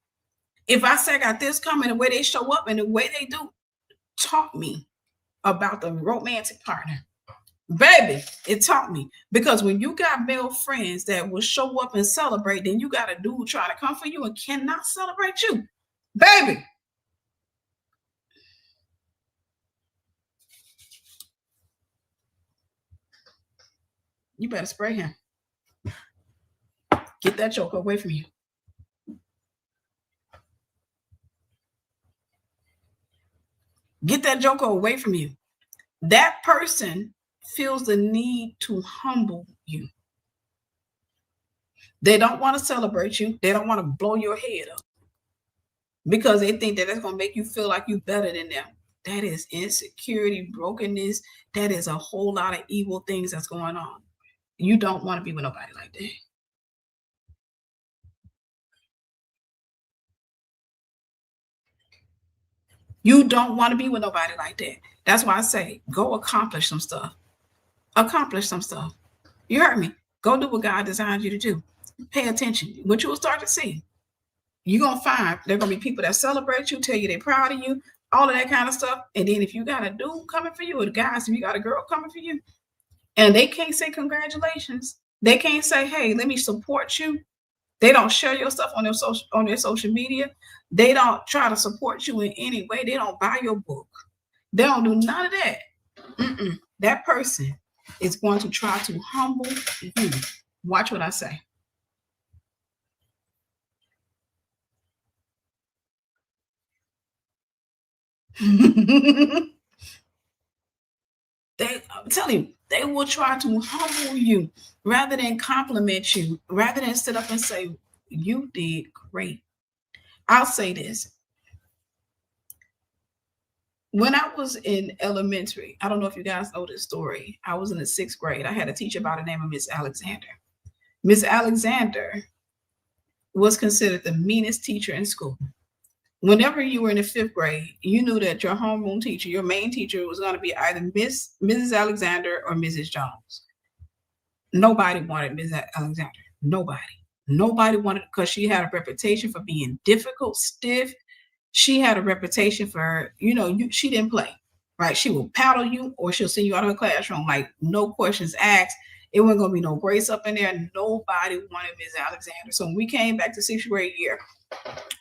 if I say I got this coming, the way they show up and the way they do, taught me about the romantic partner. Baby, it taught me. Because when you got male friends that will show up and celebrate, then you got a dude trying to come for you and cannot celebrate you. Baby. You better spray him. Get that joker away from you. Get that joker away from you. That person feels the need to humble you. They don't want to celebrate you. They don't want to blow your head up because they think that that's going to make you feel like you're better than them. That is insecurity, brokenness. That is a whole lot of evil things that's going on. You don't want to be with nobody like that. You don't want to be with nobody like that. That's why I say, go accomplish some stuff. Accomplish some stuff. You heard me. Go do what God designed you to do. Pay attention. What you will start to see. You're going to find there are going to be people that celebrate you, tell you they're proud of you, all of that kind of stuff. And then if you got a dude coming for you, or the guys, if you got a girl coming for you, and they can't say congratulations, they can't say, hey, let me support you. They don't share your stuff on their social media. They don't try to support you in any way. They don't buy your book. They don't do none of that. That person is going to try to humble you. Watch what I say. I'm telling you, they will try to humble you rather than compliment you, rather than sit up and say, you did great. I'll say this. When I was in elementary, I don't know if you guys know this story. I was in the 6th grade. I had a teacher by the name of Miss Alexander. Miss Alexander was considered the meanest teacher in school. Whenever you were in the 5th grade, you knew that your homeroom teacher, your main teacher, was going to be either Mrs. Alexander or Mrs. Jones. Nobody wanted Mrs. Alexander. Nobody wanted, because she had a reputation for being difficult, stiff. She had a reputation for, she didn't play, right? She will paddle you, or she'll send you out of her classroom, like no questions asked. It wasn't going to be no grace up in there. Nobody wanted Ms. Alexander. So when we came back to 6th grade year,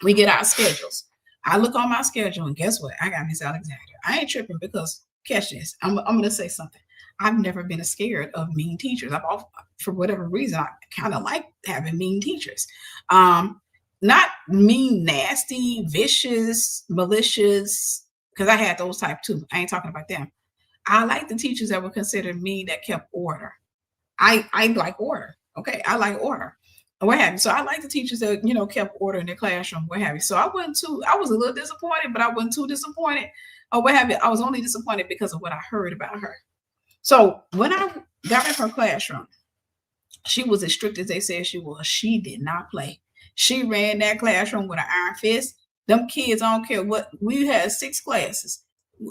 we get our schedules. I look on my schedule, and guess what? I got Ms. Alexander. I ain't tripping, because catch this. I'm going to say something. I've never been scared of mean teachers. For whatever reason, I kind of like having mean teachers. Not mean, nasty, vicious, malicious, because I had those type too. I ain't talking about them. I like the teachers that were considered mean, that kept order. I like order. Okay, I like order. What have you? So I like the teachers that kept order in their classroom. What have you? So I was a little disappointed, but I wasn't too disappointed. Or what have you? I was only disappointed because of what I heard about her. So when I got in her classroom, she was as strict as they said she was. She did not play. She ran that classroom with an iron fist. Them kids, I don't care what. We had 6 classes.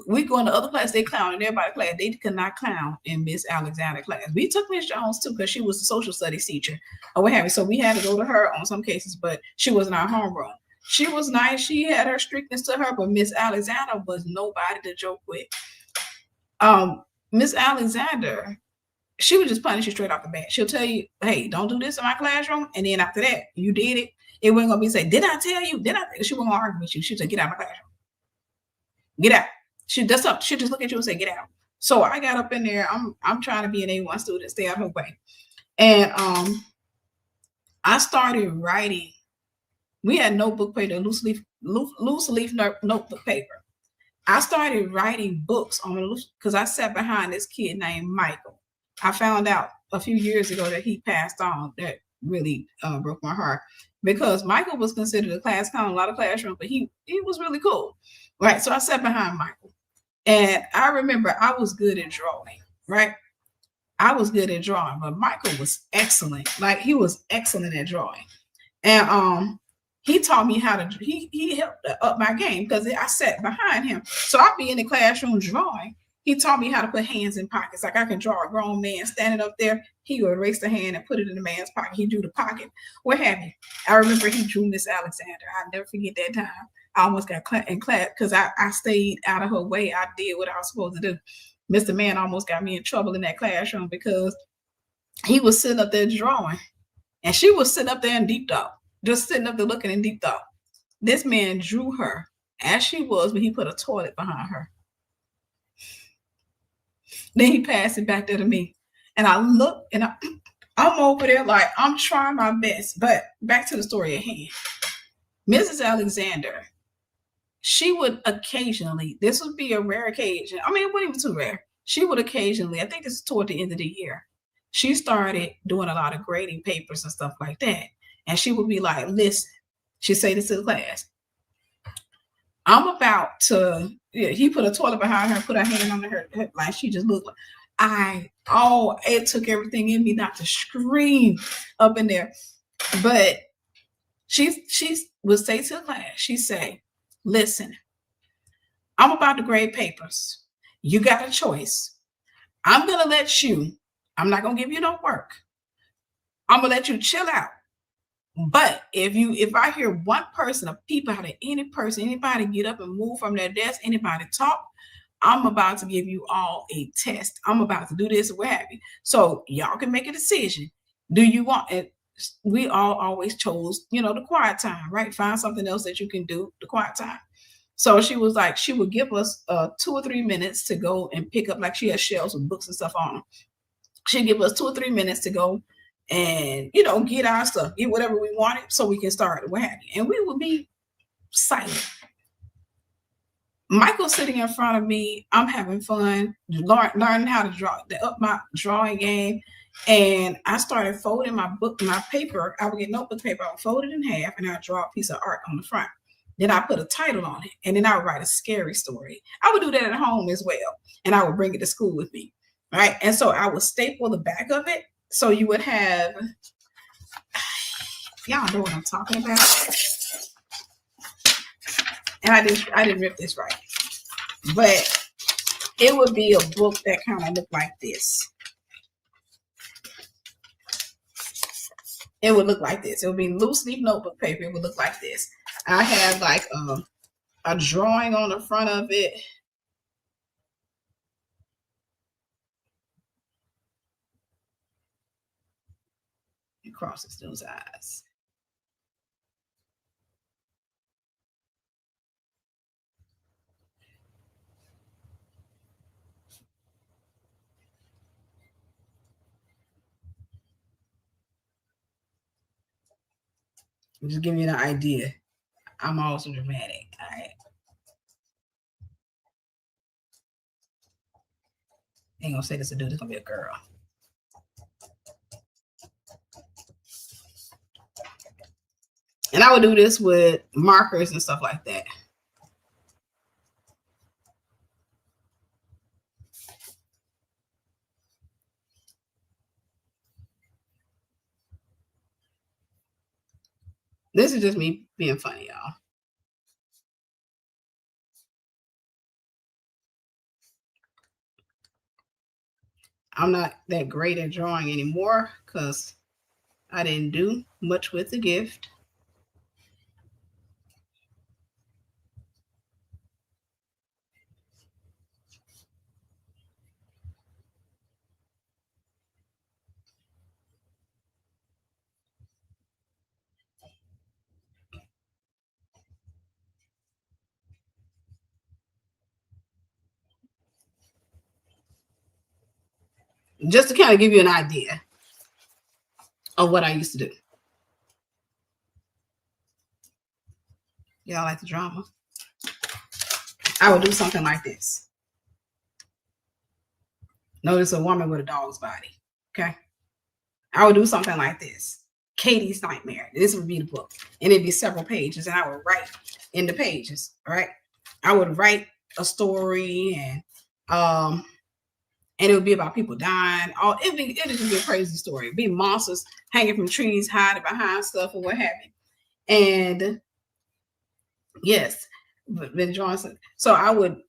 We go in the other class, they clown in everybody's class. They could not clown in Miss Alexander class. We took Miss Jones too, because she was a social studies teacher or what have you. So we had to go to her on some cases, but she was in our homeroom. She was nice. She had her strictness to her, but Miss Alexander was nobody to joke with. Miss Alexander, she would just punish you straight off the bat. She'll tell you, hey, don't do this in my classroom. And then after that, you did it. It wasn't going to be say, did I tell you? She wasn't going to argue with you. She'd say, get out of my classroom. Get out. She'll just look at you and say, get out. So I got up in there. I'm trying to be an A1 student, stay out of her way. And I started writing. We had notebook paper, loose leaf notebook paper. I started writing books on, because I sat behind this kid named Michael. I found out a few years ago that he passed on. That really broke my heart, because Michael was considered a class clown in a lot of classrooms, but he was really cool, right? So I sat behind Michael, and I remember I was good at drawing, right? I was good at drawing, but Michael was excellent. Like, he was excellent at drawing, and he taught me how to. He helped up my game, because I sat behind him, so I'd be in the classroom drawing. He taught me how to put hands in pockets. Like, I can draw a grown man standing up there. He would erase the hand and put it in the man's pocket. He drew the pocket. What have you? I remember he drew Miss Alexander. I'll never forget that time. I almost got in class because I stayed out of her way. I did what I was supposed to do. Mr. Man almost got me in trouble in that classroom, because he was sitting up there drawing, and she was sitting up there in deep thought, just sitting up there looking in deep thought. This man drew her as she was, but he put a toilet behind her. Then he passed it back there to me. And I look, and I'm over there like, I'm trying my best. But back to the story at hand. Mrs. Alexander, she would occasionally, this would be a rare occasion. I mean, it wasn't even too rare. She would occasionally, I think this is toward the end of the year, she started doing a lot of grading papers and stuff like that. And she would be like, listen, she'd say this to the class. I'm about to, he put a toilet behind her, put her hand on her, like she just looked like, it took everything in me not to scream up in there. But she would say to the class, she'd say, listen, I'm about to grade papers. You got a choice. I'm going to let you, I'm not going to give you no work. I'm going to let you chill out. But if I hear one person, a peep out of any person, anybody get up and move from their desk, anybody talk, I'm about to give you all a test. I'm about to do this or what have you. So y'all can make a decision. Do you want it? we all always chose, the quiet time, right? Find something else that you can do, the quiet time. So she was like, she would give us 2 or 3 minutes to go and pick up, like she had shelves with books and stuff on them. She'd give us 2 or 3 minutes to go and, get our stuff, get whatever we wanted so we can start, what have you. And we would be silent. Michael's sitting in front of me. I'm having fun, learning how to draw, up my drawing game. And I started folding my paper. I would get notebook paper, I would fold it in half, and I'd draw a piece of art on the front. Then I put a title on it, and then I would write a scary story. I would do that at home as well, and I would bring it to school with me, right? And so I would staple the back of it, so you would have, y'all know what I'm talking about. And I didn't rip this right, but it would be a book that kind of looked like this. It would look like this. It would be loose leaf notebook paper. It would look like this. I have like a drawing on the front of it. It crosses those eyes. Just give you an idea. I'm also dramatic. All right. Ain't gonna say this a dude. It's gonna be a girl. And I would do this with markers and stuff like that. This is just me being funny, y'all. I'm not that great at drawing anymore because I didn't do much with the gift. Just to kind of give you an idea of what I used to do. Y'all like the drama? I would do something like this. Notice a woman with a dog's body. Okay. I would do something like this. Katie's Nightmare. This would be the book. And it'd be several pages. And I would write in the pages. Right. I would write a story and it would be about people dying. It'd just be a crazy story. It'd be monsters hanging from trees, hiding behind stuff or what have you. And yes, Ben Johnson. So I would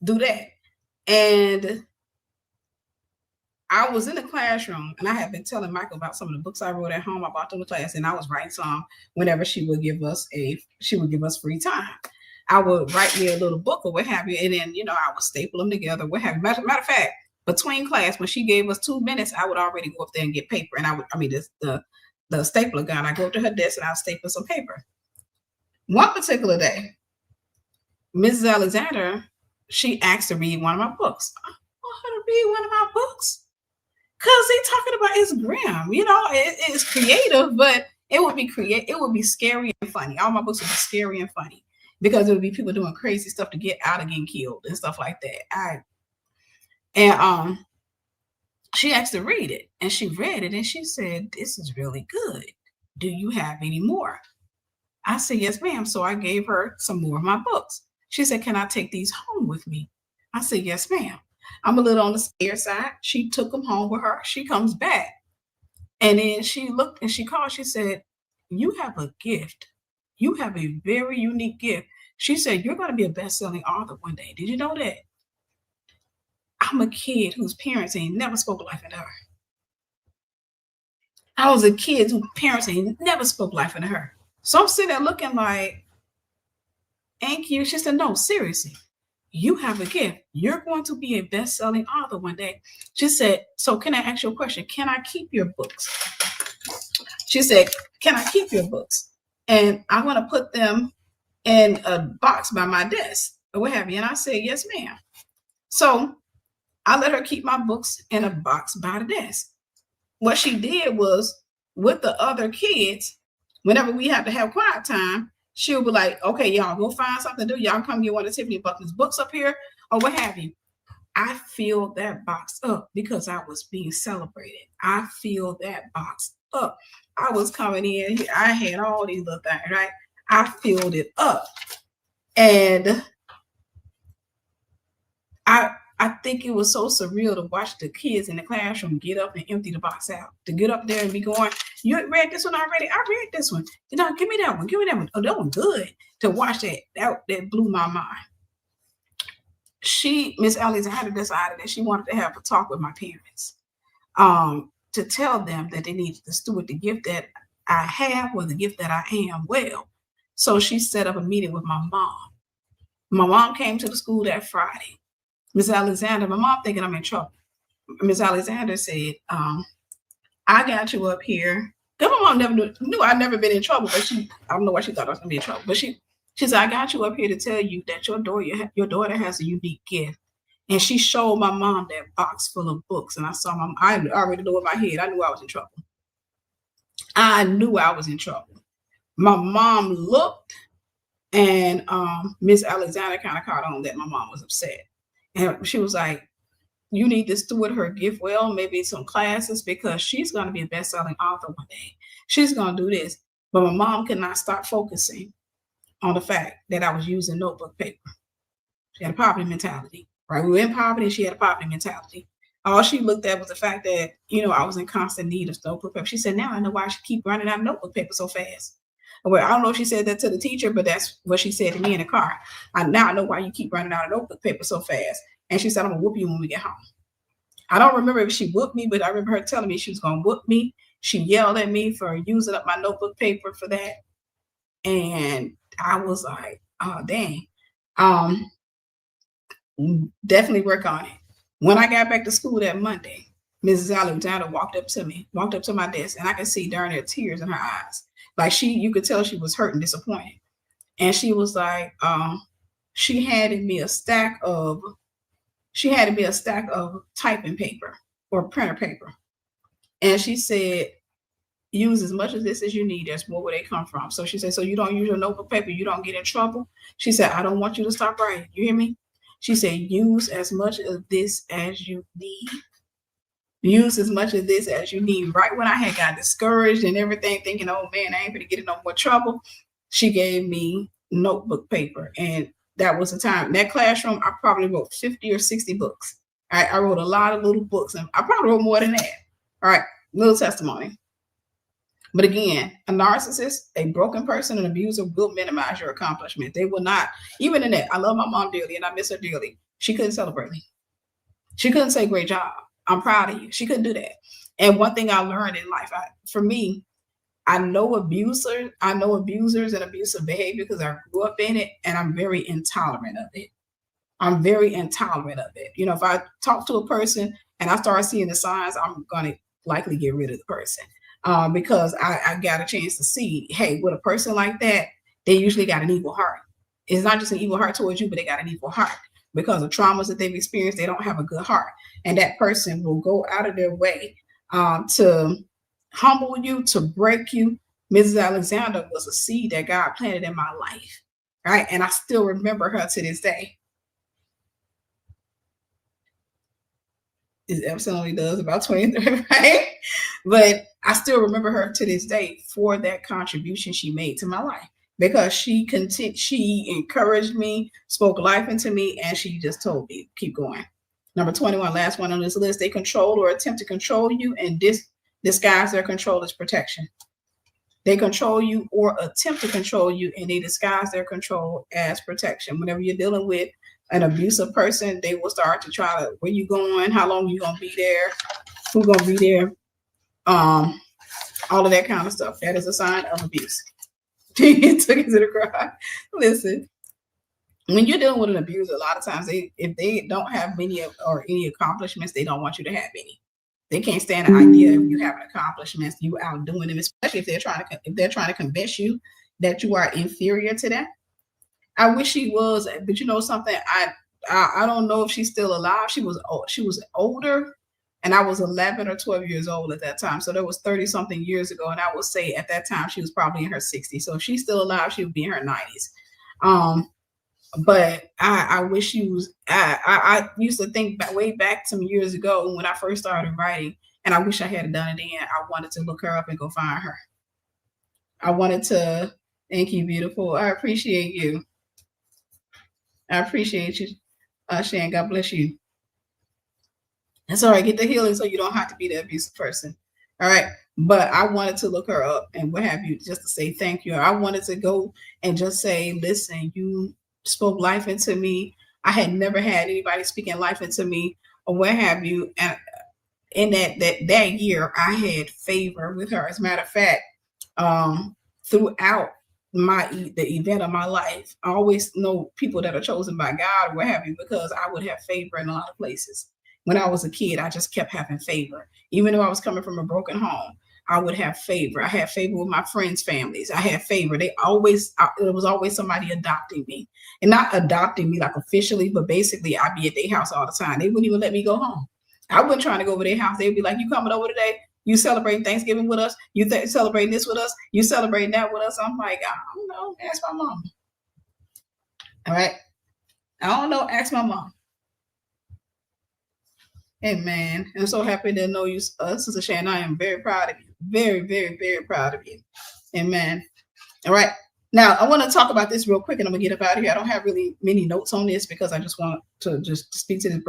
do that. And I was in the classroom and I had been telling Michael about some of the books I wrote at home. I bought them to class and I was writing some whenever she would give us free time. I would write me a little book or what have you. And then, I would staple them together, what have you. Matter of fact, between class, when she gave us 2 minutes, I would already go up there and get paper. And the stapler gun, I go up to her desk and I'll staple some paper. One particular day, Mrs. Alexander, she asked to read one of my books. I want her to read one of my books. Because they talking about it's grim, it's creative, but it would be scary and funny. All my books would be scary and funny because it would be people doing crazy stuff to get out of getting killed and stuff like that. She asked to read it and she read it and she said, "This is really good. Do you have any more?" I said, "Yes, ma'am." So I gave her some more of my books. She said, "Can I take these home with me?" I said, "Yes, ma'am." I'm a little on the scared side. She took them home with her. She comes back. And then she looked and she called. She said, "You have a gift. You have a very unique gift." She said, "You're going to be a best-selling author one day. Did you know that?" I'm a kid whose parents ain't never spoke life into her. I was a kid whose parents ain't never spoke life into her. So I'm sitting there looking like, "Thank you." She said, "No, seriously. You have a gift. You're going to be a best-selling author one day." She said, "So can I ask you a question? Can I keep your books?" She said, can I keep your books? And I want to put them in a box by my desk or what have you. And I said, yes, ma'am. So I let her keep my books in a box by the desk. What she did was, with the other kids, whenever we have to have quiet time, she'll be like, okay, y'all go find something to do. Y'all come get one of Tiffany Buckner's books up here or what have you. I filled that box up because I was being celebrated. I filled that box up. I was coming in. I had all these little things, right? I filled it up. And I think it was so surreal to watch the kids in the classroom get up and empty the box out. To get up there and be going, you read this one already? I read this one. Give me that one. Give me that one. Oh, that one good. To watch that blew my mind. Miss Alexander, decided that she wanted to have a talk with my parents to tell them that they needed to steward the gift that I have or the gift that I am well. So she set up a meeting with my mom. My mom came to the school that Friday. Miss Alexander, my mom thinking I'm in trouble. Miss Alexander said, I got you up here. Because my mom never knew I'd never been in trouble, but I don't know why she thought I was going to be in trouble. But she said, I got you up here to tell you that your daughter has a unique gift. And she showed my mom that box full of books. And I saw I already knew in my head, I knew I was in trouble. I knew I was in trouble. My mom looked, and Miss Alexander kind of caught on that my mom was upset. And she was like, you need to steward her gift well, maybe some classes, because she's going to be a best-selling author one day. She's going to do this. But my mom could not stop focusing on the fact that I was using notebook paper. She had a poverty mentality, right? We were in poverty. She had a poverty mentality. All she looked at was the fact that, I was in constant need of notebook paper. She said, now I know why she keep running out of notebook paper so fast. Well, I don't know if she said that to the teacher, but that's what she said to me in the car. Now I know why you keep running out of notebook paper so fast. And she said, I'm going to whoop you when we get home. I don't remember if she whooped me, but I remember her telling me she was going to whoop me. She yelled at me for using up my notebook paper for that. And I was like, oh, dang. Definitely work on it. When I got back to school that Monday, Mrs. Alexander walked up to my desk, and I could see during her tears in her eyes. Like you could tell she was hurt and disappointed. And she was like, she handed me a stack of typing paper or printer paper. And she said, use as much of this as you need. There's more where they come from. So she said, so you don't use your notebook paper, you don't get in trouble. She said, I don't want you to stop writing. You hear me? She said, use as much of this as you need. Use as much of this as you need. Right when I had got discouraged and everything, thinking, oh man, I ain't going to get in no more trouble, she gave me notebook paper. And that was the time. In that classroom, I probably wrote 50 or 60 books. I wrote a lot of little books, and I probably wrote more than that. All right, little testimony. But again, a narcissist, a broken person, an abuser will minimize your accomplishment. They will not, even in that. I love my mom dearly and I miss her dearly. She couldn't celebrate me. She couldn't say, great job, I'm proud of you. She couldn't do that. And one thing I learned in life, for me, I know abusers and abusive behavior because I grew up in it, and I'm very intolerant of it. If I talk to a person and I start seeing the signs, I'm going to likely get rid of the person. Because I got a chance to see, hey, with a person like that, they usually got an evil heart. It's not just an evil heart towards you, but they got an evil heart. Because of traumas that they've experienced, they don't have a good heart. And that person will go out of their way to humble you, to break you. Mrs. Alexander was a seed that God planted in my life, right? And I still remember her to this day. It absolutely does, about 23, right? But I still remember her to this day for that contribution she made to my life, because she encouraged me, spoke life into me, and she just told me, keep going. Number 21, last one on this list, they control or attempt to control you and disguise their control as protection. They control you or attempt to control you, and they disguise their control as protection. Whenever you're dealing with an abusive person, they will start to try to, where you going, how long you gonna be there, who's gonna be there, all of that kind of stuff. That is a sign of abuse. He took it to the crowd. Listen, when you're dealing with an abuser, a lot of times if they don't have many or any accomplishments, they don't want you to have any. They can't stand the idea of you having accomplishments, you outdoing them, especially if they're trying to convince you that you are inferior to them. I wish she was, but you know something, I don't know if she's still alive. She was older, and I was 11 or 12 years old at that time. So that was 30 something years ago, and I would say at that time she was probably in her 60s. So if she's still alive, she would be in her 90s. But I wish she was. I used to think way back some years ago when I first started writing, and I wish I had done it then. I wanted to look her up and go find her. I wanted to. Thank you, beautiful. I appreciate you. I appreciate you, Shan. God bless you. That's all right. Get the healing so you don't have to be the abusive person. All right. But I wanted to look her up and what have you, just to say thank you. I wanted to go and just say, listen, you spoke life into me. I had never had anybody speaking life into me or what have you. And in that year, I had favor with her. As a matter of fact, throughout the event of my life, I always know people that are chosen by God or what have you, because I would have favor in a lot of places. When I was a kid, I just kept having favor. Even though I was coming from a broken home, I would have favor. I had favor with my friends' families. I had favor. There was always somebody adopting me. And not adopting me like officially, but basically I'd be at their house all the time. They wouldn't even let me go home. I wasn't trying to go over their house. They'd be like, you coming over today? You celebrating Thanksgiving with us? You celebrating this with us? You celebrating that with us? I'm like, I don't know. Ask my mom. All right. I don't know. Ask my mom. Amen. I'm so happy to know you, Sister Shannon. I am very proud of you. Very, very, very proud of you. Amen. All right. Now, I want to talk about this real quick, and I'm going to get up out of here. I don't have really many notes on this because I just want to just speak to this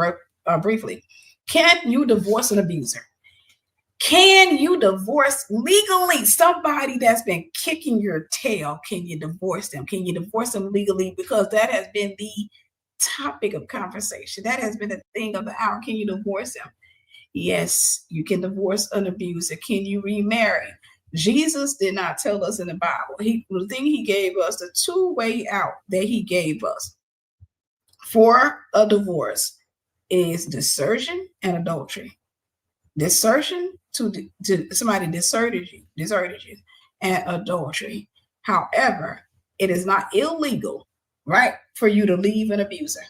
briefly. Can you divorce an abuser? Can you divorce legally somebody that's been kicking your tail? Can you divorce them? Can you divorce them legally? Because that has been the topic of conversation. That has been the thing of the hour. Can you divorce them? Yes, you can divorce an abuser. Can you remarry? Jesus did not tell us in the Bible. The thing he gave us, the two-way out that he gave us for a divorce is desertion and adultery. Desertion to somebody deserted you, and adultery. However, it is not illegal, right, for you to leave an abuser.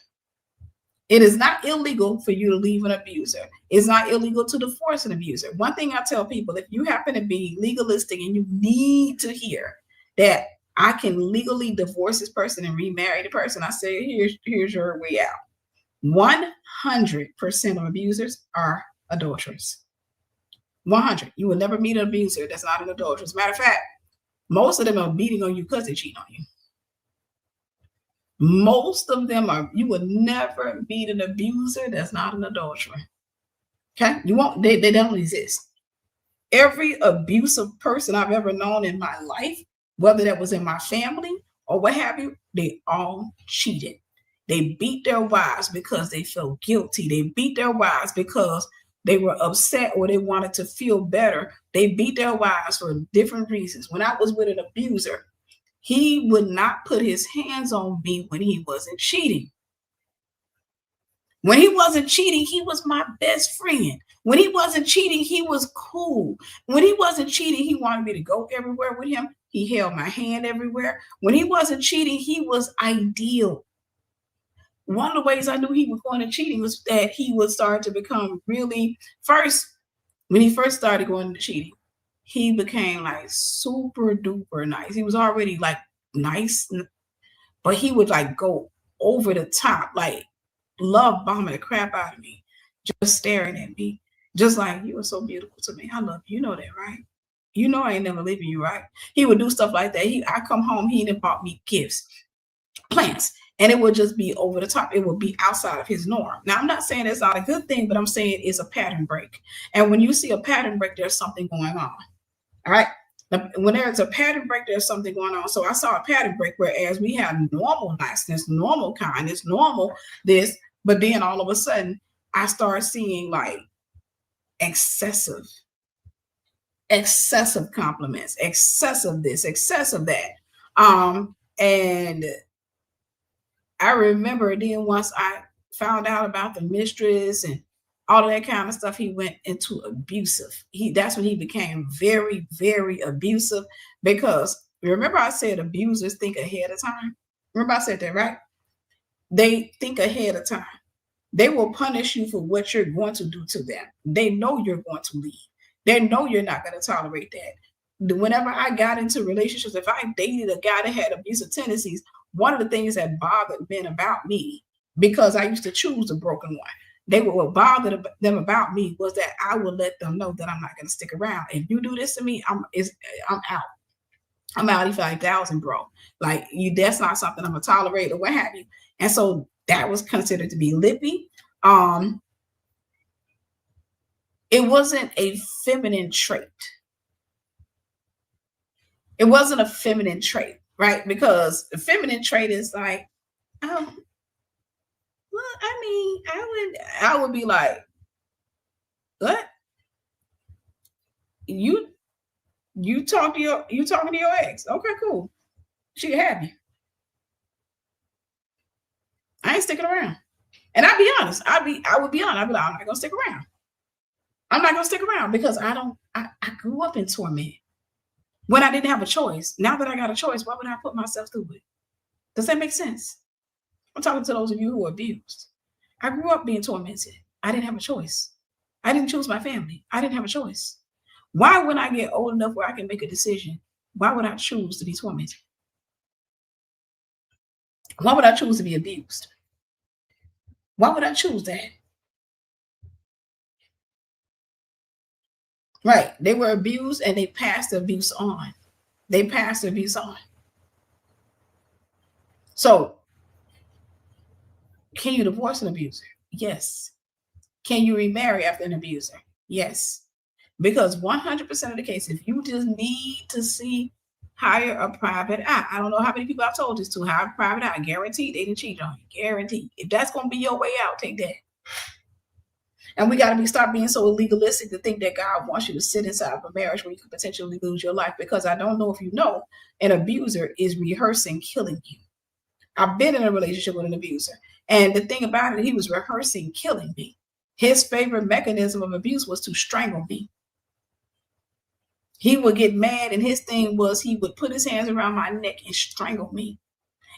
It is not illegal for you to leave an abuser. It's not illegal to divorce an abuser. One thing I tell people, if you happen to be legalistic and you need to hear that I can legally divorce this person and remarry the person, I say, here's your way out. 100% of abusers are adulterers. 100. You will never meet an abuser that's not an adulterer. As a matter of fact, most of them are beating on you because they cheat on you. Most of them are. You will never meet an abuser that's not an adulterer. Okay? You won't. They don't exist. Every abusive person I've ever known in my life, whether that was in my family or what have you, they all cheated. They beat their wives because they felt guilty. They beat their wives because they were upset or they wanted to feel better. They beat their wives for different reasons. When I was with an abuser, he would not put his hands on me when he wasn't cheating. When he wasn't cheating, he was my best friend. When he wasn't cheating, he was cool. When he wasn't cheating, he wanted me to go everywhere with him. He held my hand everywhere. When he wasn't cheating, he was ideal. One of the ways I knew he was going to cheating was that he would start to become really, when he first started going to cheating, he became like super duper nice. He was already like nice, but he would like go over the top, like love bombing the crap out of me, just staring at me, just like, you are so beautiful to me. I love you. You know that, right? You know I ain't never leaving you, right? He would do stuff like that. I come home, he done bought me gifts, plants, and it would just be over the top. It would be outside of his norm. Now, I'm not saying it's not a good thing, but I'm saying it's a pattern break. And when you see a pattern break, there's something going on. All right. When there's a pattern break, there's something going on. So I saw a pattern break, whereas we have normal niceness, normal kindness, normal this, but then all of a sudden I start seeing like excessive compliments, excessive this, excessive that. And I remember then once I found out about the mistress and all of that kind of stuff. He went into abusive. That's when he became very, very abusive, because remember I said abusers think ahead of time. Remember I said that, right? They think ahead of time. They will punish you for what you're going to do to them. They know you're going to leave. They know you're not going to tolerate that. Whenever I got into relationships, if I dated a guy that had abusive tendencies, one of the things that bothered men about me, because I used to choose the broken one, what bothered them about me was that I would let them know that I'm not going to stick around. If you do this to me, I'm out. I'm out if 5,000, bro. Like that's not something I'm gonna tolerate or what have you. And so that was considered to be lippy. It wasn't a feminine trait. It wasn't a feminine trait, right? Because the feminine trait is like, oh, well, I mean, I would be like, what? You talking to your ex? Okay, cool. She can have you. I ain't sticking around. And I'd be honest. I would be honest. I'd be like, I'm not gonna stick around. I'm not gonna stick around because I grew up in torment when I didn't have a choice. Now that I got a choice, why would I put myself through it? Does that make sense? I'm talking to those of you who are abused. I grew up being tormented. I didn't have a choice. I didn't choose my family. I didn't have a choice. Why, when I get old enough where I can make a decision, why would I choose to be tormented? Why would I choose to be abused? Why would I choose that? Right. They were abused and they passed the abuse on. They passed the abuse on. So, can you divorce an abuser? Yes. Can you remarry after an abuser? Yes. Because 100% of the case, if you just need to see, hire a private eye. I don't know how many people I've told this to. Hire a private eye. Guaranteed they didn't cheat on you. Guaranteed. If that's going to be your way out, take that. And we got to start being so legalistic to think that God wants you to sit inside of a marriage where you could potentially lose your life. Because I don't know if you know, an abuser is rehearsing killing you. I've been in a relationship with an abuser. And the thing about it, he was rehearsing killing me. His favorite mechanism of abuse was to strangle me. He would get mad, and his thing was he would put his hands around my neck and strangle me.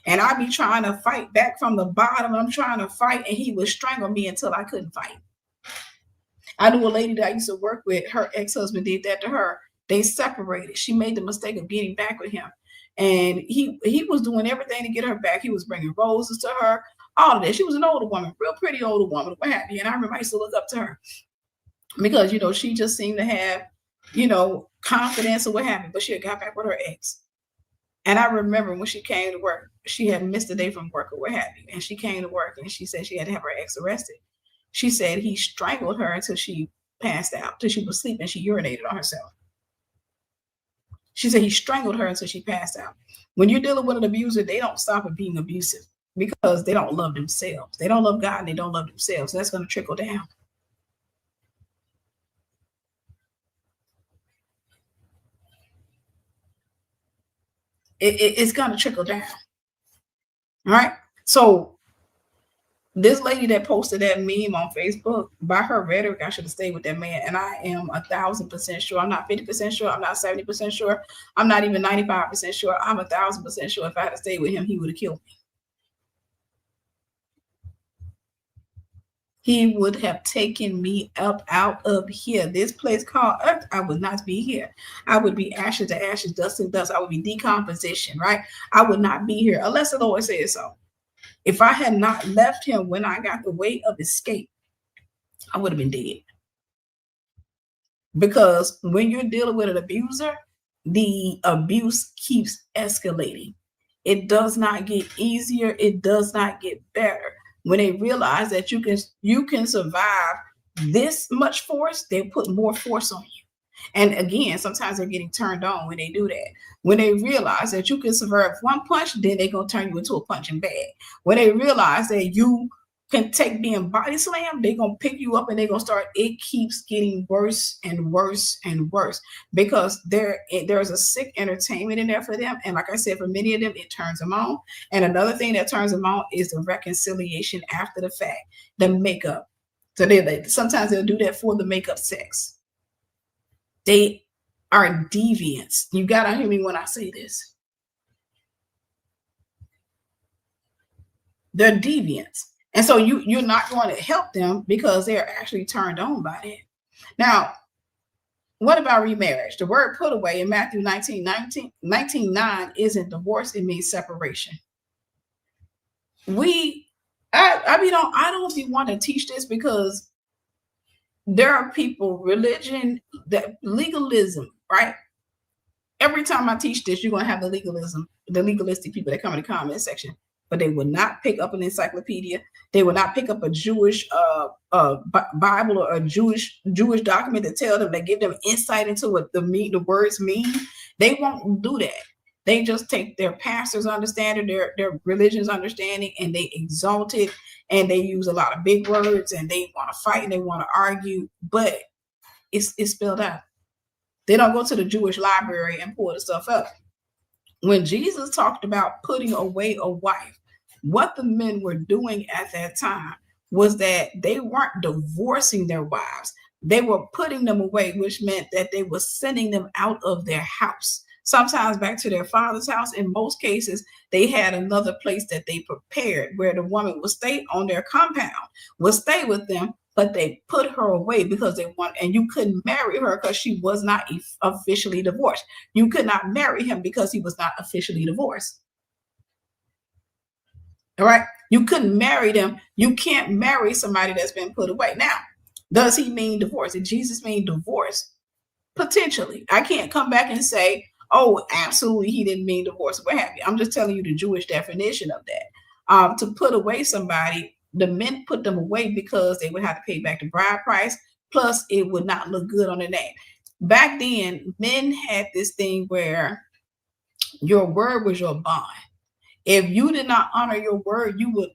And I'd be trying to fight back from the bottom. I'm trying to fight, and he would strangle me until I couldn't fight. I knew a lady that I used to work with. Her ex-husband did that to her. They separated. She made the mistake of getting back with him. And he was doing everything to get her back. He was bringing roses to her, all of that. She was an older woman, real pretty older woman, what have you. And I remember I used to look up to her because, she just seemed to have, confidence or what have you. But she had got back with her ex. And I remember when she came to work, she had missed a day from work or what have you. And she came to work and she said she had to have her ex arrested. She said he strangled her until she passed out, till she was sleeping. She urinated on herself. She said he strangled her until she passed out. When you're dealing with an abuser, they don't stop at being abusive because they don't love themselves. They don't love God and they don't love themselves. So that's going to trickle down. It's going to trickle down. All right. So this lady that posted that meme on Facebook, by her rhetoric, I should have stayed with that man. And I am 1,000% sure. I'm not 50% sure. I'm not 70% sure. I'm not even 95% sure. I'm 1,000% sure if I had stayed with him, he would have killed me. He would have taken me up out of here. This place called Earth, I would not be here. I would be ashes to ashes, dust to dust. I would be decomposition, right? I would not be here unless the Lord says so. If I had not left him when I got the way of escape, I would have been dead. Because when you're dealing with an abuser, the abuse keeps escalating. It does not get easier. It does not get better. When they realize that you can survive this much force, they put more force on you. And again, sometimes they're getting turned on when they do that. When they realize that you can survive one punch, then they're going to turn you into a punching bag. When they realize that you can take being body slammed, they're going to pick you up and they're going to start. It keeps getting worse and worse and worse because there's a sick entertainment in there for them. And like I said, for many of them, it turns them on. And another thing that turns them on is the reconciliation after the fact, the makeup. So they sometimes they'll do that for the makeup sex. They are deviants. You gotta hear me when I say this. They're deviants. And so you're not going to help them because they're actually turned on by it. Now, what about remarriage? The word put away in Matthew 19:9 isn't divorce, it means separation. I don't even want to teach this because there are people, religion, that legalism, right? Every time I teach this, you're going to have the legalistic people that come in the comment section, but they will not pick up an encyclopedia. They will not pick up a Jewish Bible or a Jewish document that tell them, that give them insight into what the words mean. They won't do that. They just take their pastor's understanding, their religion's understanding, and they exalt it, and they use a lot of big words, and they want to fight and they want to argue, but it's spelled out. They don't go to the Jewish library and pull the stuff up. When Jesus talked about putting away a wife, what the men were doing at that time was that they weren't divorcing their wives. They were putting them away, which meant that they were sending them out of their house, sometimes back to their father's house. In most cases, they had another place that they prepared where the woman would stay on their compound, would stay with them, but they put her away because they want, and you couldn't marry her because she was not officially divorced. You could not marry him because he was not officially divorced. All right. You couldn't marry them. You can't marry somebody that's been put away. Now, does he mean divorce? Did Jesus mean divorce? Potentially. I can't come back and say, oh, absolutely, he didn't mean divorce. What have you? I'm just telling you the Jewish definition of that. To put away somebody, the men put them away because they would have to pay back the bride price. Plus, it would not look good on the name. Back then, men had this thing where your word was your bond. If you did not honor your word, you would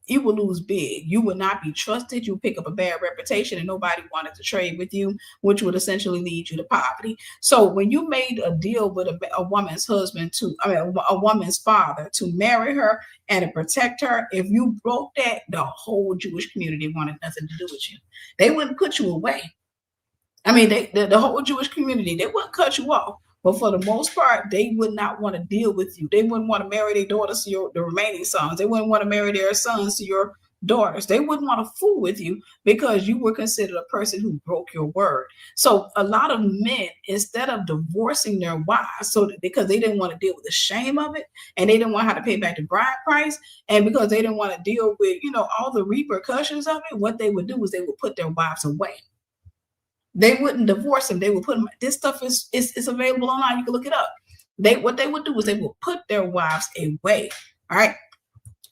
lose big. You would not be trusted. You would pick up a bad reputation, and nobody wanted to trade with you, which would essentially lead you to poverty. So when you made a deal with a woman's husband a woman's father to marry her and to protect her, if you broke that, the whole Jewish community wanted nothing to do with you. They wouldn't put you away. I mean, the whole Jewish community, they wouldn't cut you off. But for the most part, they would not want to deal with you. They wouldn't want to marry their daughters to the remaining sons. They wouldn't want to marry their sons to your daughters. They wouldn't want to fool with you because you were considered a person who broke your word. So a lot of men, instead of divorcing their wives, because they didn't want to deal with the shame of it, and they didn't want how to pay back the bride price, and because they didn't want to deal with, all the repercussions of it, what they would do is they would put their wives away. They wouldn't divorce them. They would put them. This stuff is available online. You can look it up. What they would do is they would put their wives away. All right.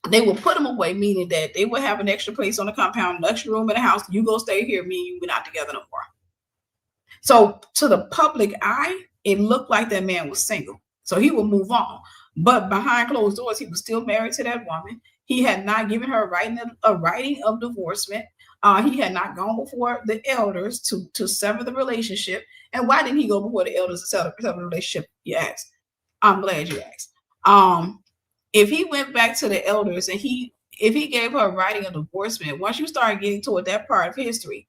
They would put them away, meaning that they would have an extra place on the compound, an extra room in the house. You go stay here. Me and you, we're not together no more. So to the public eye, it looked like that man was single. So he would move on. But behind closed doors, he was still married to that woman. He had not given her a writing of divorcement. He had not gone before the elders to sever the relationship. And why didn't he go before the elders to sever the relationship? You asked. I'm glad you asked. If he went back to the elders and if he gave her a writing of divorcement, once you start getting toward that part of history,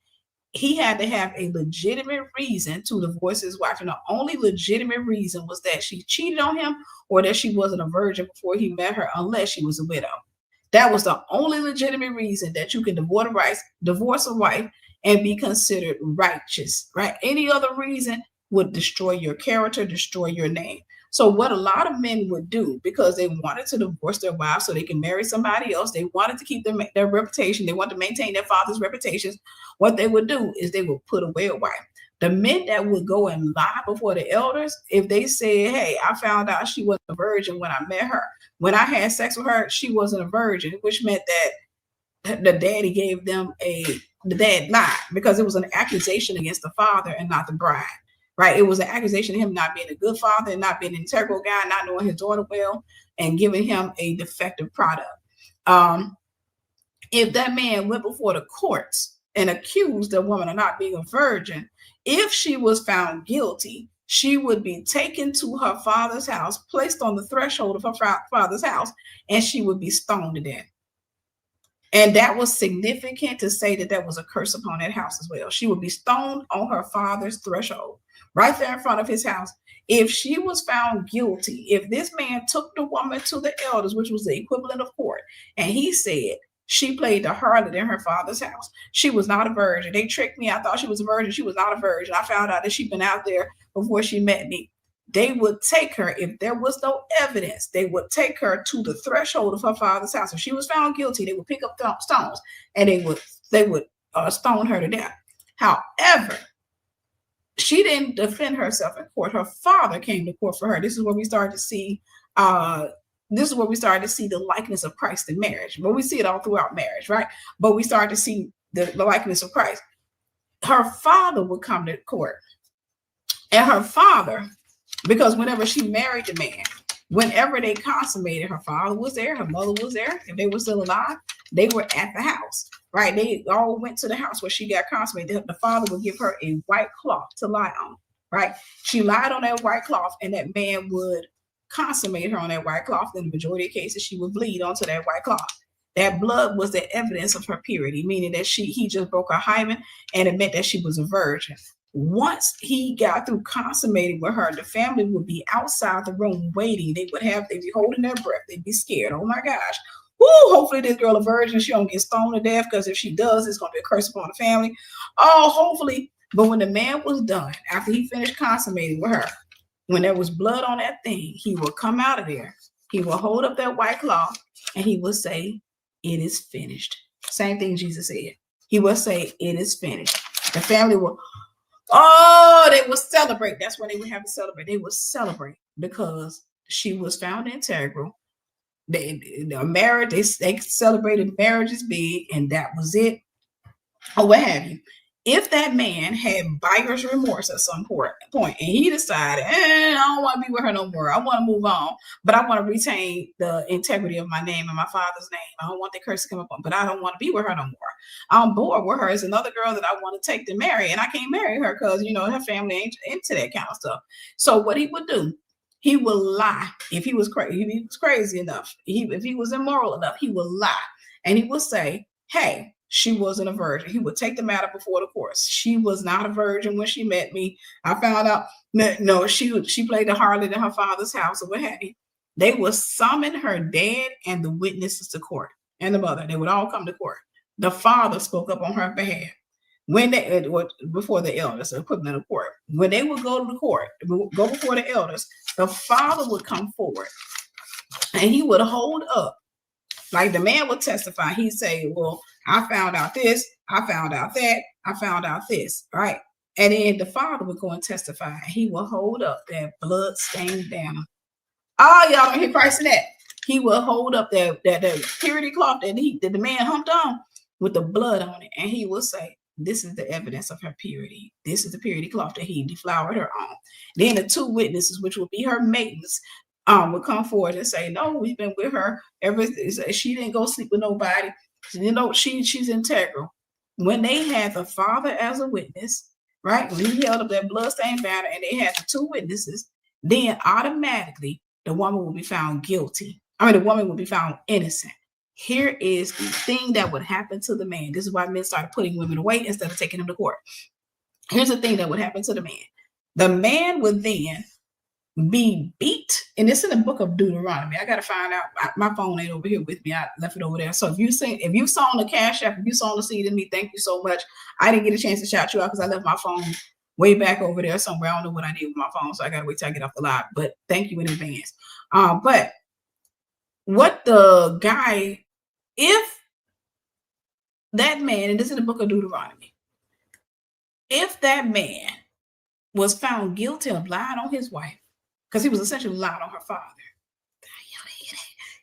he had to have a legitimate reason to divorce his wife. And the only legitimate reason was that she cheated on him or that she wasn't a virgin before he met her, unless she was a widow. That was the only legitimate reason that you can divorce a wife and be considered righteous, right? Any other reason would destroy your character, destroy your name. So what a lot of men would do, because they wanted to divorce their wives so they can marry somebody else, they wanted to keep their reputation, they wanted to maintain their father's reputations, what they would do is they would put away a wife. The men that would go and lie before the elders, if they said, hey, I found out she wasn't a virgin when I met her. When I had sex with her, she wasn't a virgin, which meant that the daddy gave them the dad lied, because it was an accusation against the father and not the bride, right? It was an accusation of him not being a good father and not being an integral guy, not knowing his daughter well, and giving him a defective product. If that man went before the courts and accused the woman of not being a virgin, if she was found guilty, she would be taken to her father's house, placed on the threshold of her father's house, and she would be stoned to death. And that was significant to say that there was a curse upon that house as well. She would be stoned on her father's threshold, right there in front of his house. If she was found guilty, if this man took the woman to the elders, which was the equivalent of court, and he said she played the harlot in her father's house, she was not a virgin. They tricked me. I thought she was a virgin. She was not a virgin. I found out that she'd been out there before she met me. They would take her, if there was no evidence, they would take her to the threshold of her father's house. If she was found guilty, they would pick up stones and they would stone her to death. However, she didn't defend herself in court. Her father came to court for her. This is where we started to see the likeness of Christ in marriage. But we see it all throughout marriage, right? But we started to see the likeness of Christ. Her father would come to court. And her father, because whenever she married the man, whenever they consummated, her father was there, her mother was there. If they were still alive, they were at the house, right? They all went to the house where she got consummated. The father would give her a white cloth to lie on, right? She lied on that white cloth, and that man would consummate her on that white cloth. In the majority of cases, she would bleed onto that white cloth. That blood was the evidence of her purity, meaning that he just broke her hymen, and it meant that she was a virgin. Once he got through consummating with her, the family would be outside the room waiting. They'd be holding their breath. They'd be scared. Oh my gosh. Woo, hopefully this girl a virgin. She don't get stoned to death, because if she does, it's going to be a curse upon the family. Oh, hopefully. But when the man was done, after he finished consummating with her, when there was blood on that thing, he would come out of there. He will hold up that white cloth and he will say, "It is finished." Same thing Jesus said. He will say, "It is finished." The family will, they will celebrate. That's when they would have to celebrate. They would celebrate because she was found integral. They celebrated marriages big, and that was it, or what have you. If that man had buyer's remorse at some point and he decided, I don't want to be with her no more, I want to move on, but I want to retain the integrity of my name and my father's name. I don't want the curse to come up on, but I don't want to be with her no more. I'm bored with her. It's another girl that I want to take to marry, and I can't marry her because, her family ain't into that kind of stuff. So what he would do, he will lie. If he was crazy enough, if he was immoral enough, he will lie. And he will say, hey, she wasn't a virgin. He would take the matter before the courts. She was not a virgin when she met me. I found out that, no, she played the harlot in her father's house, or what have you. They would summon her dad and the witnesses to court, and the mother. They would all come to court. The father spoke up on her behalf. When they before the elders, the equivalent of court. When they would go to the court, go before the elders, the father would come forward and he would hold up. Like the man would testify. He'd say, well, I found out this, I found out that, I found out this, right? And then the father would go and testify. He will hold up that blood-stained banner. Oh, y'all don't hear Christ in that. He will hold up that purity cloth that the man humped on with the blood on it. And he will say, this is the evidence of her purity. This is the purity cloth that he deflowered her on. Then the two witnesses, which will be her maidens, would come forward and say, no, we've been with her she didn't go sleep with nobody. She's integral. When they had the father as a witness, right? When he held up that bloodstained banner and they had the two witnesses, then automatically the woman will be found guilty. The woman will be found innocent. Here is the thing that would happen to the man. This is why men started putting women away instead of taking them to court. Here's the thing that would happen to the man. The man would then be beat, and it's in the book of Deuteronomy. I gotta find out. My phone ain't over here with me. I left it over there. So if you saw on the Cashapp, if you saw on the seed in me, thank you so much. I didn't get a chance to shout you out because I left my phone way back over there somewhere. I don't know what I did with my phone, so I gotta wait till I get off the live. But thank you in advance. But what the guy, if that man, and this is in the book of Deuteronomy, if that man was found guilty of lying on his wife, because he was essentially lying on her father.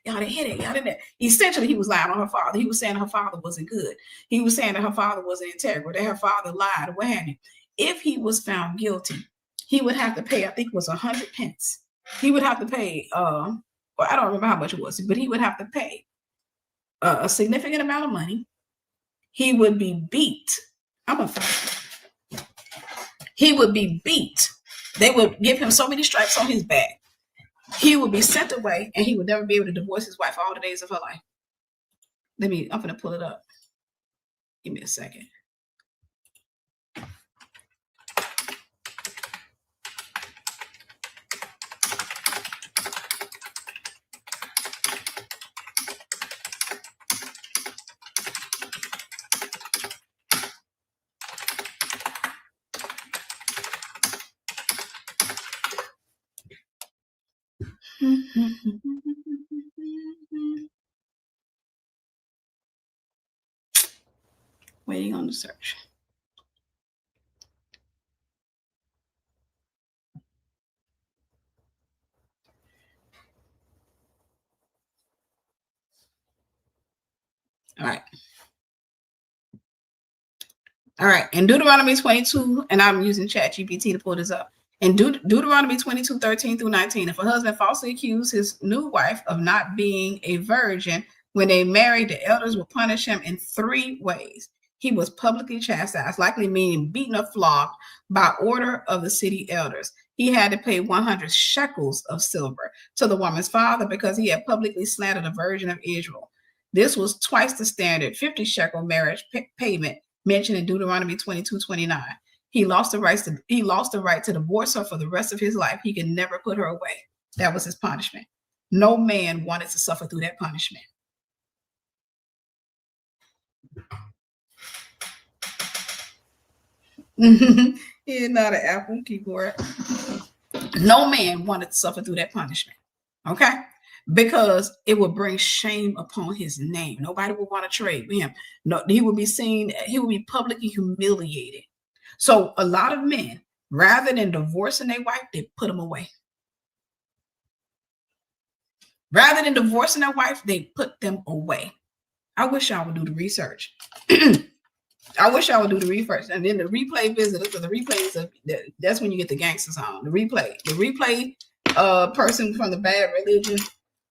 Y'all didn't hit it. Essentially, he was lying on her father. He was saying her father wasn't good. He was saying that her father wasn't integral, that her father lied, or what have you. If he was found guilty, he would have to pay, I think it was 100 pence. He would have to pay, I don't remember how much it was, but he would have to pay a significant amount of money. He would be beat. He would be beat. They would give him so many stripes on his back. He would be sent away, and he would never be able to divorce his wife all the days of her life. I'm going to pull it up. Give me a second. Waiting on the search. All right. All right. In Deuteronomy 22, and I'm using ChatGPT to pull this up. In Deuteronomy 22, 13 through 19, if a husband falsely accused his new wife of not being a virgin when they married, the elders will punish him in 3 ways. He was publicly chastised, likely meaning beaten or flogged by order of the city elders. He had to pay 100 shekels of silver to the woman's father because he had publicly slandered a virgin of Israel. This was twice the standard 50 shekel marriage payment mentioned in Deuteronomy 22, 29. He lost the right to divorce her for the rest of his life. He could never put her away. That was his punishment. No man wanted to suffer through that punishment. He is not an Apple keyboard. No man wanted to suffer through that punishment. Okay? Because it would bring shame upon his name. Nobody would want to trade with him. No, he would be publicly humiliated. So a lot of men, rather than divorcing their wife, they put them away. Rather than divorcing their wife, they put them away. I wish y'all would do the research. I wish I would do the research. And then the replay visitors, because the replays, that's when you get the gangsters on. The replay person from the bad religion.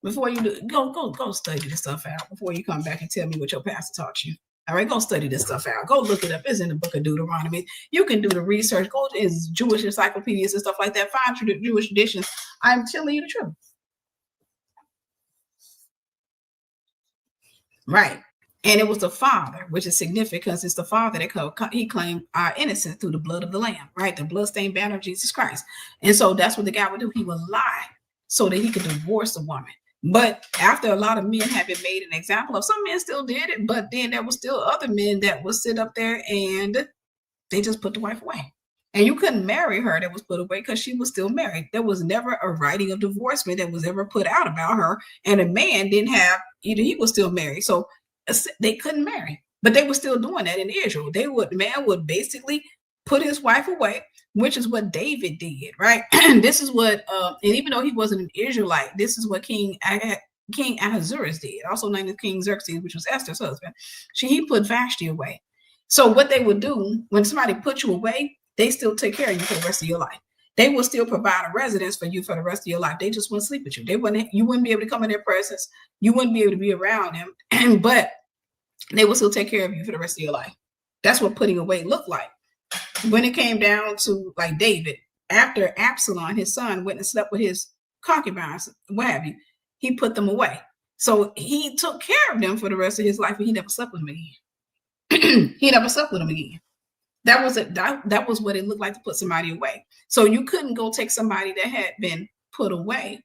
Before you do, go study this stuff out before you come back and tell me what your pastor taught you. All right, go study this stuff out. Go look it up. It's in the book of Deuteronomy. You can do the research. Go to his Jewish encyclopedias and stuff like that. Find Jewish traditions. I'm telling you the truth. Right. And it was the father, which is significant because it's the father that he claimed our innocence through the blood of the Lamb, right? The bloodstained banner of Jesus Christ. And so that's what the guy would do. He would lie so that he could divorce the woman. But after a lot of men had been made an example of, some men still did it, but then there were still other men that would sit up there and they just put the wife away. And you couldn't marry her that was put away because she was still married. There was never a writing of divorcement that was ever put out about her. And a man didn't have, either he was still married. So they couldn't marry. But they were still doing that in Israel. The man would basically put his wife away, which is what David did, right? This is what, and even though he wasn't an Israelite, this is what King Ahasuerus did, also named as King Xerxes, which was Esther's husband. He put Vashti away. So what they would do, when somebody put you away, they still take care of you for the rest of your life. They will still provide a residence for you for the rest of your life. They just wouldn't sleep with you. You wouldn't be able to come in their presence. You wouldn't be able to be around them, but they will still take care of you for the rest of your life. That's what putting away looked like. When it came down to like David, after Absalom, his son, went and slept with his concubines, what have you, he put them away. So he took care of them for the rest of his life, and he never slept with them again. He never slept with them again. That was what it looked like to put somebody away. So you couldn't go take somebody that had been put away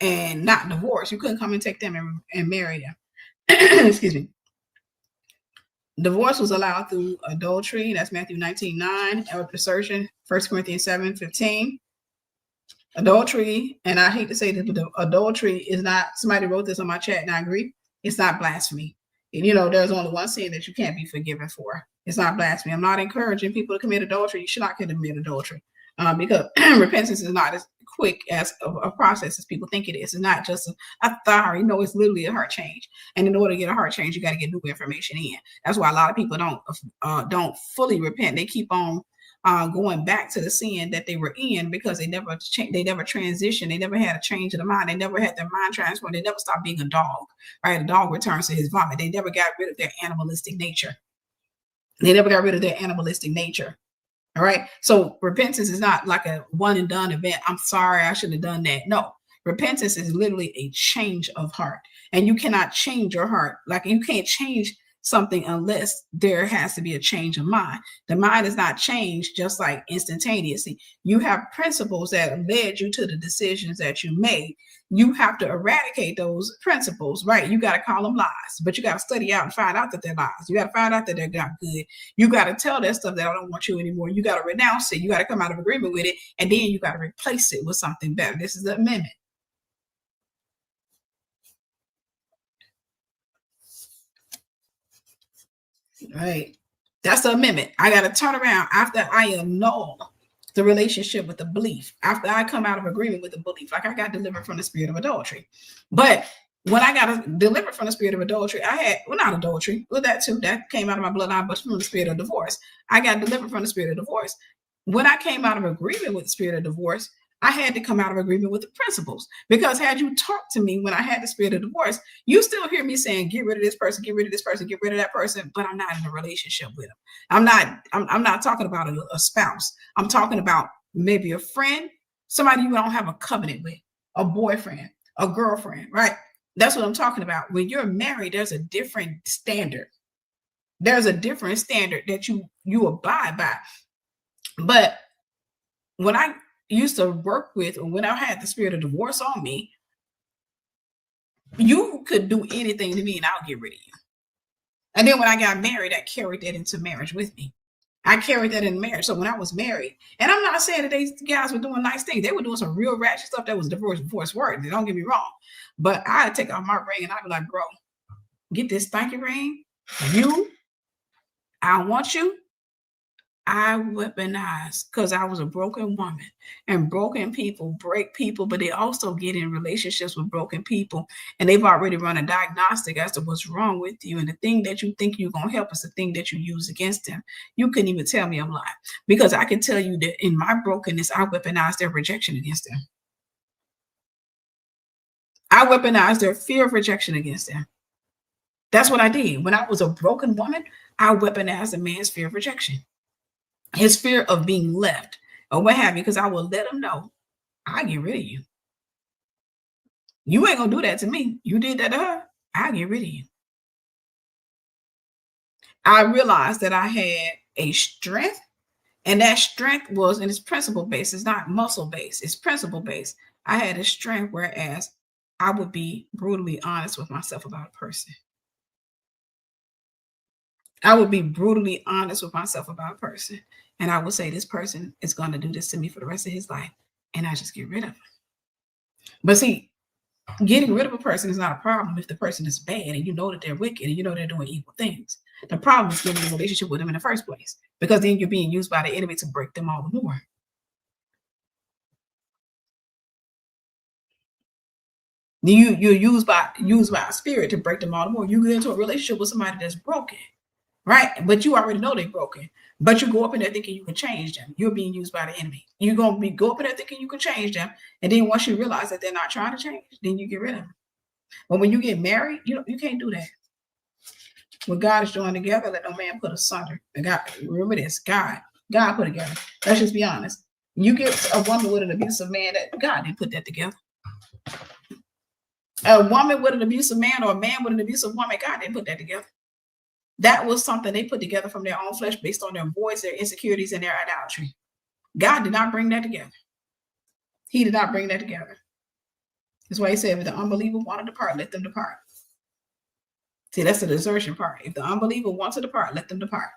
and not divorced. You couldn't come and take them and marry them. Excuse me. Divorce was allowed through adultery. That's Matthew 19:9. Desertion, 1 Corinthians 7:15. Adultery, and I hate to say that, but adultery is not, somebody wrote this on my chat and I agree, it's not blasphemy. And, there's only one sin that you can't be forgiven for. It's not blasphemy. I'm not encouraging people to commit adultery. You should not commit adultery because repentance is not as quick as a process as people think it is. It's not just a thought. It's literally a heart change. And in order to get a heart change, you got to get new information in. That's why a lot of people don't fully repent. They keep on going back to the sin that they were in because they never transitioned. They never had a change of the mind. They never had their mind transformed. They never stopped being a dog, right? A dog returns to his vomit. They never got rid of their animalistic nature. All right. So repentance is not like a one and done event. I'm sorry, I shouldn't have done that. No, Repentance is literally a change of heart. And you cannot change your heart. Like you can't change something unless there has to be a change of mind. The mind is not changed just like instantaneously. You have principles that led you to the decisions that you made. You have to eradicate those principles, right? You got to call them lies, but you got to study out and find out that they're lies. You got to find out that they're not good. You got to tell that stuff that I don't want you anymore. You got to renounce it. You got to come out of agreement with it, and then you got to replace it with something better. This is the amendment. Right. That's the amendment. I got to turn around after I annul the relationship with the belief, after I come out of agreement with the belief. Like I got delivered from the spirit of adultery. But when I got delivered from the spirit of adultery, I had, well, not adultery, well, that too, that came out of my bloodline, but from the spirit of divorce. I got delivered from the spirit of divorce. When I came out of agreement with the spirit of divorce, I had to come out of agreement with the principles, because had you talked to me when I had the spirit of divorce, you still hear me saying, get rid of this person, get rid of this person, get rid of that person, but I'm not in a relationship with them. I'm not talking about a spouse. I'm talking about maybe a friend, somebody you don't have a covenant with, a boyfriend, a girlfriend, right? That's what I'm talking about. When you're married, there's a different standard. There's a different standard that you abide by. But when I used to work with, or when I had the spirit of divorce on me, you could do anything to me and I'll get rid of you. And then when I got married, I carried that into marriage with me. I carried that in marriage. So when I was married, and I'm not saying that these guys were doing nice things. They were doing some real ratchet stuff that was divorce worthy. Don't get me wrong. But I'd take off my ring and I'd be like, bro, get this stanky ring. I want you. I weaponized, because I was a broken woman, and broken people break people, but they also get in relationships with broken people, and they've already run a diagnostic as to what's wrong with you. And the thing that you think you're going to help is the thing that you use against them. You couldn't even tell me I'm lying, because I can tell you that in my brokenness, I weaponized their rejection against them. I weaponized their fear of rejection against them. That's what I did. When I was a broken woman, I weaponized a man's fear of rejection, his fear of being left, or what have you, because I will let him know, I get rid of you. You ain't gonna do that to me. You did that to her, I get rid of you. I realized that I had a strength, and that strength was, and it's principle based. It's not muscle based. It's principle based. I had a strength, whereas I would be brutally honest with myself about a person. I would be brutally honest with myself about a person. And I would say, this person is going to do this to me for the rest of his life. And I just get rid of them. But see, getting rid of a person is not a problem if the person is bad and you know that they're wicked and you know they're doing evil things. The problem is getting in a relationship with them in the first place, because then you're being used by the enemy to break them all the more. You're used by a spirit to break them all the more. You get into a relationship with somebody that's broken, right? But you already know they're broken. But you go up in there thinking you can change them. You're being used by the enemy. You're going to go up in there thinking you can change them. And then once you realize that they're not trying to change, then you get rid of them. But when you get married, you can't do that. What God is joined together, let no man put asunder. And God, remember this, God put together. Let's just be honest. You get a woman with an abusive man, that God didn't put that together. A woman with an abusive man, or a man with an abusive woman, God didn't put that together. That was something they put together from their own flesh, based on their voids, their insecurities, and their idolatry. God did not bring that together. He did not bring that together. That's why he said, if the unbeliever want to depart, let them depart. See, that's the desertion part. If the unbeliever wants to depart, let them depart.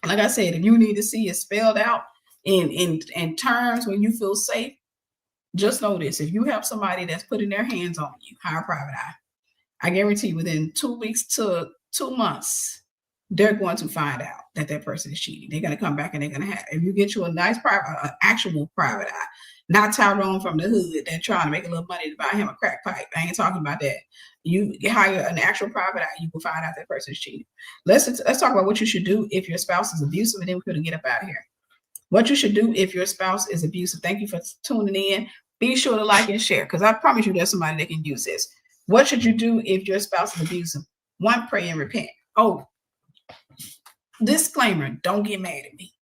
Like I said, if you need to see it spelled out in terms when you feel safe, just know this. If you have somebody that's putting their hands on you, hire a private eye. I guarantee within 2 weeks to 2 months, they're going to find out that that person is cheating. They're going to come back and they're going to have, if you get you a nice private, actual private eye, not Tyrone from the hood that's trying to make a little money to buy him a crack pipe. I ain't talking about that. You hire an actual private eye, you will find out that person's cheating. Let's talk about what you should do if your spouse is abusive, and then we're going to get up out of here. What you should do if your spouse is abusive. Thank you for tuning in. Be sure to like and share, because I promise you there's somebody that can use this. What should you do if your spouse is abusive? 1, pray and repent. Oh, disclaimer, don't get mad at me,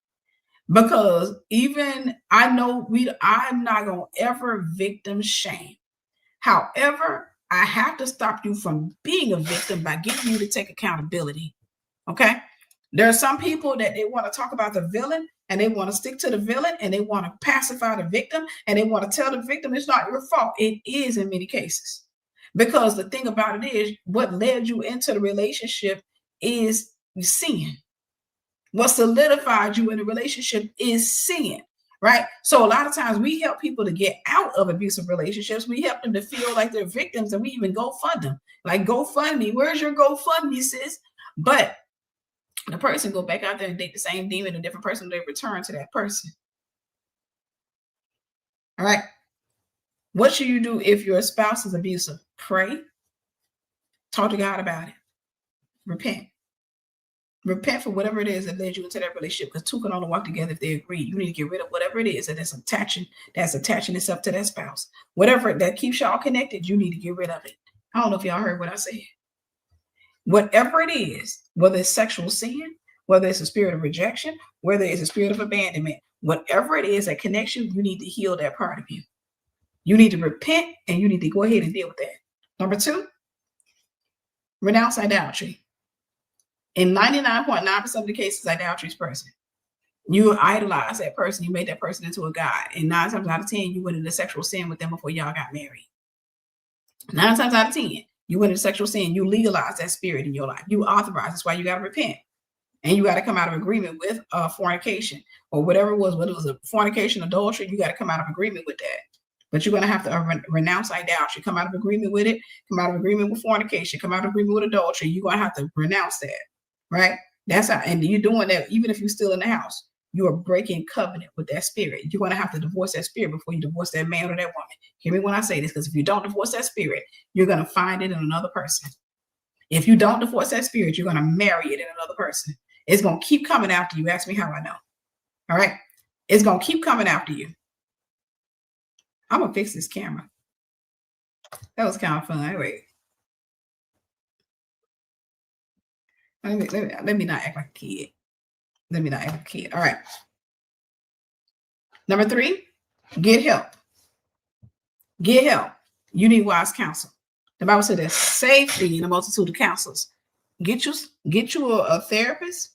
because even I know I'm not going to ever victim shame. However, I have to stop you from being a victim by getting you to take accountability. Okay. There are some people that they want to talk about the villain and they want to stick to the villain and they want to pacify the victim and they want to tell the victim it's not your fault. It is in many cases. Because the thing about it is, what led you into the relationship is sin. What solidified you in a relationship is sin, right? So a lot of times we help people to get out of abusive relationships. We help them to feel like they're victims, and we even go fund them. Like, GoFundMe, where's your GoFundMe, sis? But the person go back out there and date the same demon, a different person, they return to that person. All right. What should you do if your spouse is abusive? Pray. Talk to God about it. Repent. Repent for whatever it is that led you into that relationship, because two can only walk together if they agree. You need to get rid of whatever it is that's attaching itself to that spouse. Whatever that keeps y'all connected, you need to get rid of it. I don't know if y'all heard what I said. Whatever it is, whether it's sexual sin, whether it's a spirit of rejection, whether it's a spirit of abandonment, whatever it is that connects you, you need to heal that part of you. You need to repent and you need to go ahead and deal with that. Number 2, renounce idolatry. In 99.9% of the cases, idolatry is person. You idolize that person. You made that person into a god. And 9 times out of 10, you went into sexual sin with them before y'all got married. 9 times out of 10, you went into sexual sin. You legalize that spirit in your life. You authorize. That's why you got to repent. And you got to come out of agreement with fornication or whatever it was, whether it was a fornication, adultery, you got to come out of agreement with that. But you're going to have to renounce idolatry, come out of agreement with it, come out of agreement with fornication, come out of agreement with adultery. You're going to have to renounce that, right? That's how, and you're doing that even if you're still in the house. You are breaking covenant with that spirit. You're going to have to divorce that spirit before you divorce that man or that woman. Hear me when I say this, because if you don't divorce that spirit, you're going to find it in another person. If you don't divorce that spirit, you're going to marry it in another person. It's going to keep coming after you. Ask me how I know. All right? It's going to keep coming after you. I'm going to fix this camera. That was kind of fun. Wait. Let me not act like a kid. Let me not act like a kid. All right. Number 3, get help. Get help. You need wise counsel. The Bible said there's safety in a multitude of counselors. Get you a therapist.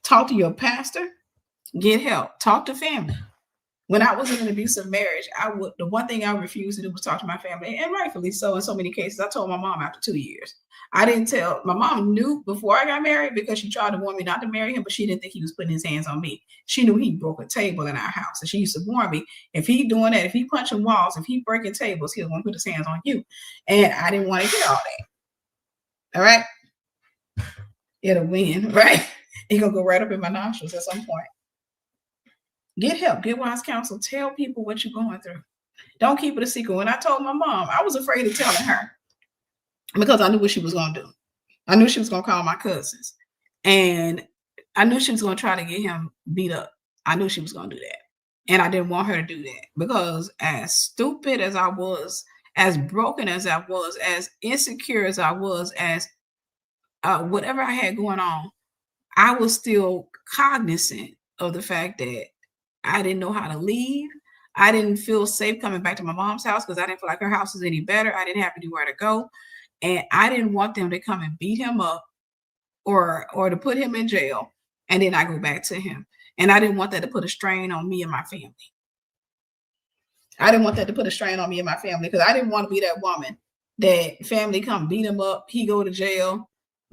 Talk to your pastor. Get help. Talk to family. When I was in an abusive marriage, the one thing I refused to do was talk to my family, and rightfully so. In so many cases, I told my mom after 2 years. I didn't tell my mom. Knew before I got married because she tried to warn me not to marry him, but she didn't think he was putting his hands on me. She knew he broke a table in our house, and she used to warn me, if he doing that, if he punching walls, if he breaking tables, he's going to put his hands on you. And I didn't want to hear all that. All right, it'll win, right? It's gonna go right up in my nostrils at some point. Get help, get wise counsel, tell people what you're going through. Don't keep it a secret. When I told my mom, I was afraid of telling her because I knew what she was going to do. I knew she was going to call my cousins, and I knew she was going to try to get him beat up. I knew she was going to do that, and I didn't want her to do that because as stupid as I was, as broken as I was, as insecure as I was, as whatever I had going on, I was still cognizant of the fact that I didn't know how to leave. I didn't feel safe coming back to my mom's house because I didn't feel like her house was any better. I didn't have anywhere to go. And I didn't want them to come and beat him up or to put him in jail. And then I go back to him. And I didn't want that to put a strain on me and my family. I didn't want that to put a strain on me and my family because I didn't want to be that woman that family come beat him up. He go to jail.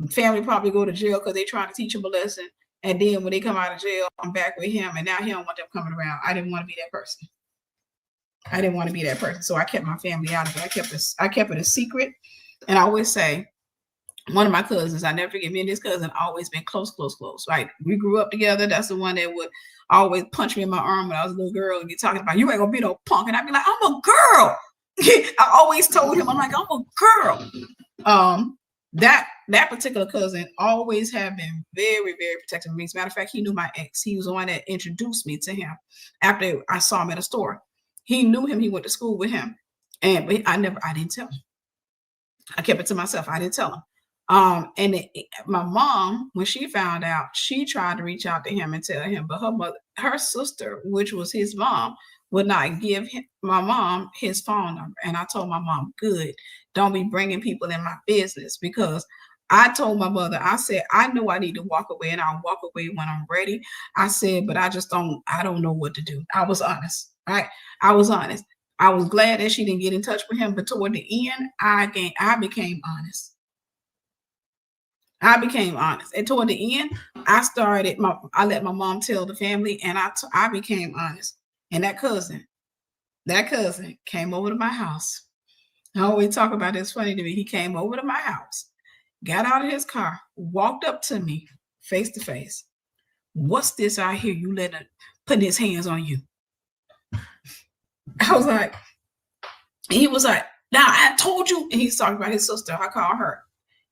Family probably go to jail because they trying to teach him a lesson. And then when they come out of jail, I'm back with him. And now he don't want them coming around. I didn't want to be that person. I didn't want to be that person. So I kept my family out of it. I kept it a secret. And I always say, one of my cousins, I never forget, me and this cousin always been close. Right? We grew up together. That's the one that would always punch me in my arm when I was a little girl and be talking about, you ain't gonna be no punk. And I'd be like, I'm a girl. I always told him, I'm like, I'm a girl. That particular cousin always have been very, very protective of me. As a matter of fact, he knew my ex. He was the one that introduced me to him after I saw him at a store. He knew him. He went to school with him. And I didn't tell him. I kept it to myself. I didn't tell him. My mom, when she found out, she tried to reach out to him and tell him, but her sister, which was his mom, would not give my mom his phone number. And I told my mom, good, don't be bringing people in my business, because I told my mother, I said, I know I need to walk away, and I'll walk away when I'm ready. I said, but I don't know what to do. I was honest, right? I was honest. I was glad that she didn't get in touch with him, but toward the end, I became honest. I became honest. And toward the end, I let my mom tell the family, and I became honest. And that cousin came over to my house. I always talk about this, funny to me. He came over to my house, got out of his car, walked up to me face to face. What's this I hear you putting his hands on you? I was like, he was like, now I told you, and he's talking about his sister. I call her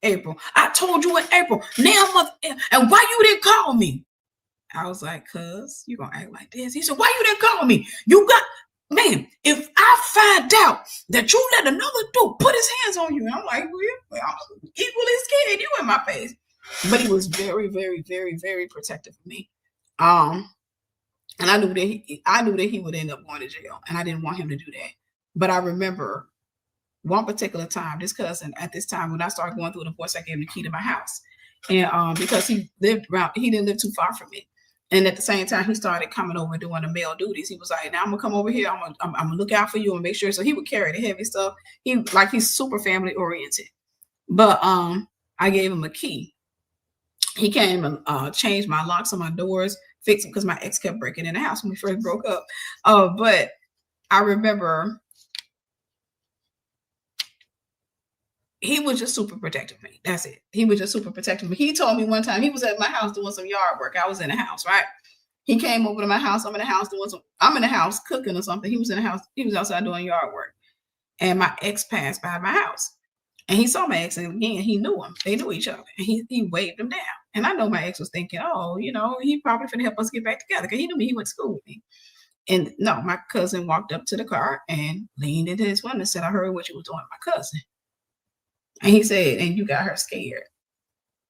April. I told you in April. Now, and why you didn't call me? I was like, cuz you gonna act like this. He said, why you didn't call me? Man, if I find out that you let another dude put his hands on you, and I'm like, well, I'm equally scared you in my face. But he was very, very, very, very protective of me. And I knew that he would end up going to jail, and I didn't want him to do that. But I remember one particular time, this cousin, at this time when I started going through a divorce, I gave him the key to my house, and because he didn't live too far from me. And at the same time, he started coming over doing the male duties. He was like, now I'm gonna come over here. I'm gonna look out for you and make sure. So he would carry the heavy stuff. He's super family oriented. But I gave him a key. He came and changed my locks on my doors, fixed them, because my ex kept breaking in the house when we first broke up. But I remember he was just super protective of me. That's it. He was just super protective of me. He told me one time, he was at my house doing some yard work. I was in the house, right? He came over to my house. I'm in the house cooking or something. He was in the house. He was outside doing yard work. And my ex passed by my house. And he saw my ex, and again, he knew him. They knew each other. And he waved him down. And I know my ex was thinking, oh, he probably finna help us get back together, because he knew me. He went to school with me. And no, my cousin walked up to the car and leaned into his window and said, I heard what you were doing with my cousin. And he said, and you got her scared,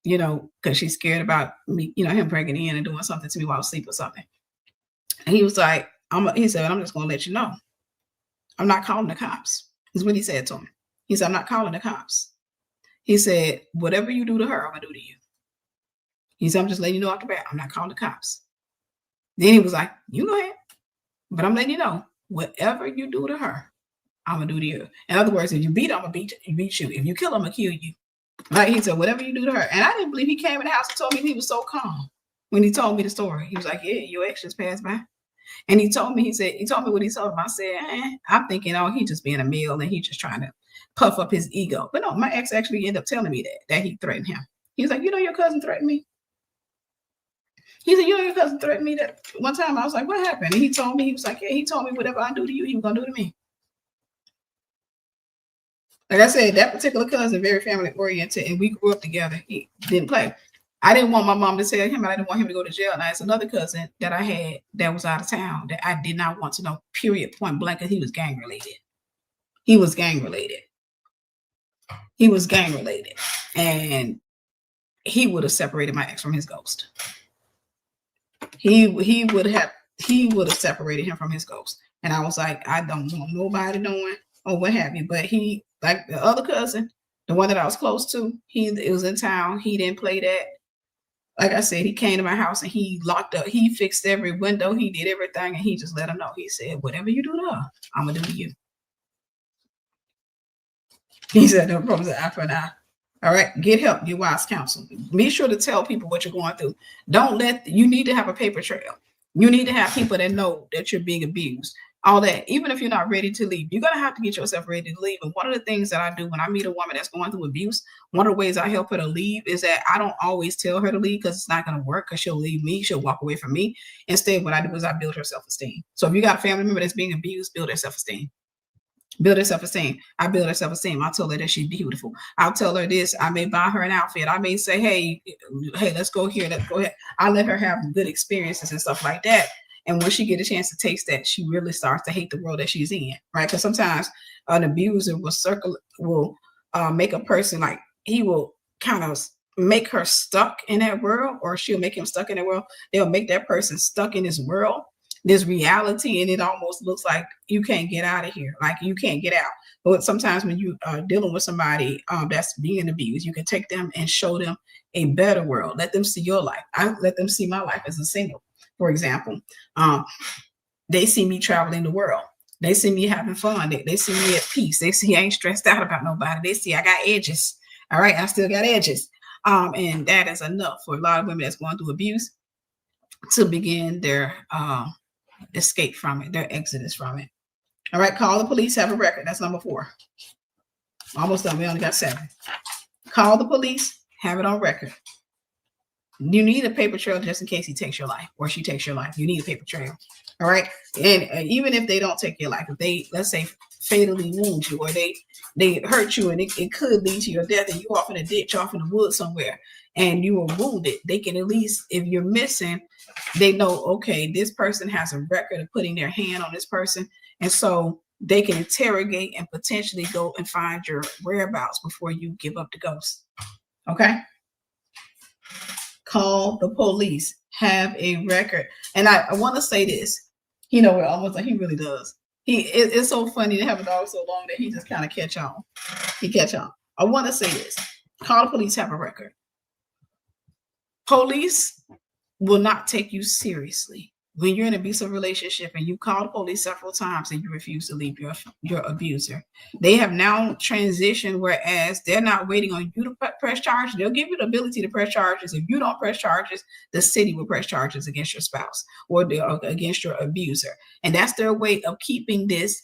because she's scared about me, him breaking in and doing something to me while I was asleep or something. And he was like, he said, I'm just going to let you know, I'm not calling the cops. Is what he said to him. He said, I'm not calling the cops. He said, whatever you do to her, I'm going to do to you. He said, I'm just letting you know off the bat, I'm not calling the cops. Then he was like, you go ahead, but I'm letting you know, whatever you do to her, I'm gonna do to you. In other words, if you beat her, I'm gonna beat you. If you kill her, I'm gonna kill you. Like he said, whatever you do to her. And I didn't believe he came in the house and told me. He was so calm when he told me the story. He was like, yeah, your ex just passed by. And he told me what he told him. I said, I'm thinking, oh, he just being a male and he just trying to puff up his ego. But no, my ex actually ended up telling me that he threatened him. He was like, your cousin threatened me. He said, your cousin threatened me that one time. I was like, what happened? And he told me, he was like, yeah, he told me whatever I do to you, he was gonna do to me. Like I said, that particular cousin, very family oriented, and we grew up together. He didn't play. I didn't want my mom to tell him. I didn't want him to go to jail. Now, it's another cousin that I had that was out of town that I did not want to know, period, point blank, because he was gang related. And he would have separated my ex from his ghost. He would have separated him from his ghost. And I was like, I don't want nobody knowing or what have you. But he, like the other cousin, the one that I was close to, it was in town. He didn't play that. Like I said, he came to my house and he locked up. He fixed every window. He did everything, and he just let him know. He said, whatever you do to her, I'm going to do to you. He said, no problems, eye for an eye. All right, get help, get wise counsel. Be sure to tell people what you're going through. You need to have a paper trail. You need to have people that know that you're being abused. All that, even if you're not ready to leave, you're going to have to get yourself ready to leave. And one of the things that I do when I meet a woman that's going through abuse, one of the ways I help her to leave is that I don't always tell her to leave, because it's not going to work, because she'll leave me. She'll walk away from me. Instead, what I do is I build her self-esteem. So if you got a family member that's being abused, build their self-esteem. Build her self-esteem. I build her self-esteem. I'll tell her that she's beautiful. I'll tell her this. I may buy her an outfit. I may say, hey, let's go here. Let's go ahead. I let her have good experiences and stuff like that. And when she get a chance to taste that, she really starts to hate the world that she's in, right? Because sometimes an abuser will make a person, like, he will kind of make her stuck in that world, or she'll make him stuck in that world. They'll make that person stuck in his world. this reality, and it almost looks like you can't get out of here, like you can't get out. But sometimes when you are dealing with somebody that's being abused, you can take them and show them a better world. Let them see your life. I let them see my life as a single, for example. They see me traveling the world. They see me having fun. They see me at peace. They see I ain't stressed out about nobody. They see I got edges. All right, I still got edges. And that is enough for a lot of women that's going through abuse to begin their escape from it, their exodus from it. All right, call the police, have a record. That's number 4. Almost done. We only got 7. Call the police, have it on record. You need a paper trail just in case he takes your life or she takes your life. You need a paper trail. All right. And even if they don't take your life, if they, let's say, fatally wound you, or they hurt you, and it could lead to your death, and you off in a ditch, off in the woods somewhere, and you were wounded, they can at least, if you're missing, they know, okay, this person has a record of putting their hand on this person. And so they can interrogate and potentially go and find your whereabouts before you give up the ghost. Okay. Call the police, have a record. And I want to say this, we're almost like he really does. It's so funny to have a dog so long that he just kind of catch on. He catch on. I want to say this, call the police, have a record. Police will not take you seriously when you're in an abusive relationship and you call the police several times and you refuse to leave your abuser. They have now transitioned, whereas they're not waiting on you to press charges. They'll give you the ability to press charges. If you don't press charges, the city will press charges against your spouse or against your abuser. And that's their way of keeping this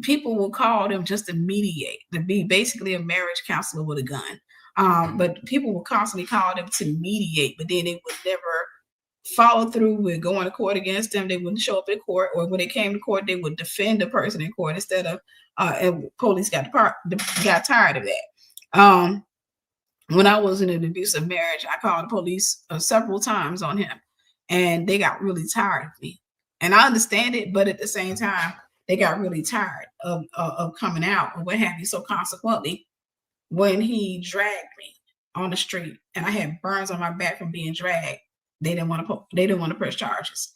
people will call them just to mediate, to be basically a marriage counselor with a gun. But people will constantly call them to mediate, but then they would never follow through with going to court against them. They wouldn't show up in court, or when they came to court, they would defend the person in court instead of, and police got tired of that. When I was in an abusive marriage, I called the police several times on him, and they got really tired of me. And I understand it, but at the same time, they got really tired of coming out or what have you. So consequently, when he dragged me on the street and I had burns on my back from being dragged, they didn't want to press charges.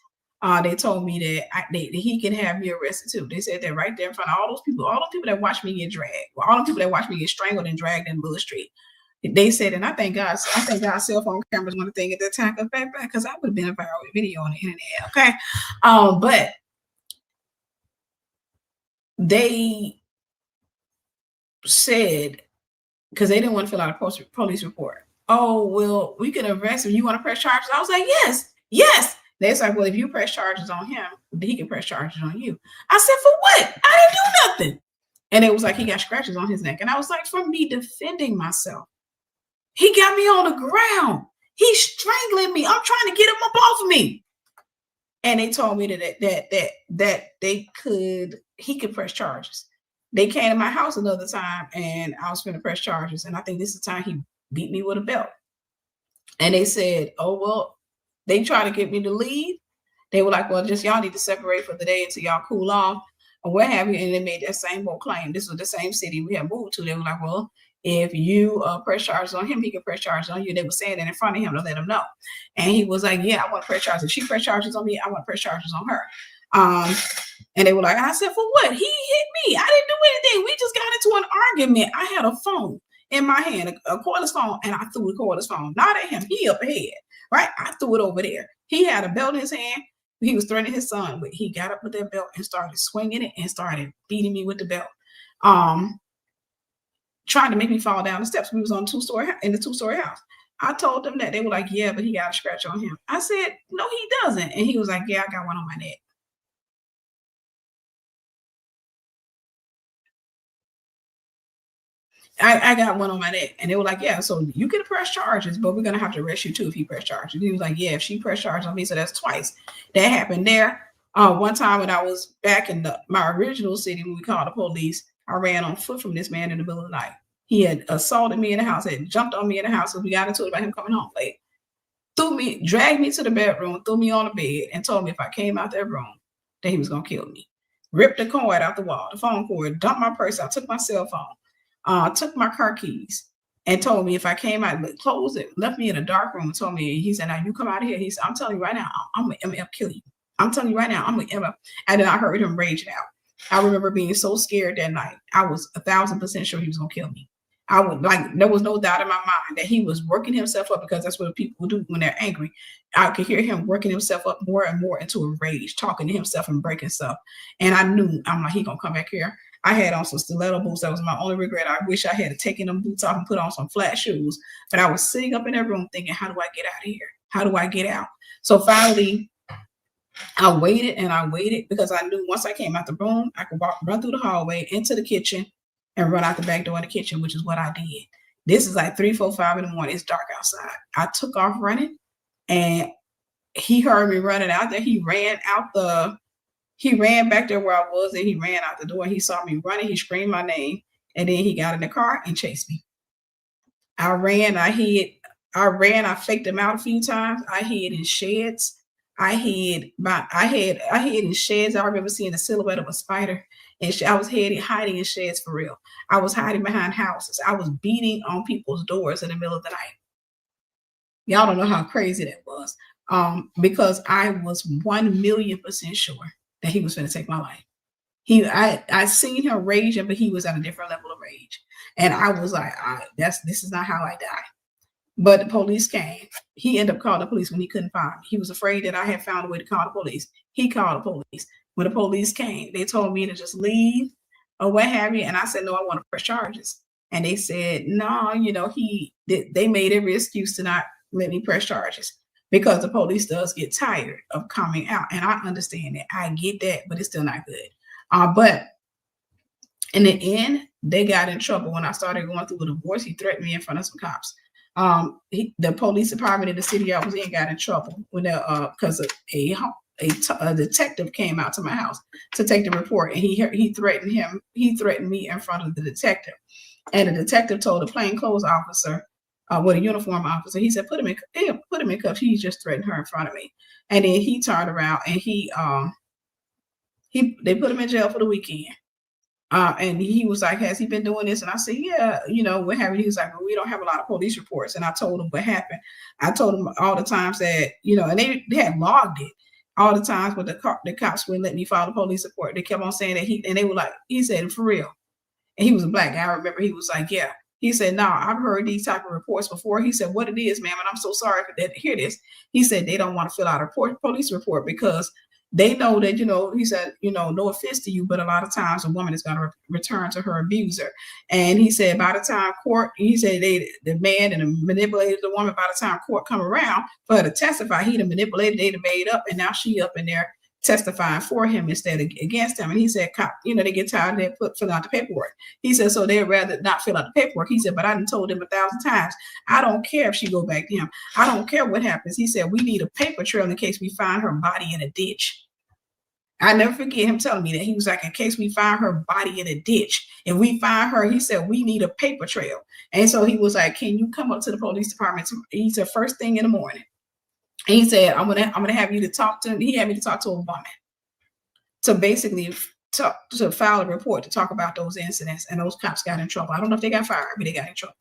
They told me that he can have me arrested too. They said that right there in front of all those people that watched me get dragged, all the people that watched me get strangled and dragged in Bull Street. They said, and I thank God cell phone cameras were a thing at that time, because I would have been a viral video on the internet. Okay. But they said, because they didn't want to fill out a police report. Oh, well, we can arrest him. You want to press charges? I was like, yes. They said, well, if you press charges on him, he can press charges on you. I said, for what? I didn't do nothing. And it was like, he got scratches on his neck. And I was like, for me defending myself. He got me on the ground. He's strangling me. I'm trying to get him up off of me. And they told me that he could press charges. They came to my house another time and I was going to press charges. And I think this is the time he beat me with a belt. And they said, oh, well, they tried to get me to leave. They were like, well, just y'all need to separate for the day until y'all cool off or what have you. And they made that same old claim. This was the same city we had moved to. They were like, well, if you press charges on him, he can press charges on you. They were saying that in front of him to let him know. And he was like, yeah, I want to press charges. If she press charges on me, I want to press charges on her. And they were like, I said, for what? He hit me. I didn't do anything. We just got into an argument. I had a phone in my hand, a cordless phone, and I threw the cordless phone. Not at him. He up ahead, right? I threw it over there. He had a belt in his hand. He was threatening his son, but he got up with that belt and started swinging it and started beating me with the belt. Trying to make me fall down the steps. We was on in the two-story house. I told them that. They were like, yeah, but he got a scratch on him. I said, no, he doesn't. And he was like, yeah, I got one on my neck. I got one on my neck. And they were like, yeah, so you can press charges, but we're going to have to arrest you too if you press charges. He was like, yeah, if she press charges on me. So that's twice. That happened there. One time when I was back in my original city, when we called the police, I ran on foot from this man in the middle of the night. He had assaulted me in the house, had jumped on me in the house, so we got into it about him coming home late. Dragged me to the bedroom, threw me on the bed, and told me if I came out that room, that he was going to kill me. Ripped the cord out the wall, the phone cord, dumped my purse out, took my cell phone, took my car keys, and told me if I came out, closed it, left me in a dark room, and told me, he said, now you come out of here. He said, I'm telling you right now, I'm gonna kill you. I'm telling you right now, I'm gonna. And then I heard him raging out. I remember being so scared that night. I was 1,000% sure he was gonna kill me. I would there was no doubt in my mind that he was working himself up, because that's what people do when they're angry. I could hear him working himself up more and more into a rage, talking to himself and breaking stuff. And I knew, I'm like, he gonna come back here. I had on some stiletto boots. That was my only regret. I wish I had taken them boots off and put on some flat shoes. But I was sitting up in that room thinking, how do I get out of here? How do I get out? So finally, I waited and I waited, because I knew once I came out the room, I could run through the hallway into the kitchen and run out the back door in the kitchen, which is what I did. This is like 3, 4, 5 in the morning. It's dark outside. I took off running, and he heard me running out there. He ran back there where I was, and he ran out the door. He saw me running. He screamed my name, and then he got in the car and chased me. I ran. I faked him out a few times. I hid in sheds. I hid in sheds. I remember seeing the silhouette of a spider, and I was hiding in sheds for real. I was hiding behind houses. I was beating on people's doors in the middle of the night. Y'all don't know how crazy that was. Because I was 1,000,000% sure that he was going to take my life. I seen him raging, but he was at a different level of rage, and I was like, this is not how I die. But the police came. He ended up calling the police when he couldn't find me. He was afraid that I had found a way to call the police. He called the police. When the police came, they told me to just leave or what have you. And I said, no, I want to press charges. And they said, no, they made every excuse to not let me press charges, because the police does get tired of coming out. And I understand that. I get that, but it's still not good. But in the end, they got in trouble when I started going through a divorce. He threatened me in front of some cops. The police department in the city I was in got in trouble when because a detective came out to my house to take the report, and he threatened him. He threatened me in front of the detective, and the detective told the plainclothes officer, with a uniform officer, he said, put him in cuffs. He just threatened her in front of me. And then he turned around and they put him in jail for the weekend. And he was like, has he been doing this? And I said, yeah, what happened? He was like, well, we don't have a lot of police reports. And I told him what happened. I told him all the times that, and they had logged it. All the times when the cops wouldn't let me file a police report. They kept on saying that and they were like, he said, for real. And he was a black guy. I remember he was like, yeah. He said, no, I've heard these type of reports before. He said, what it is, ma'am, and I'm so sorry to hear this. He said they don't want to fill out a police report because they know that, he said, no offense to you, but a lot of times a woman is going to return to her abuser. And he said, by the time court, he said the man and manipulated the woman, by the time court come around for her to testify, he done manipulated, they done made up, and now she up in there testifying for him instead of against him. And he said, they get tired of that, fill out the paperwork. He said, so they'd rather not fill out the paperwork. He said, but I done told him 1,000 times, I don't care if she go back to him. I don't care what happens. He said, we need a paper trail in case we find her body in a ditch. I never forget him telling me that. He was like, in case we find her body in a ditch, if we find her, he said, we need a paper trail. And so he was like, can you come up to the police department? He said, first thing in the morning. And he said, I'm gonna have you to talk to him. He had me to talk to a woman to basically to file a report to talk about those incidents. And those cops got in trouble. I don't know if they got fired, but they got in trouble.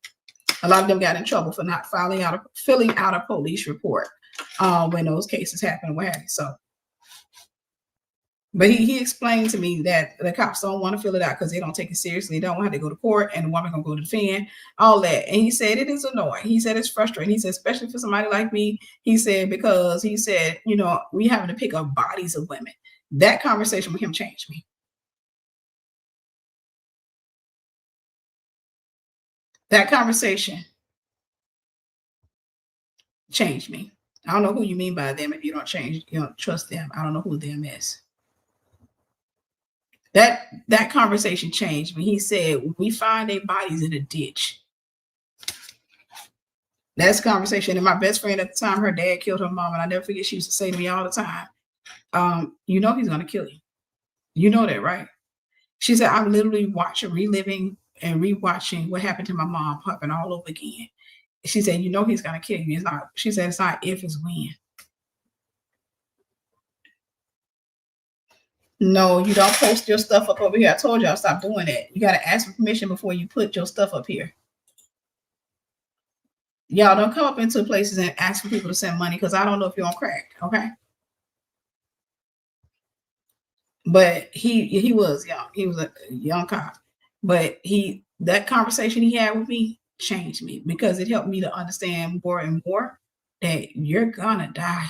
A lot of them got in trouble for not filling out a police report when those cases happen or what have you. So, but he explained to me that the cops don't want to fill it out because they don't take it seriously. They don't want to go to court, and the woman gonna go to defend all that. And he said it is annoying. He said it's frustrating. He said, especially for somebody like me. He said because he said, we having to pick up bodies of women. That conversation with him changed me. That conversation changed me. I don't know who you mean by them if you don't trust them. I don't know who them is. That conversation changed me. He said, we find their bodies in a ditch. That's conversation. And my best friend at the time, her dad killed her mom. And I never forget, she used to say to me all the time, he's going to kill you. You know that, right? She said, I'm literally reliving and rewatching what happened to my mom happen all over again. She said, he's going to kill you. She said, it's not if, it's when. No, you don't post your stuff up over here. I told y'all stop doing that. You got to ask for permission before you put your stuff up here. Y'all don't come up into places and ask for people to send money because I don't know if you're on crack, okay? But he was young. He was a young cop. But that conversation he had with me changed me because it helped me to understand more and more that you're gonna die.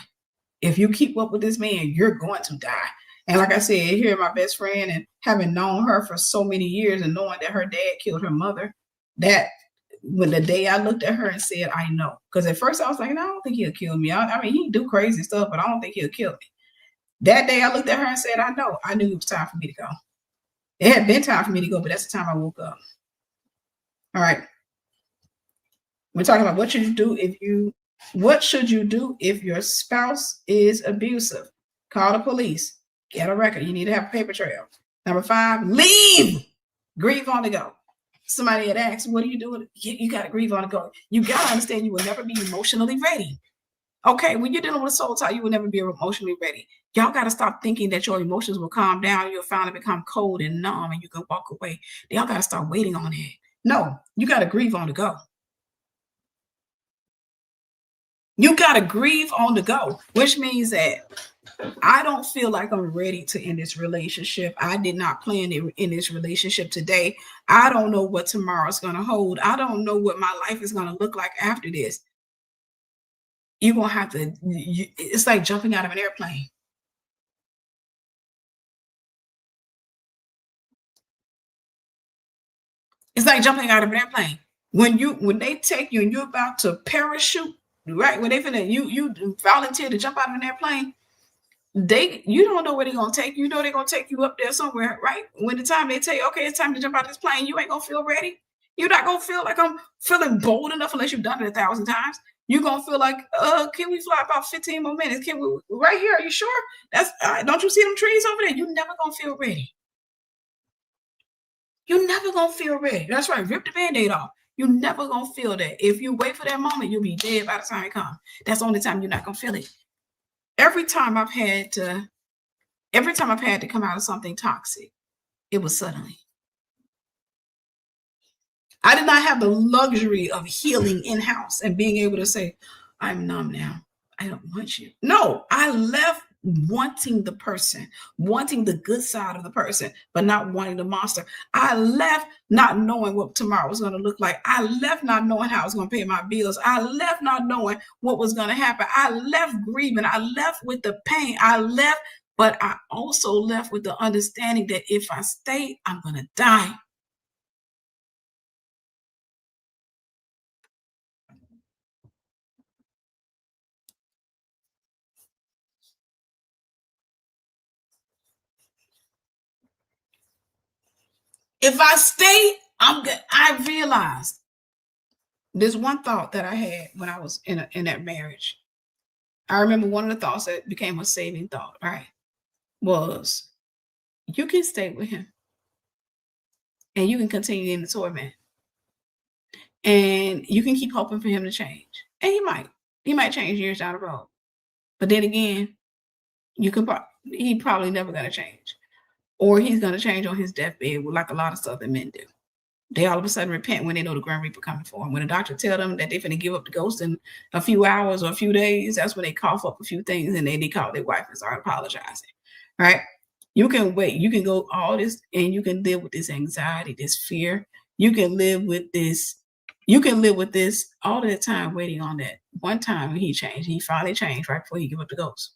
If you keep up with this man, you're going to die. And like I said, here my best friend and having known her for so many years and knowing that her dad killed her mother, that when the day I looked at her and said, I know. Because at first I was like, no, I don't think he'll kill me. I mean, he do crazy stuff, but I don't think he'll kill me. That day I looked at her and said, I know. I knew it was time for me to go. It had been time for me to go, but that's the time I woke up. All right. We're talking about what should you do if your spouse is abusive? Call the police. Get a record. You need to have a paper trail. Number 5, leave. Grieve on the go. Somebody had asked, what are you doing? You got to grieve on the go. You got to understand you will never be emotionally ready. Okay, when you're dealing with a soul tie, you will never be emotionally ready. Y'all got to stop thinking that your emotions will calm down. You'll finally become cold and numb and you can walk away. Y'all got to start waiting on it. No, you got to grieve on the go. You got to grieve on the go, which means that I don't feel like I'm ready to end this relationship. I did not plan to end this relationship today. I don't know what tomorrow's going to hold. I don't know what my life is going to look like after this. You're going to have to, it's like jumping out of an airplane. It's like jumping out of an airplane. When they take you and you're about to parachute, right? When they finna you volunteer to jump out of an airplane, you don't know where they're gonna take you. You know they're gonna take you up there somewhere, right? When the time they tell you, okay, it's time to jump out of this plane, you ain't gonna feel ready. You're not gonna feel like I'm feeling bold enough unless you've done it 1,000 times. You're gonna feel like, can we fly about 15 more minutes? Can we right here? Are you sure? That's don't you see them trees over there? You're never gonna feel ready. You're never gonna feel ready. That's right. Rip the band-aid off. You're never gonna feel that. If you wait for that moment, you'll be dead by the time it comes. That's the only time you're not gonna feel it. Every time I've had to come out of something toxic, it was suddenly. I did not have the luxury of healing in-house and being able to say, I'm numb now. I don't want you. No, I left wanting the person, wanting the good side of the person, but not wanting the monster. I left not knowing what tomorrow was going to look like. I left not knowing how I was going to pay my bills. I left not knowing what was going to happen. I left grieving. I left with the pain. I left, but I also left with the understanding that if I stay, I'm going to die. If I stay, I'm good. I realized there's one thought that I had when I was in that marriage. I remember one of the thoughts that became a saving thought, right? Was you can stay with him and you can continue in the torment and you can keep hoping for him to change. And he might change years down the road. But then again, he probably never gonna change. Or he's gonna change on his deathbed like a lot of stuff that men do. They all of a sudden repent when they know the Grand Reaper coming for them. When the doctor tell them that they're going to give up the ghost in a few hours or a few days, that's when they cough up a few things and then they call their wife and start apologizing, right? You can wait. You can go all this and you can live with this anxiety, this fear. You can live with this. You can live with this all the time waiting on that one time when he changed. He finally changed right before he give up the ghost.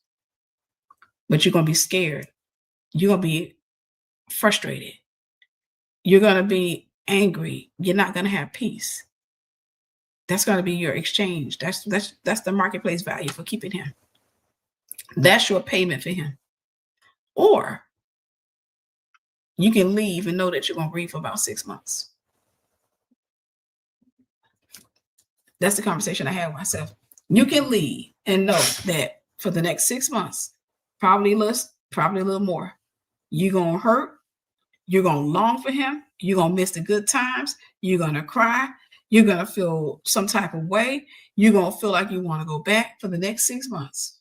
But you're going to be scared. You're going to be frustrated. You're going to be angry. You're not going to have peace. That's going to be your exchange. That's the marketplace value for keeping him. That's your payment for him. Or you can leave and know that you're going to grieve for about 6 months. That's the conversation I had with myself. You can leave and know that for the next 6 months, probably less, probably a little more, you're going to hurt. You're going to long for him. You're going to miss the good times. You're going to cry. You're going to feel some type of way. You're going to feel like you want to go back for the next 6 months.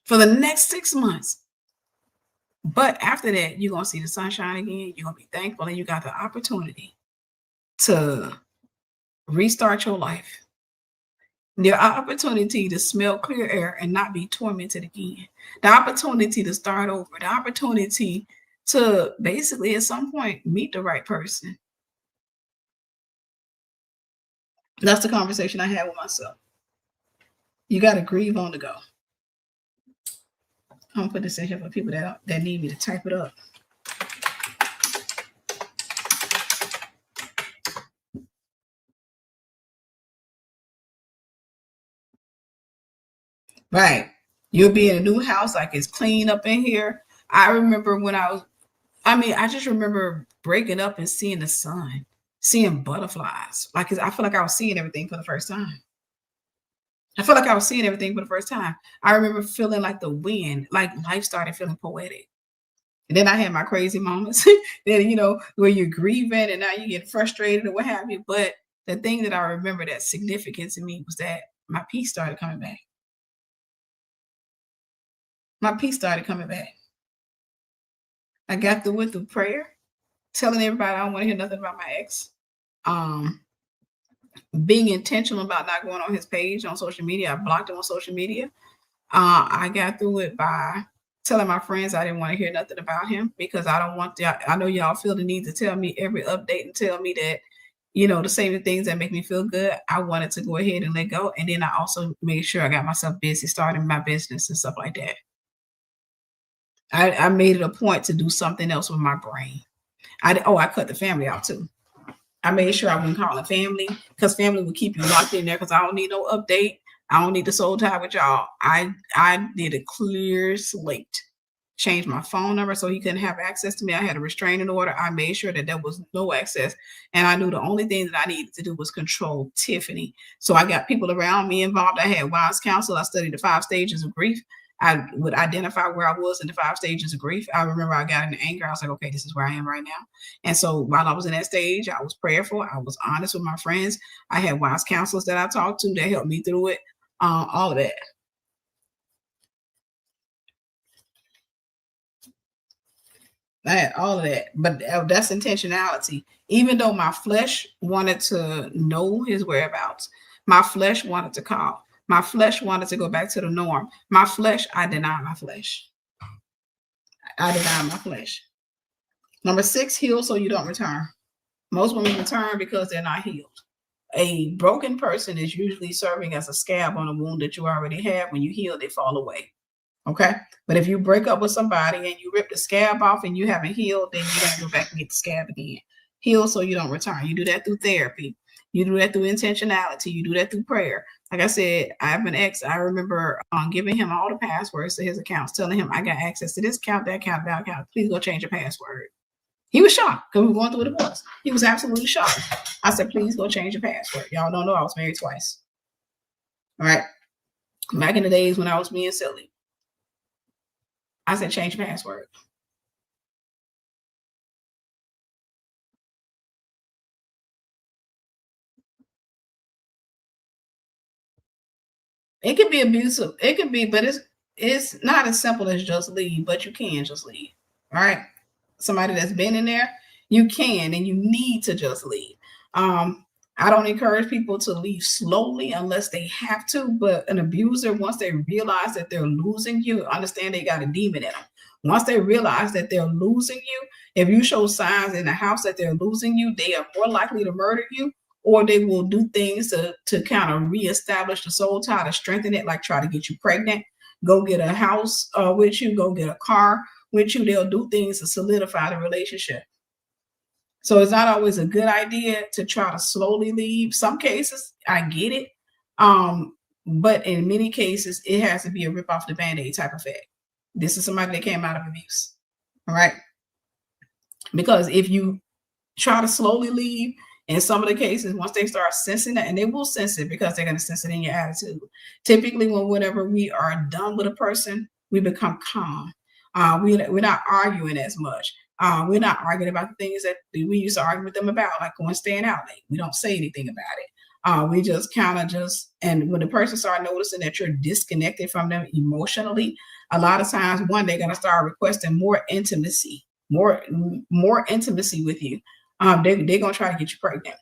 For the next 6 months, But after that, you're gonna see the sunshine again. You're gonna be thankful, and you got the opportunity to restart your life. The opportunity to smell clear air and not be tormented again. The opportunity to start over. The opportunity to basically at some point meet the right person. That's the conversation I had with myself. You got to grieve on the go. I'm gonna put this in here for people that need me to type it up. Right. You'll be in a new house, like it's clean up in here. I remember when I just remember breaking up and seeing the sun, seeing butterflies. Like I feel like I was seeing everything for the first time. I feel like I was seeing everything for the first time. I remember feeling like the wind, like life started feeling poetic. And then I had my crazy moments. Then, where you're grieving and now you get frustrated or what have you. But the thing that I remember that's significant to me was that my peace started coming back. My peace started coming back. I got through it through prayer, telling everybody I don't want to hear nothing about my ex. Um, being intentional about not going on his page on social media. I blocked him on social media. I got through it by telling my friends I didn't want to hear nothing about him because I don't want to. I know y'all feel the need to tell me every update and tell me that, to say the things that make me feel good. I wanted to go ahead and let go. And then I also made sure I got myself busy starting my business and stuff like that. I made it a point to do something else with my brain. I cut the family out too. I made sure I wouldn't call it family because family would keep you locked in there because I don't need no update. I don't need the soul tie with y'all. I did a clear slate. Changed my phone number so he couldn't have access to me. I had a restraining order. I made sure that there was no access. And I knew the only thing that I needed to do was control Tiffany. So I got people around me involved. I had wise counsel. I studied the 5 stages of grief. I would identify where I was in the 5 stages of grief. I remember I got into anger. I was like, okay, this is where I am right now. And so while I was in that stage, I was prayerful. I was honest with my friends. I had wise counselors that I talked to that helped me through it. All of that. I had all of that, but that's intentionality. Even though my flesh wanted to know his whereabouts, my flesh wanted to call, my flesh wanted to go back to the norm. My flesh, I deny my flesh. I deny my flesh. Number 6, heal so you don't return. Most women return because they're not healed. A broken person is usually serving as a scab on a wound that you already have. When you heal, they fall away. Okay. But if you break up with somebody and you rip the scab off and you haven't healed, then you gotta go back and get the scab again. Heal so you don't return. You do that through therapy. You do that through intentionality. You do that through prayer. Like I said, I have an ex. I remember giving him all the passwords to his accounts, telling him I got access to this account, that account, that account. Please go change your password. He was shocked because we were going through a divorce. He was absolutely shocked. I said, please go change your password. Y'all don't know I was married twice. All right. Back in the days when I was being silly. I said, change your password. It could be abusive. It could be, but it's not as simple as just leave, but you can just leave. All right. Somebody that's been in there, you can and you need to just leave. I don't encourage people to leave slowly unless they have to, but an abuser, once they realize that they're losing you, understand they got a demon in them. Once they realize that they're losing you, if you show signs in the house that they're losing you, they are more likely to murder you, or they will do things to kind of reestablish the soul tie, to strengthen it, like try to get you pregnant, go get a house with you, go get a car with you. They'll do things to solidify the relationship. So it's not always a good idea to try to slowly leave. Some cases, I get it. But in many cases, it has to be a rip off the band-aid type effect. This is somebody that came out of abuse. All right. Because if you try to slowly leave, in some of the cases, once they start sensing that, and they will sense it because they're going to sense it in your attitude. Typically, whenever we are done with a person, we become calm. We're not arguing as much. We're not arguing about the things that we used to argue with them about, like going staying out late. We don't say anything about it. We just kind of and when the person start noticing that you're disconnected from them emotionally, a lot of times, one, they're gonna start requesting more intimacy with you. They're gonna try to get you pregnant.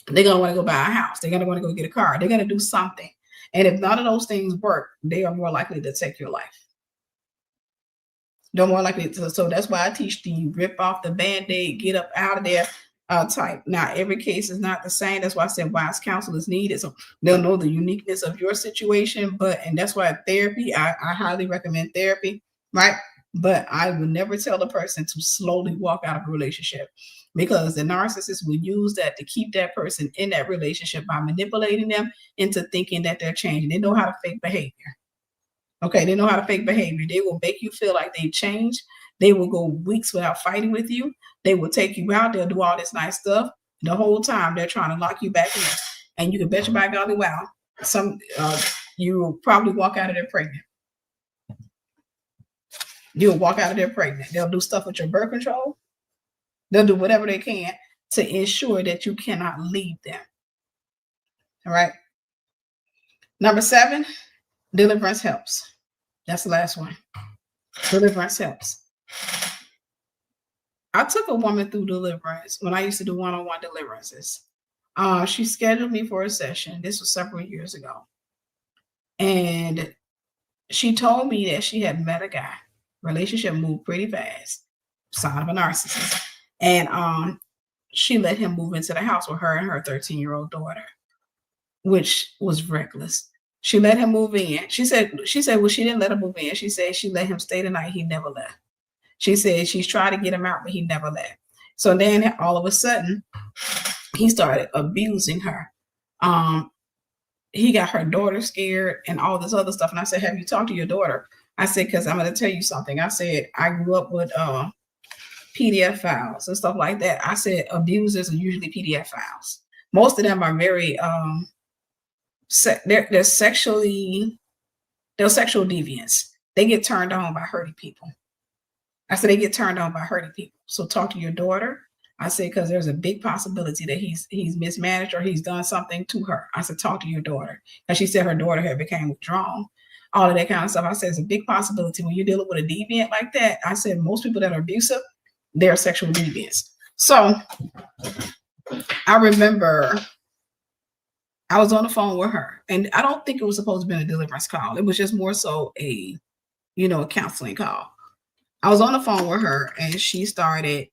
They're gonna want to go buy a house. They're gonna want to go get a car. They're gonna do something. And if none of those things work, they are more likely to take your life. They're more likely to. So that's why I teach the rip off the band-aid, get up out of there type. Now, every case is not the same. That's why I said wise counsel is needed. So they'll know the uniqueness of your situation. And that's why therapy, I highly recommend therapy, right? But I would never tell a person to slowly walk out of a relationship, because the narcissist will use that to keep that person in that relationship by manipulating them into thinking that they're changing. They know how to fake behavior. Okay, they know how to fake behavior. They will make you feel like they've changed. They will go weeks without fighting with you. They will take you out. They'll do all this nice stuff. The whole time they're trying to lock you back in. And you can bet your by golly, wow, you will probably walk out of there pregnant. You'll walk out of there pregnant. They'll do stuff with your birth control. They'll do whatever they can to ensure that you cannot leave them. All right. Number 7, deliverance helps. That's the last one. Deliverance helps. I took a woman through deliverance when I used to do one-on-one deliverances. She scheduled me for a session. This was several years ago. And she told me that she had met a guy. Relationship moved pretty fast. Sign of a narcissist. And she let him move into the house with her and her 13-year-old daughter, which was reckless. She let him move in. She said, well, she didn't let him move in. She said she let him stay the night. He never left. She said she's tried to get him out, but he never left. So then all of a sudden, he started abusing her. He got her daughter scared and all this other stuff. And I said, have you talked to your daughter? I said, because I'm going to tell you something. I said, I grew up with PDF files and stuff like that. I said, abusers are usually PDF files. Most of them are very, they're sexual deviants. They get turned on by hurting people. I said, they get turned on by hurting people. So talk to your daughter. I said, because there's a big possibility that he's mismanaged or he's done something to her. I said, talk to your daughter. And she said her daughter had become withdrawn, all of that kind of stuff. I said, it's a big possibility when you're dealing with a deviant like that. I said, most people that are abusive, they're sexual deviants. So I remember I was on the phone with her, and I don't think it was supposed to be a deliverance call. It was just more so a counseling call. I was on the phone with her, and she started,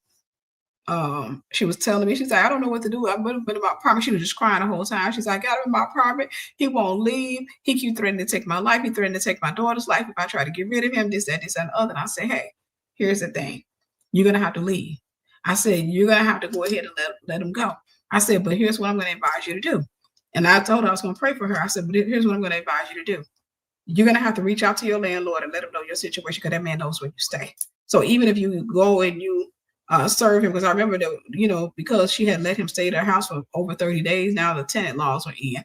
she was telling me, she's like, I don't know what to do. I've been in my apartment. She was just crying the whole time. She's like, I got him in my apartment. He won't leave. He keeps threatening to take my life. He threatened to take my daughter's life if I try to get rid of him, this, that, and the other. And I say, hey, here's the thing. You're going to have to leave. I said, you're going to have to go ahead and let him go. I said, but here's what I'm going to advise you to do. And I told her I was going to pray for her. I said, but here's what I'm going to advise you to do. You're going to have to reach out to your landlord and let him know your situation, because that man knows where you stay. So even if you go and you serve him, because I remember that, because she had let him stay at her house for over 30 days, now the tenant laws were in,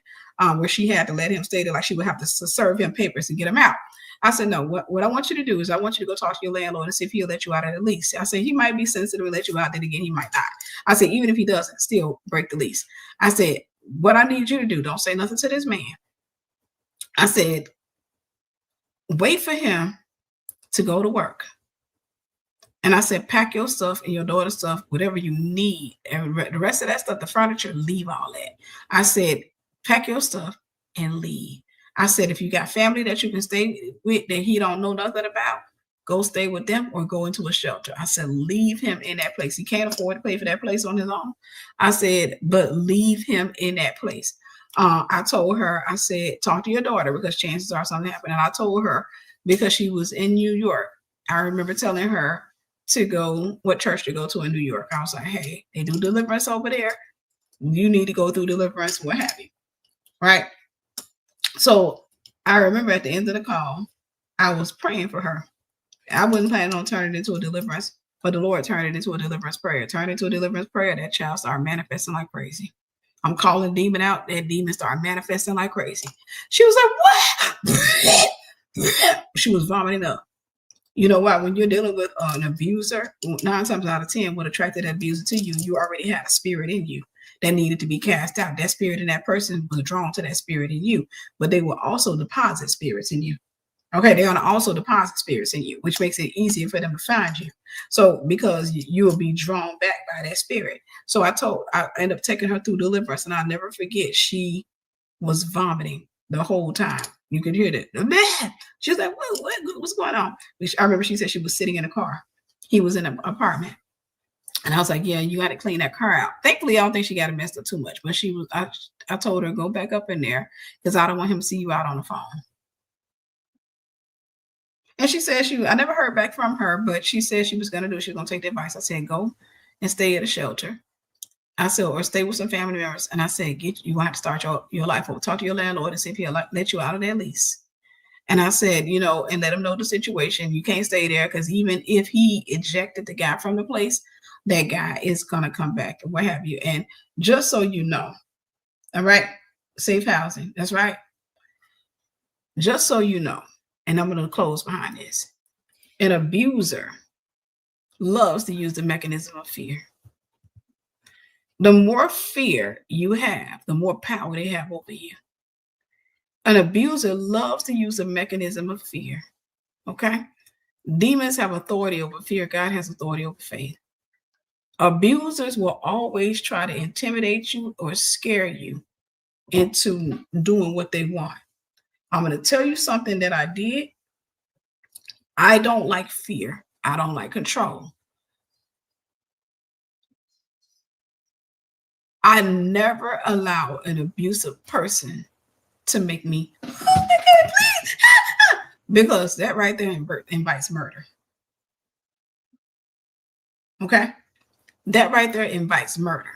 where she had to let him stay there, like she would have to serve him papers to get him out. I said, no, what I want you to do is I want you to go talk to your landlord and see if he'll let you out of the lease. I said, he might be sensitive and let you out. Then again, he might not. I said, even if he doesn't, still break the lease. I said, what I need you to do, don't say nothing to this man. I said, wait for him to go to work. And I said, pack your stuff and your daughter's stuff, whatever you need. And the rest of that stuff, the furniture, leave all that. I said, pack your stuff and leave. I said, if you got family that you can stay with that he don't know nothing about, go stay with them or go into a shelter. I said, leave him in that place. He can't afford to pay for that place on his own. I said, but leave him in that place. I told her, I said, talk to your daughter, because chances are something happened. And I told her, because she was in New York, I remember telling her to go, what church to go to in New York. I was like, hey, they do deliverance over there. You need to go through deliverance, what have you. Right? So I remember at the end of the call, I was praying for her. I wasn't planning on turning it into a deliverance, but the Lord turned it into a deliverance prayer. Turned into a deliverance prayer. That child started manifesting like crazy. I'm calling demon out. That demon started manifesting like crazy. She was like, what? She was vomiting up. You know why? When you're dealing with an abuser, 9 times out of 10, what attracted that abuser to you, you already had a spirit in you. that needed to be cast out. That spirit in that person was drawn to that spirit in you, but they will also deposit spirits in you. Okay, they're gonna also deposit spirits in you, which makes it easier for them to find you. So because you will be drawn back by that spirit. So I ended up taking her through deliverance, and I'll never forget, she was vomiting the whole time. You could hear that. She's like, what's going on? I remember she said she was sitting in a car. He was in an apartment. And I was like, yeah, you got to clean that car out. Thankfully, I don't think she got it messed up too much. But I told her, go back up in there because I don't want him to see you out on the phone. And she said I never heard back from her, but she said she was going to take the advice. I said, go and stay at a shelter. I said, or stay with some family members. And I said, you want to start your life over. Talk to your landlord and see if he'll let you out of their lease. And I said, and let him know the situation. You can't stay there because even if he ejected the guy from the place, that guy is going to come back or what have you. And just so you know, all right, safe housing. That's right. Just so you know, and I'm going to close behind this. An abuser loves to use the mechanism of fear. The more fear you have, the more power they have over you. An abuser loves to use a mechanism of fear. Okay? Demons have authority over fear. God has authority over faith. Abusers will always try to intimidate you or scare you into doing what they want. I'm going to tell you something that I did. I don't like fear. I don't like control. I never allow an abusive person to make me, oh my God, please, because that right there invites murder. Okay? That right there invites murder.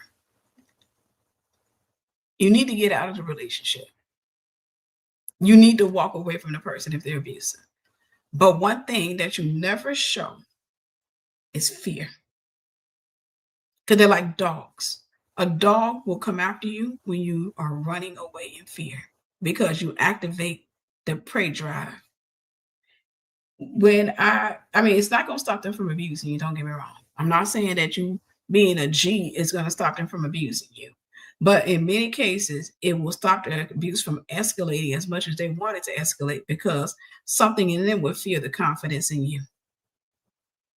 You need to get out of the relationship. You need to walk away from the person if they're abusive. But one thing that you never show is fear. Because they're like dogs. A dog will come after you when you are running away in fear because you activate the prey drive. When it's not going to stop them from abusing you. Don't get me wrong. I'm not saying that you being a G is going to stop them from abusing you. But in many cases, it will stop the abuse from escalating as much as they want it to escalate because something in them will fear the confidence in you.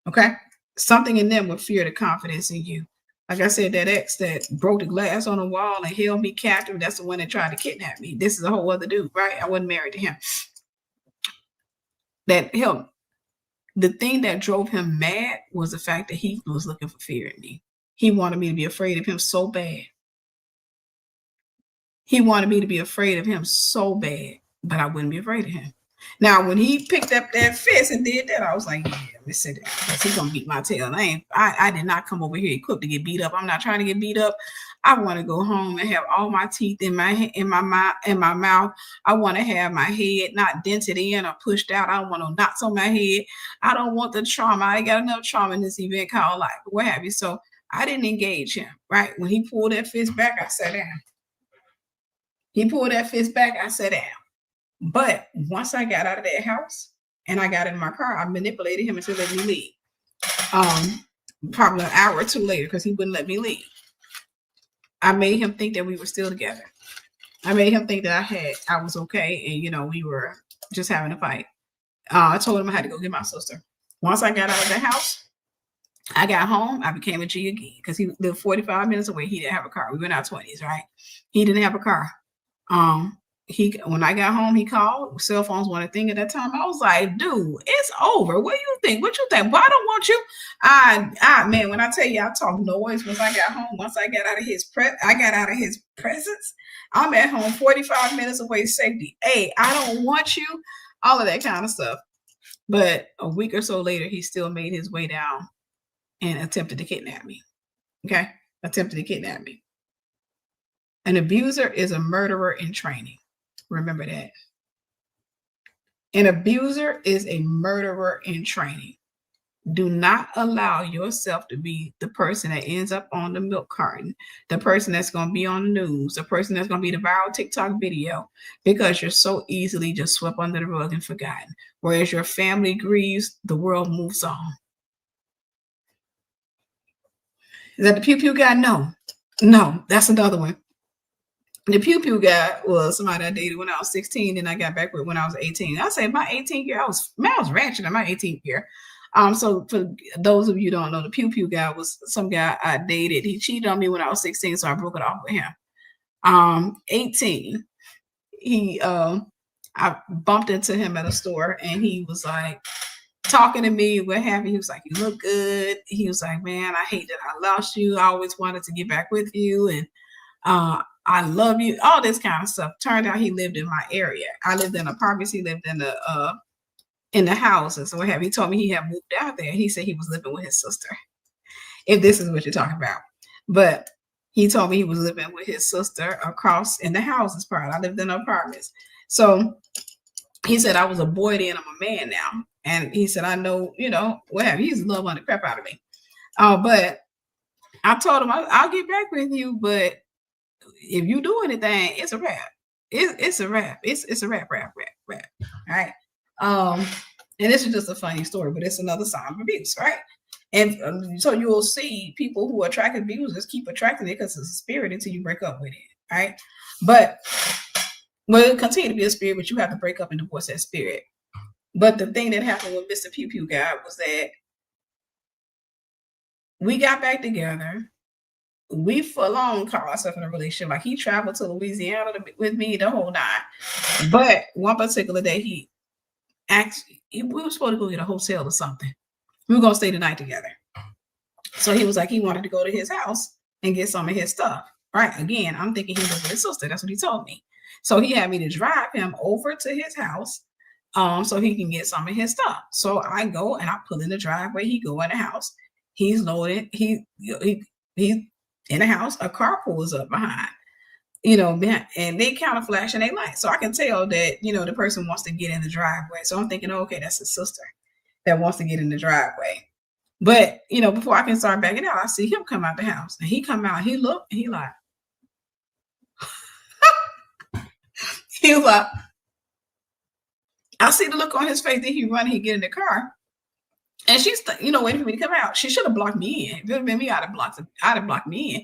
Okay? Something in them will fear the confidence in you. Like I said, that ex that broke the glass on the wall and held me captive, that's the one that tried to kidnap me. This is a whole other dude, right? I wasn't married to him. The thing that drove him mad was the fact that he was looking for fear in me. He wanted me to be afraid of him so bad. He wanted me to be afraid of him so bad, but I wouldn't be afraid of him. Now, when he picked up that fist and did that, I was like, yeah, let me sit down because he's going to beat my tail. I did not come over here equipped to get beat up. I'm not trying to get beat up. I want to go home and have all my teeth in my mouth. I want to have my head not dented in or pushed out. I don't want no knots on my head. I don't want the trauma. I got enough trauma in this event called life, what have you. So I didn't engage him, right? When he pulled that fist back, I sat down. He pulled that fist back, I sat down. But once I got out of that house and I got in my car, I manipulated him until let me leave. Probably an hour or two later, because he wouldn't let me leave. I made him think that we were still together. I made him think that I was okay, and we were just having a fight. I told him I had to go get my sister. Once I got out of the house, I got home. I became a G again because he lived 45 minutes away. He didn't have a car. We were in our 20s, right? He didn't have a car. When I got home, he called. Cell phones weren't a thing at that time. I was like, dude, it's over. What do you think? What you think? Well, I don't want you. Man, when I tell you I talk noise once I got home, once I got out of his presence, I'm at home 45 minutes away, safety. Hey, I don't want you. All of that kind of stuff. But a week or so later, he still made his way down and attempted to kidnap me. Okay? Attempted to kidnap me. An abuser is a murderer in training. Remember that. An abuser is a murderer in training. Do not allow yourself to be the person that ends up on the milk carton, the person that's going to be on the news, the person that's going to be the viral TikTok video, because you're so easily just swept under the rug and forgotten. Whereas your family grieves, the world moves on. Is that the pew pew guy? No. No, that's another one. The pew pew guy was somebody I dated when I was 16, and I got back with when I was 18. I say my 18th year, I was ratchet in my 18th year. So for those of you who don't know, the pew pew guy was some guy I dated. He cheated on me when I was 16, so I broke it off with him. 18, I bumped into him at a store, and he was like talking to me, what have you. He was like, "You look good." He was like, "Man, I hate that I lost you. I always wanted to get back with you, and I love you," all this kind of stuff. Turned out he lived in my area. I lived in apartments. He lived in the house. And so what have you. He told me he had moved out there. He said he was living with his sister, if this is what you're talking about. But he told me he was living with his sister across in the houses part. I lived in apartments. So he said I was a boy then, I'm a man now. And he said, I know, what have you. He's loving the crap out of me. But I told him I'll get back with you, but if you do anything, it's a wrap. It's a wrap. It's a wrap. All right. And this is just a funny story, but it's another sign of abuse, right? And so you'll see people who attract abusers keep attracting it because it's a spirit until you break up with it, right? But it'll continue to be a spirit, but you have to break up and divorce that spirit. But the thing that happened with Mr. Pew Pew guy was that we got back together. We full on call ourselves in a relationship. Like, he traveled to Louisiana with me the whole night. But one particular day, we were supposed to go get a hotel or something. We were going to stay the night together. So he was like, he wanted to go to his house and get some of his stuff. Right. Again, I'm thinking he was with his sister. That's what he told me. So he had me to drive him over to his house so he can get some of his stuff. So I go and I pull in the driveway. He go in the house. He's loaded. He's in the house. A car pulls up behind, and they kind of flashing their lights. So I can tell that, the person wants to get in the driveway. So I'm thinking, okay, that's his sister that wants to get in the driveway. But, before I can start backing out, I see him come out the house. And he come out, he looked, and he like, he was like, I see the look on his face. Then he run, he get in the car. And she's, waiting for me to come out. She should have blocked me in. If it would have been me, I'd have blocked me in.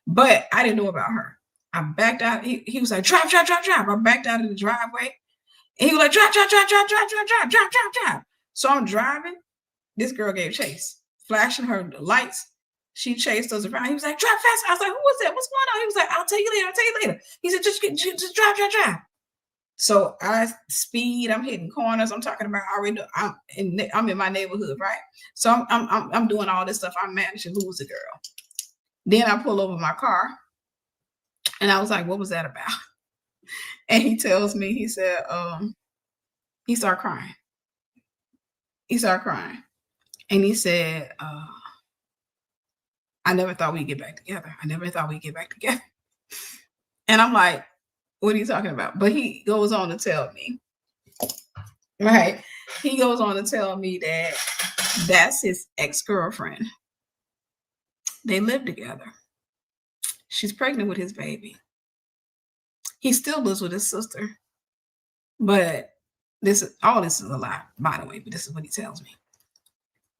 But I didn't know about her. I backed out. He was like, drive. I backed out of the driveway. And he was like, drive. So I'm driving. This girl gave chase, flashing her lights. She chased us around. He was like, drive fast. I was like, who was that? What's going on? He was like, I'll tell you later. He said, just drive. So I speed. I'm hitting corners. I'm talking about I'm in my neighborhood, right? So I'm doing all this stuff. I managed to lose the girl. Then I pull over my car, and I was like, what was that about? And he tells me, he said, he started crying. And he said, I never thought we'd get back together. And I'm like, what are you talking about? But he goes on to tell me, right? He goes on to tell me that that's his ex-girlfriend. They live together. She's pregnant with his baby. He still lives with his sister. But all this is a lie, by the way, but this is what he tells me.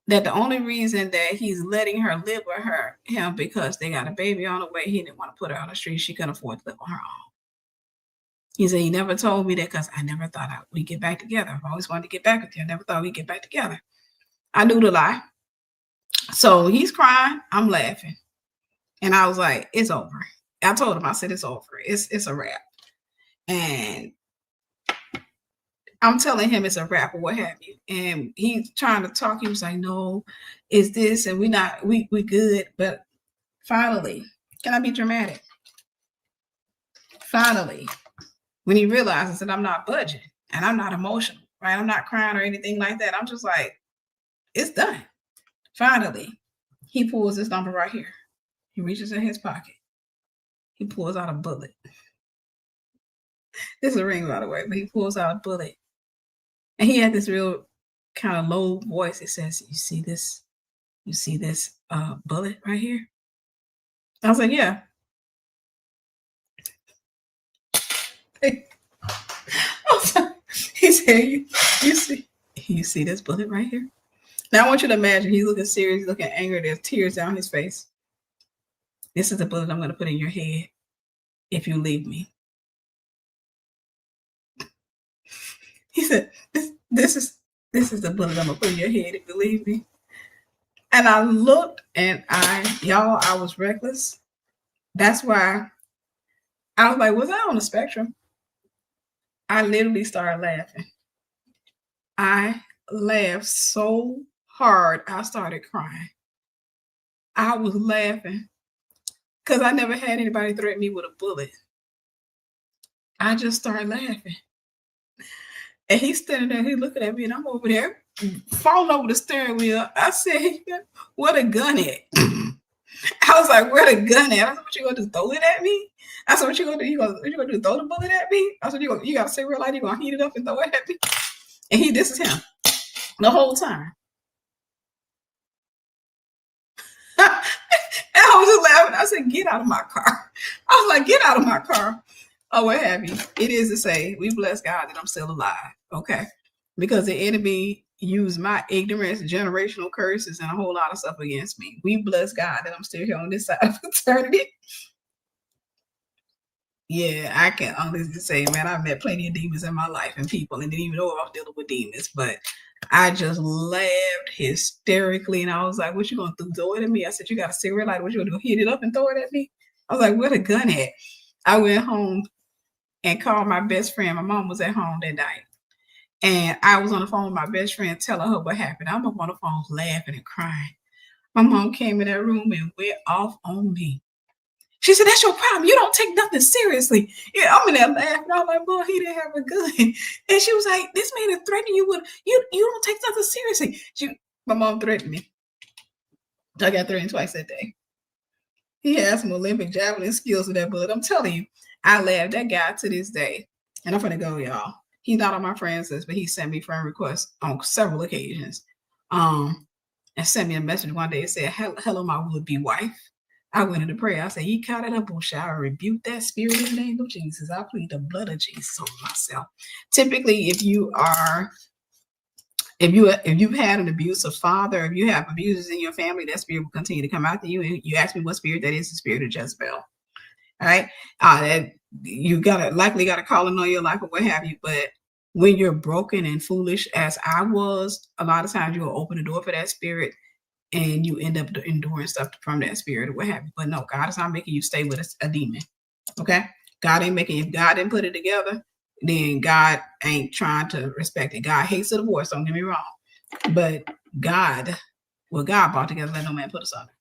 That the only reason that he's letting her live with him because they got a baby on the way, he didn't want to put her on the street. She couldn't afford to live on her own. He said he never told me that because I never thought we'd get back together. I've always wanted to get back with you. I never thought we'd get back together. I knew the lie. So he's crying. I'm laughing. And I was like, it's over. I told him, I said, it's over. It's a wrap. And I'm telling him it's a wrap or what have you. And he's trying to talk. He was like, no, it's this. And we good. But finally, can I be dramatic? Finally, when he realizes that I'm not budging and I'm not emotional, right? I'm not crying or anything like that. I'm just like, it's done. Finally, he pulls this number right here. He reaches in his pocket. He pulls out a bullet. This is a ring, by the way, but he pulls out a bullet. And he had this real kind of low voice. It says, you see this bullet right here? I was like, yeah. He said, you see this bullet right here? Now I want you to imagine he's looking serious, looking angry. There's tears down his face. This is the bullet I'm going to put in your head if you leave me. He said, this is the bullet I'm going to put in your head if you leave me. And I looked and I was reckless. That's why I was like, was I on the spectrum? I literally started laughing. I laughed so hard, I started crying. I was laughing because I never had anybody threaten me with a bullet. I just started laughing. And he's standing there, he's looking at me, and I'm over there falling over the steering wheel. I said, what a gun at? I was like, where the gun at? I said, what you gonna do, throw it at me? I said, what you gonna do? You gonna do, throw the bullet at me? I said, you gotta say real life, you gonna heat it up and throw it at me? And this is him the whole time. And I was just laughing. I said, get out of my car. I was like, get out of my car. Oh, what have you? It is to say, we bless God that I'm still alive. Okay. Because the enemy used my ignorance, generational curses, and a whole lot of stuff against me. We bless God that I'm still here on this side of eternity. Yeah, I can honestly say, man, I've met plenty of demons in my life and people, and didn't even know I was dealing with demons, but I just laughed hysterically, and I was like, what you gonna do? Throw it at me? I said, you got a cigarette lighter, what you gonna do? Heat it up and throw it at me? I was like, where the gun at? I went home and called my best friend. My mom was at home that night. And I was on the phone with my best friend telling her what happened. I'm up on the phone laughing and crying. My mom came in that room and went off on me. She said, that's your problem. You don't take nothing seriously. Yeah, I'm in there laughing. I was like, boy, he didn't have a gun. And she was like, this man is threatening you with, you don't take nothing seriously. My mom threatened me. I got threatened twice that day. He has some Olympic javelin skills with that bullet. I'm telling you, I laughed that guy to this day. And I'm going to go, y'all. He's not on my friends list, but he sent me friend requests on several occasions. And sent me a message one day. It said, hello, my would-be wife. I went into prayer. I said, ye caught it up, shall I rebuke that spirit in the name of Jesus? I plead the blood of Jesus over myself. Typically, if you've had an abusive father, if you have abusers in your family, that spirit will continue to come after you. And you ask me what spirit that is, the spirit of Jezebel. All right. You likely got a calling on your life or what have you. But when you're broken and foolish, as I was, a lot of times you'll open the door for that spirit and you end up enduring stuff from that spirit or what have you. But no, God is not making you stay with a demon. Okay. God ain't making, if God didn't put it together, then God ain't trying to respect it. God hates the divorce, don't get me wrong. But God brought together, let no man put us under.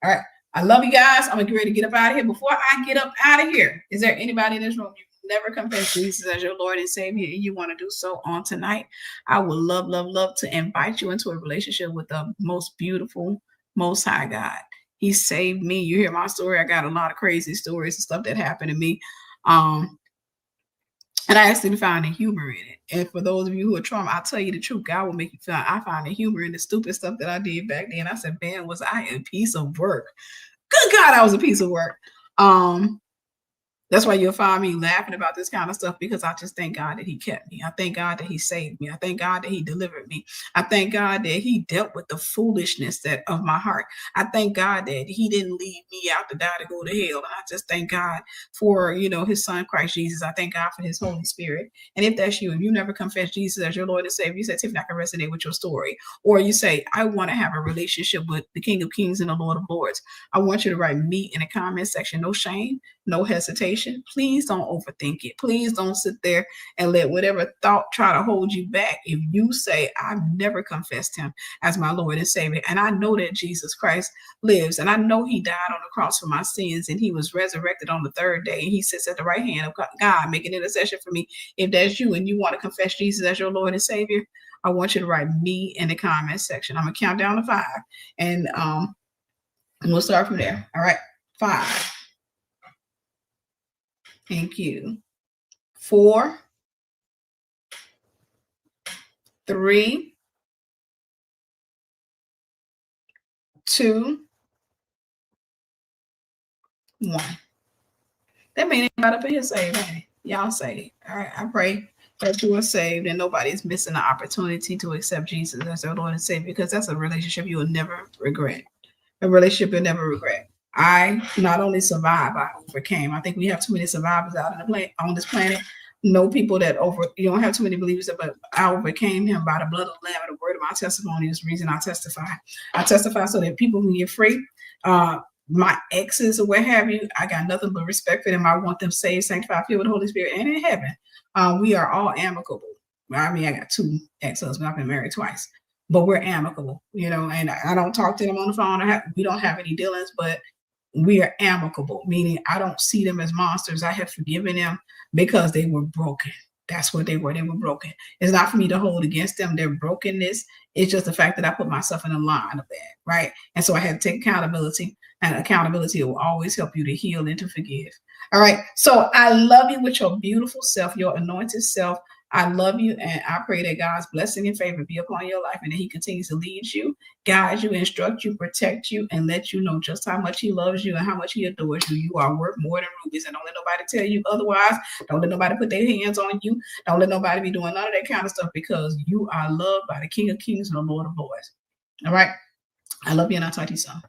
All right. I love you guys. I'm going to get ready to get up out of here. Before I get up out of here, is there anybody in this room you've never confessed Jesus as your Lord and Savior and you want to do so on tonight? I would love, love, love to invite you into a relationship with the most beautiful, most high God. He saved me. You hear my story. I got a lot of crazy stories and stuff that happened to me. And I actually found the humor in it. And for those of you who are trauma, I'll tell you the truth. God will make you feel. I find the humor in the stupid stuff that I did back then. I said, man, was I a piece of work? Good God, I was a piece of work. That's why you'll find me laughing about this kind of stuff, because I just thank God that he kept me. I thank God that he saved me. I thank God that he delivered me. I thank God that he dealt with the foolishness of my heart. I thank God that he didn't leave me out to die to go to hell. And I just thank God for, his son, Christ Jesus. I thank God for his Holy Spirit. And if that's you, if you never confess Jesus as your Lord and Savior, you say, Tiffany, I can resonate with your story. Or you say, I want to have a relationship with the King of Kings and the Lord of Lords. I want you to write me in the comment section. No shame, no hesitation. Please don't overthink it. Please don't sit there and let whatever thought try to hold you back. If you say, I've never confessed him as my Lord and Savior, and I know that Jesus Christ lives, and I know he died on the cross for my sins, and he was resurrected on the third day, and he sits at the right hand of God making intercession for me. If that's you and you want to confess Jesus as your Lord and Savior, I want you to write me in the comment section. I'm going to count down to 5, and we'll start from there. All right, 5. Thank you. 4, 3, 2, 1. That means anybody up in here saved, ain't it? Y'all saved. All right. I pray that you are saved and nobody's missing the opportunity to accept Jesus as their Lord and Savior, because that's a relationship you will never regret. A relationship you'll never regret. I not only survived, I overcame. I think we have too many survivors out on this planet. No people that you don't have too many believers, but I overcame him by the blood of the Lamb and the word of my testimony is the reason I testify. I testify so that people who get free, my exes or what have you, I got nothing but respect for them. I want them saved, sanctified, filled with the Holy Spirit, and in heaven. We are all amicable. I mean, I got 2 ex-husbands. I've been married twice, but we're amicable, and I don't talk to them on the phone. We don't have any dealings, but we are amicable, meaning I don't see them as monsters. I have forgiven them because they were broken. That's what they were. They were broken. It's not for me to hold against them their brokenness. It's just the fact that I put myself in a line of that, right? And so I had to take accountability, and accountability will always help you to heal and to forgive. All right. So I love you with your beautiful self, your anointed self. I love you, and I pray that God's blessing and favor be upon your life, and that He continues to lead you, guide you, instruct you, protect you, and let you know just how much He loves you and how much He adores you. You are worth more than rubies, and don't let nobody tell you otherwise. Don't let nobody put their hands on you. Don't let nobody be doing none of that kind of stuff, because you are loved by the King of Kings and the Lord of Lords. All right. I love you, and I'll talk to you soon.